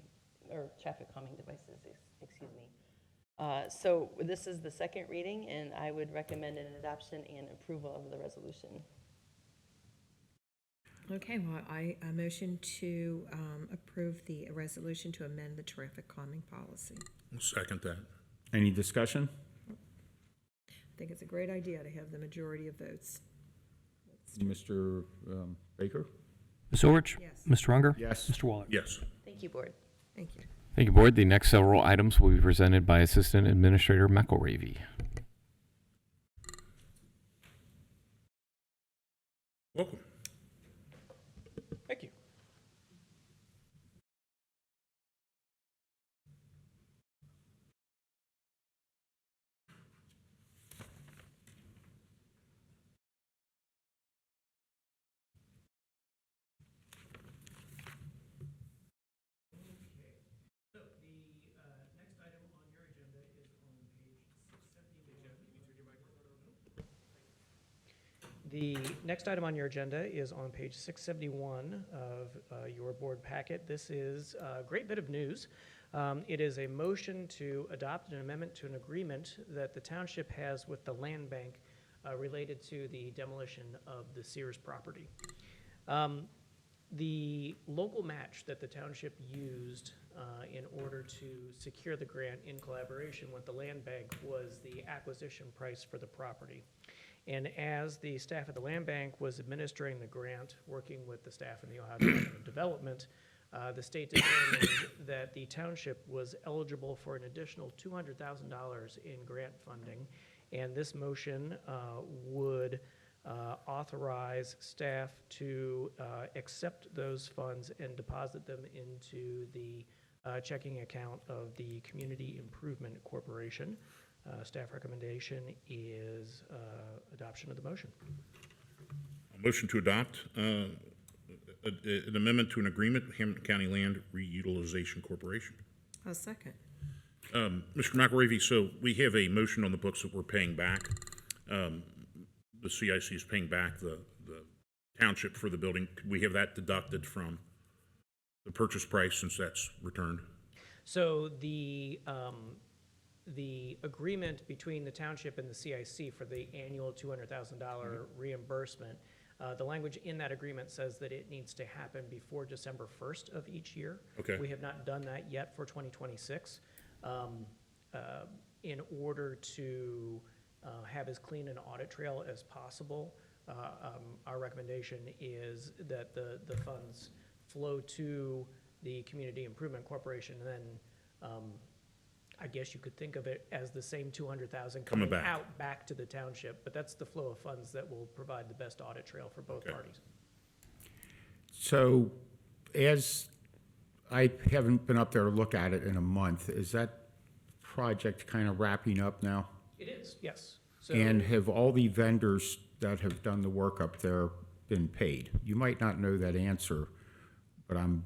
or traffic calming devices, excuse me. So this is the second reading, and I would recommend an adoption and approval of the resolution.
Okay, well, I motion to approve the resolution to amend the traffic calming policy.
I'll second that.
Any discussion?
I think it's a great idea to have the majority of votes.
Mr. Baker?
Ms. Orich?
Yes.
Mr. Unger?
Yes.
Mr. Waller?
Yes.
Thank you, board.
Thank you.
Thank you, Board. The next several items will be presented by Assistant Administrator McElravy.
Welcome.
Thank you. The next item on your agenda is on page 671 of your board packet. This is a great bit of news. It is a motion to adopt an amendment to an agreement that the township has with the land bank related to the demolition of the Sears property. The local match that the township used in order to secure the grant in collaboration with the land bank was the acquisition price for the property. And as the staff at the land bank was administering the grant, working with the staff in the Ohio Department of Development, the state determined that the township was eligible for an additional $200,000 in grant funding. And this motion would authorize staff to accept those funds and deposit them into the checking account of the Community Improvement Corporation. Staff recommendation is adoption of the motion.
A motion to adopt an amendment to an agreement with Hamilton County Land Reutilization Corporation.
A second.
Mr. McElravy, so we have a motion on the books that we're paying back. The CIC is paying back the township for the building. Could we have that deducted from the purchase price since that's returned?
So the agreement between the township and the CIC for the annual $200,000 reimbursement, the language in that agreement says that it needs to happen before December 1st of each year.
Okay.
We have not done that yet for 2026. In order to have as clean an audit trail as possible, our recommendation is that the funds flow to the Community Improvement Corporation, and then I guess you could think of it as the same $200,000 coming out back to the township, but that's the flow of funds that will provide the best audit trail for both parties.
So, as I haven't been up there to look at it in a month, is that project kind of wrapping up now?
It is, yes. So,
And have all the vendors that have done the work up there been paid? You might not know that answer, but you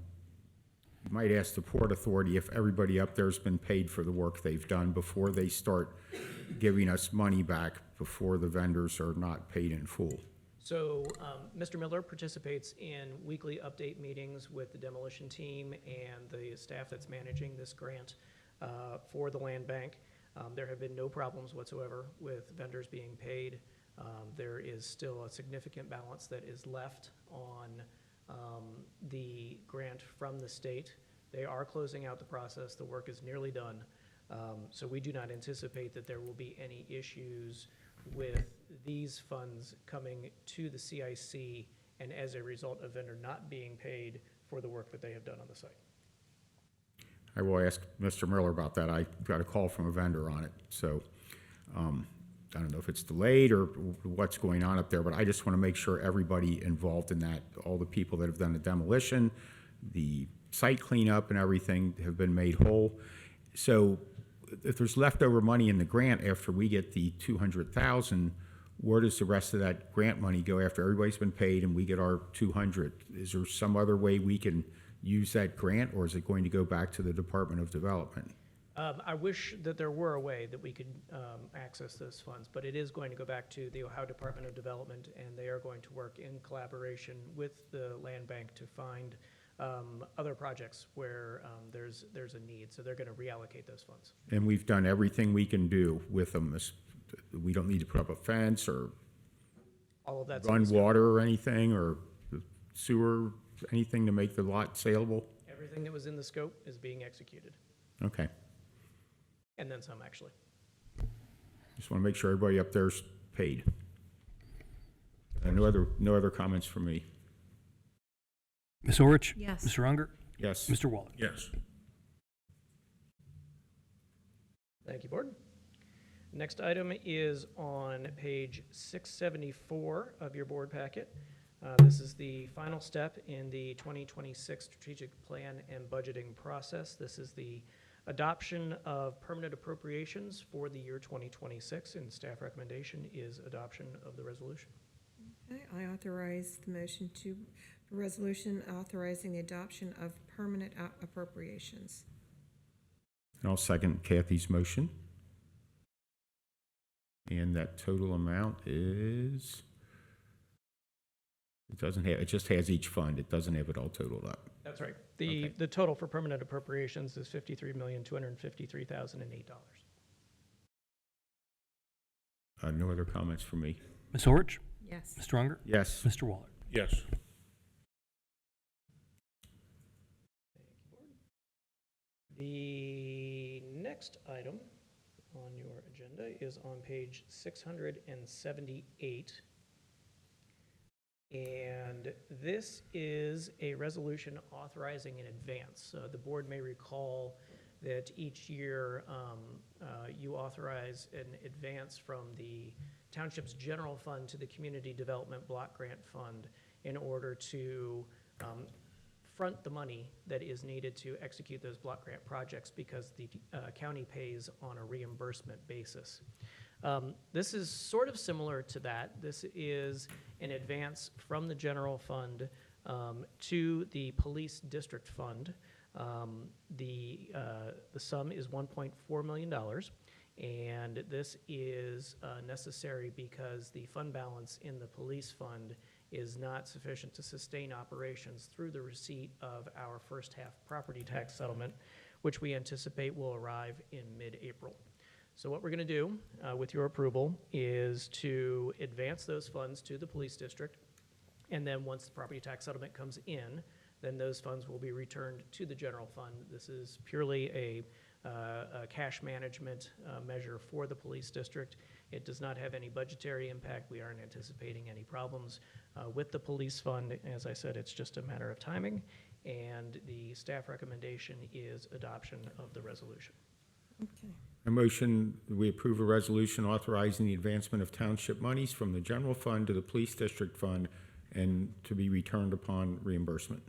might ask the Port Authority if everybody up there's been paid for the work they've done before they start giving us money back, before the vendors are not paid in full.
So Mr. Miller participates in weekly update meetings with the demolition team and the staff that's managing this grant for the land bank. There have been no problems whatsoever with vendors being paid. There is still a significant balance that is left on the grant from the state. They are closing out the process. The work is nearly done. So we do not anticipate that there will be any issues with these funds coming to the CIC and as a result of vendor not being paid for the work that they have done on the site.
I will ask Mr. Miller about that. I got a call from a vendor on it. So I don't know if it's delayed or what's going on up there, but I just want to make sure everybody involved in that, all the people that have done the demolition, the site cleanup and everything have been made whole. So if there's leftover money in the grant after we get the 200,000, where does the rest of that grant money go after everybody's been paid and we get our 200? Is there some other way we can use that grant, or is it going to go back to the Department of Development?
I wish that there were a way that we could access those funds, but it is going to go back to the Ohio Department of Development, and they are going to work in collaboration with the land bank to find other projects where there's a need. So they're going to reallocate those funds.
And we've done everything we can do with them. We don't need to put up a fence or
All of that's
run water or anything, or sewer, anything to make the lot saleable?
everything that was in the scope is being executed,
Okay.
and then some actually.
Just want to make sure everybody up there's paid. No other comments from me.
Ms. Orich?
Yes.
Mr. Unger?
Yes.
Mr. Waller?
Yes.
Thank you, Board. Next item is on page 674 of your board packet. This is the final step in the 2026 strategic plan and budgeting process. This is the adoption of permanent appropriations for the year 2026, and staff recommendation is adoption of the resolution.
Okay, I authorize the motion to, resolution authorizing the adoption of permanent appropriations.
And I'll second Kathy's motion. And that total amount is, it just has each fund. It doesn't have it all totaled up.
That's right.
Okay.
The total for permanent appropriations is $53,253,008.
No other comments from me.
Ms. Orich?
Yes.
Mr. Unger?
Yes.
Mr. Waller?
Yes.
The next item on your agenda is on page 678. And this is a resolution authorizing an advance. The board may recall that each year you authorize an advance from the Township's general fund to the Community Development Block Grant Fund in order to front the money that is needed to execute those block grant projects, because the county pays on a reimbursement basis. This is sort of similar to that. This is an advance from the general fund to the police district fund. The sum is $1.4 million, and this is necessary because the fund balance in the police fund is not sufficient to sustain operations through the receipt of our first half property tax settlement, which we anticipate will arrive in mid-April. So what we're going to do, with your approval, is to advance those funds to the police district, and then once the property tax settlement comes in, then those funds will be returned to the general fund. This is purely a cash management measure for the police district. It does not have any budgetary impact. We aren't anticipating any problems with the police fund. As I said, it's just a matter of timing, and the staff recommendation is adoption of the resolution.
Okay.
A motion, we approve a resolution authorizing the advancement of township monies from the general fund to the police district fund and to be returned upon reimbursement.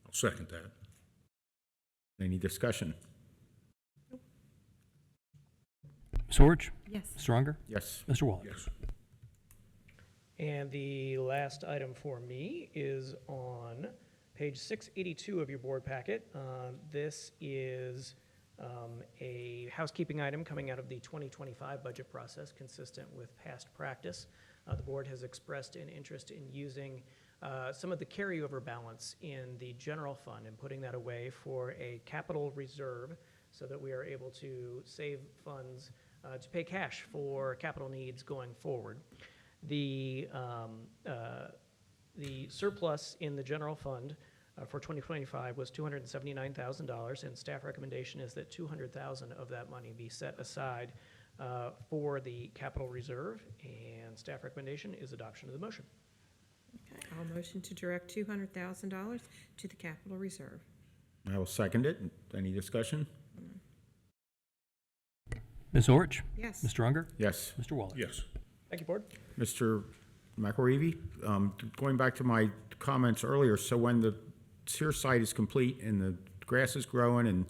I'll second that.
Any discussion?
Ms. Orich?
Yes.
Mr. Unger?
Yes.
Mr. Waller?
Yes.
And the last item for me is on page 682 of your board packet. This is a housekeeping item coming out of the 2025 budget process, consistent with past practice. The board has expressed an interest in using some of the carryover balance in the general fund and putting that away for a capital reserve so that we are able to save funds to pay cash for capital needs going forward. The surplus in the general fund for 2025 was $279,000, and staff recommendation is that $200,000 of that money be set aside for the capital reserve, and staff recommendation is adoption of the motion.
Okay, I'll motion to direct $200,000 to the capital reserve.
I will second it. Any discussion?
Ms. Orich?
Yes.
Mr. Unger?
Yes.
Mr. Waller?
Yes.
Thank you, Board.
Mr. McElreavy, going back to my comments earlier, so when the Sears site is complete and the grass is growing and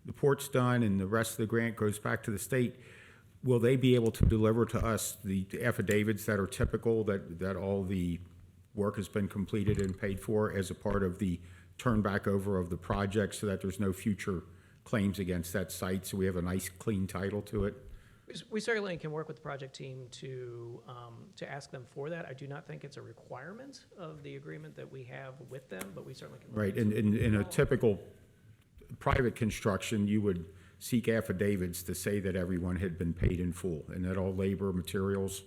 the port's done and the rest of the grant goes back to the state, will they be able to deliver to us the affidavits that are typical, that all the work has been completed and paid for as a part of the turn back over of the project so that there's no future claims against that site, so we have a nice clean title to it?
We certainly can work with the project team to ask them for that. I do not think it's a requirement of the agreement that we have with them, but we certainly can. look
Right,
into it.
in a typical private construction, you would seek affidavits to say that everyone had been paid in full, and that all labor, materials,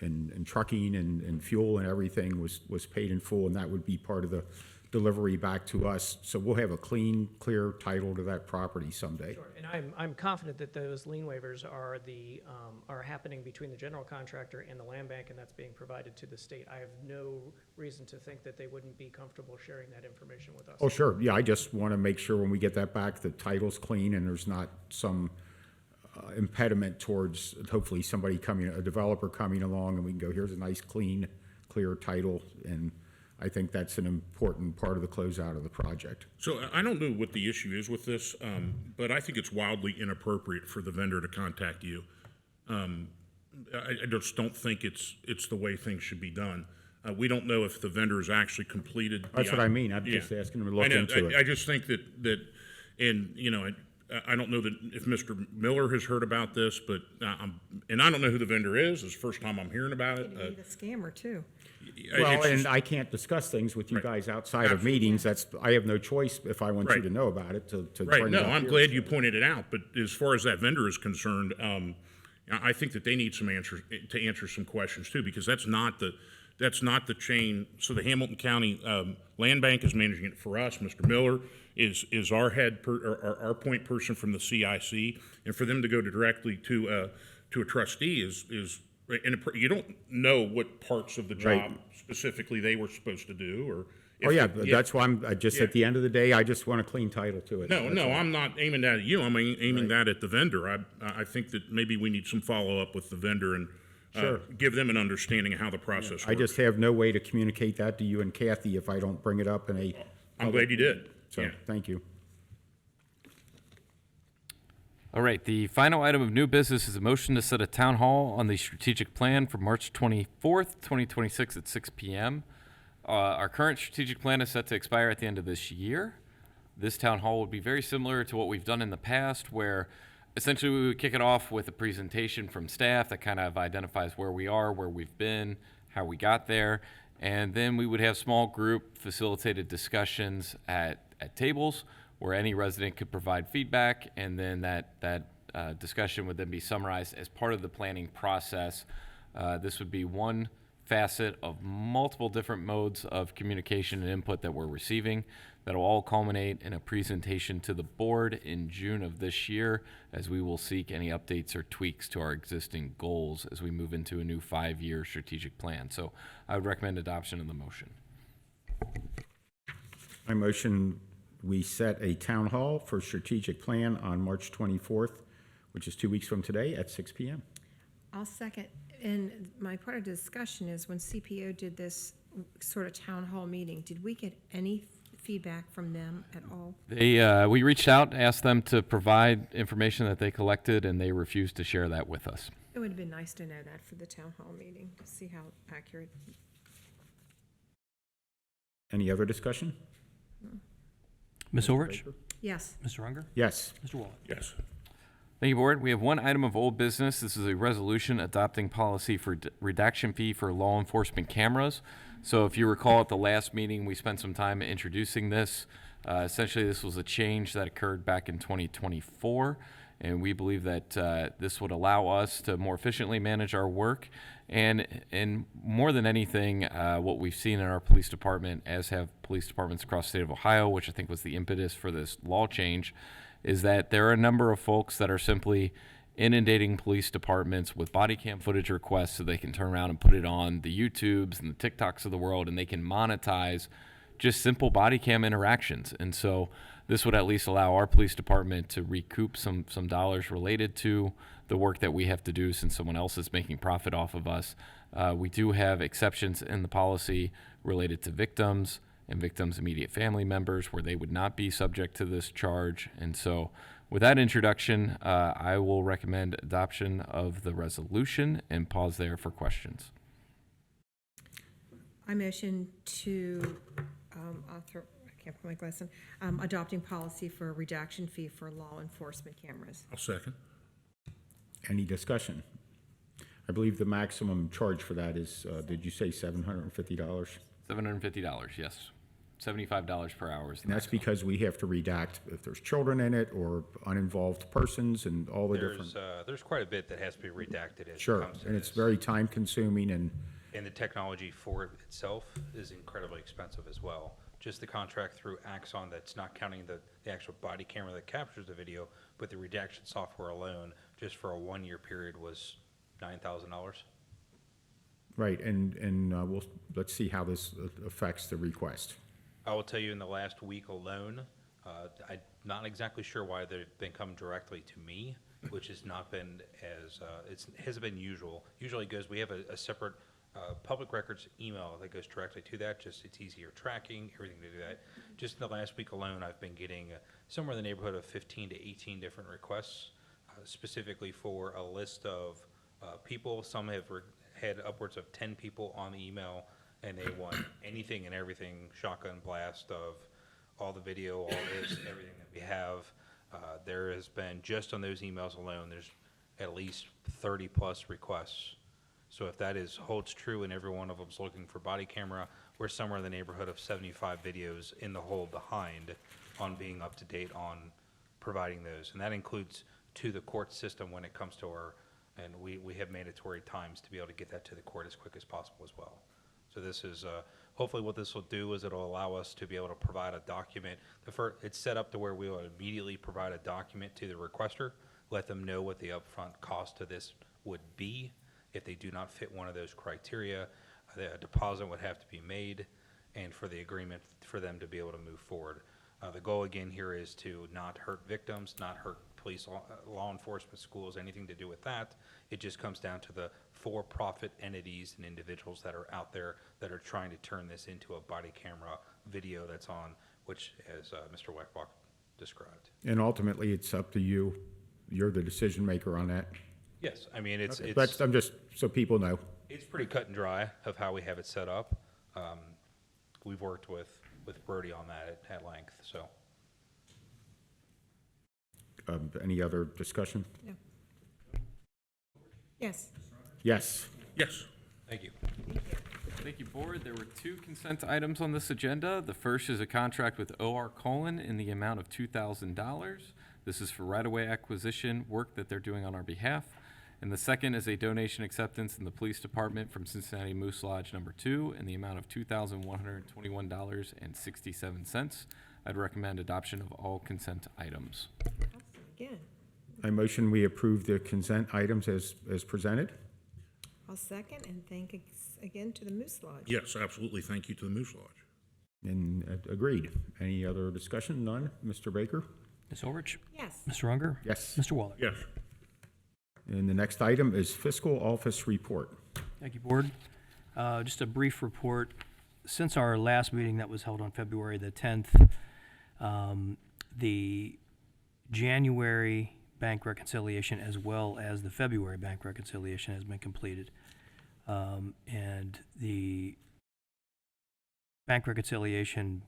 and trucking and fuel and everything was paid in full, and that would be part of the delivery back to us. So we'll have a clean, clear title to that property someday.
Sure, and I'm confident that those lien waivers are happening between the general contractor and the land bank, and that's being provided to the state. I have no reason to think that they wouldn't be comfortable sharing that information with us.
Oh, sure, yeah, I just want to make sure when we get that back, the title's clean and there's not some impediment towards hopefully somebody coming, a developer coming along, and we can go, here's a nice, clean, clear title, and I think that's an important part of the closeout of the project.
So I don't know what the issue is with this, but I think it's wildly inappropriate for the vendor to contact you. I just don't think it's the way things should be done. We don't know if the vendor has actually completed.
That's what I mean, I'm just asking them to look
I know,
into it.
I just think that, and, you know, I don't know that if Mr. Miller has heard about this, but, and I don't know who the vendor is. It's the first time I'm hearing about it.
Maybe the scammer too.
Well,
It's
and
just-
I can't discuss things with you
Right.
guys outside of
Absolutely.
meetings. I have no choice if I want you
Right.
to know about it to
Right,
bring
no,
it up
I'm
here.
glad you pointed it out, but as far as that vendor is concerned, I think that they need some answers, to answer some questions too, because that's not the chain. So the Hamilton County Land Bank is managing it for us. Mr. Miller is our our point person from the CIC, and for them to go directly to a trustee is and you don't know what parts of the job
Right.
specifically they were supposed to do, or.
Oh,
if
yeah,
it-
that's why I'm, at
Yeah.
the end of the day, I just want a clean title to it.
No,
That's
no,
all.
I'm not aiming that at you. I'm aiming that at the vendor. I think that maybe we need some follow-up with the vendor and
Sure.
give them an understanding of how the process
I
works.
just have no way to communicate that to you and Kathy if I don't bring it up in a.
I'm glad you did.
So,
Yeah.
thank you.
All right, the final item of new business is a motion to set a town hall on the strategic plan for March 24th, 2026 at 6 p.m. Our current strategic plan is set to expire at the end of this year. This town hall would be very similar to what we've done in the past, where essentially we would kick it off with a presentation from staff that kind of identifies where we are, where we've been, how we got there, and then we would have small group facilitated discussions at tables where any resident could provide feedback, and then that discussion would then be summarized as part of the planning process. This would be one facet of multiple different modes of communication and input that we're receiving that will all culminate in a presentation to the board in June of this year, as we will seek any updates or tweaks to our existing goals as we move into a new 5-year strategic plan. So I would recommend adoption of the motion.
I motion we set a town hall for strategic plan on March 24th, which is 2 weeks from today at 6 p.m.
I'll second. And my part of the discussion is when CPO did this sort of town hall meeting, did we get any feedback from them at all?
We reached out, asked them to provide information that they collected, and they refused to share that with us.
It would have been nice to know that for the town hall meeting, to see how accurate.
Any other discussion?
Ms. Orich?
Yes.
Mr. Unger?
Yes.
Mr. Waller?
Yes.
Thank you, Board. We have one item of old business. This is a resolution adopting policy for redaction fee for law enforcement cameras. So if you recall at the last meeting, we spent some time introducing this. Essentially, this was a change that occurred back in 2024, and we believe that this would allow us to more efficiently manage our work. And more than anything, what we've seen in our police department, as have police departments across the state of Ohio, which I think was the impetus for this law change, is that there are a number of folks that are simply inundating police departments with body cam footage requests so they can turn around and put it on the YouTubes and the TikToks of the world, and they can monetize just simple body cam interactions. And so this would at least allow our police department to recoup some dollars related to the work that we have to do since someone else is making profit off of us. We do have exceptions in the policy related to victims and victims' immediate family members where they would not be subject to this charge. And so with that introduction, I will recommend adoption of the resolution and pause there for questions.
I motion to author, I can't put my glass on, adopting policy for a redaction fee for law enforcement cameras.
I'll second.
Any discussion? I believe the maximum charge for that is, did you say $750?
$750, yes. $75 per hour is the
And that's
maximum.
because we have to redact if there's children in it or uninvolved persons and all the different.
There's quite a bit that has to be redacted as it
Sure,
comes to
and it's
this.
very time consuming and
And the technology for it itself is incredibly expensive as well. Just the contract through Axon, that's not counting the actual body camera that captures the video, but the redaction software alone, just for a 1-year period, was $9,000.
right, and let's see how this affects the request.
I will tell you in the last week alone, I'm not exactly sure why they've been come directly to me, which has not been as, it hasn't been usual. Usually it goes, we have a separate public records email that goes directly to that, just it's easier tracking, everything to do that. Just in the last week alone, I've been getting somewhere in the neighborhood of 15 to 18 different requests, specifically for a list of people. Some have had upwards of 10 people on the email, and they want anything and everything, shotgun blast of all the video, all this, everything that we have. There has been, just on those emails alone, there's at least 30 plus requests. So if that holds true and every one of them's looking for body camera, we're somewhere in the neighborhood of 75 videos in the hole behind on being up to date on providing those. And that includes to the court system when it comes to and we have mandatory times to be able to get that to the court as quick as possible as well. So this is, hopefully what this will do is it'll allow us to be able to provide a document. It's set up to where we will immediately provide a document to the requester, let them know what the upfront cost of this would be. If they do not fit one of those criteria, a deposit would have to be made, and for the agreement for them to be able to move forward. The goal again here is to not hurt victims, not hurt police, law enforcement, schools, anything to do with that. It just comes down to the for-profit entities and individuals that are out there that are trying to turn this into a body camera video that's on, which, as Mr. Weckbach described.
And ultimately, it's up to you. You're the decision maker on that.
Yes, I mean,
Okay, I'm just, so people know.
It's pretty cut and dry of how we have it set up. We've worked with Brody on that at length, so.
Any other discussion?
No. Yes.
Yes.
Yes.
Thank you.
Thank you, Board. There were 2 consent items on this agenda. The first is a contract with OR Colerain in the amount of $2,000. This is for right-of-way acquisition work that they're doing on our behalf. And the second is a donation acceptance in the police department from Cincinnati Moose Lodge number 2 in the amount of $2,121.67. I'd recommend adoption of all consent items.
Again,
I motion we approve the consent items as presented.
I'll second and thank again to the Moose Lodge.
Yes, absolutely. Thank you to the Moose Lodge.
And agreed. Any other discussion? None? Mr. Baker?
Ms. Ulrich?
Yes.
Mr. Unger?
Yes.
Mr. Waller?
Yes.
And the next item is fiscal office report.
Thank you, Board. Just a brief report. Since our last meeting that was held on February the 10th, the January bank reconciliation as well as the February bank reconciliation has been completed. And the bank reconciliation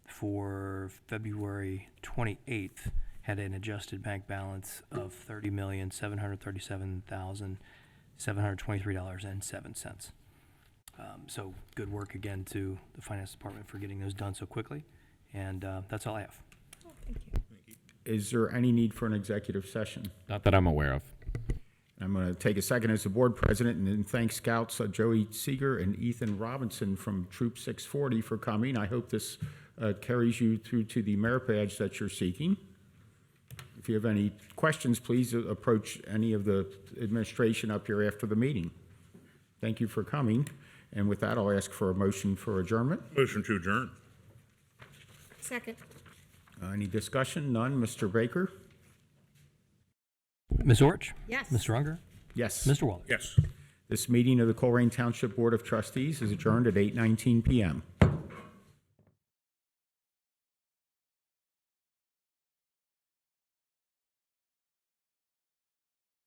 for February 28th had an adjusted bank balance of $30,737,723.07. So good work again to the finance department for getting those done so quickly. And that's all I have.
Oh, thank you.
Is there any need for an executive session?
Not that I'm aware of.
I'm going to take a second as the board president and then thank Scouts Joey Seeger and Ethan Robinson from Troop 640 for coming. I hope this carries you through to the merit badge that you're seeking. If you have any questions, please approach any of the administration up here after the meeting. Thank you for coming. And with that, I'll ask for a motion for adjournment.
Motion to adjourn.
Second.
Any discussion? None. Mr. Baker?
Ms. Orch?
Yes.
Mr. Unger?
Yes.
Mr. Waller?
Yes.
This meeting of the Colerain Township Board of Trustees is adjourned at 8:19 PM.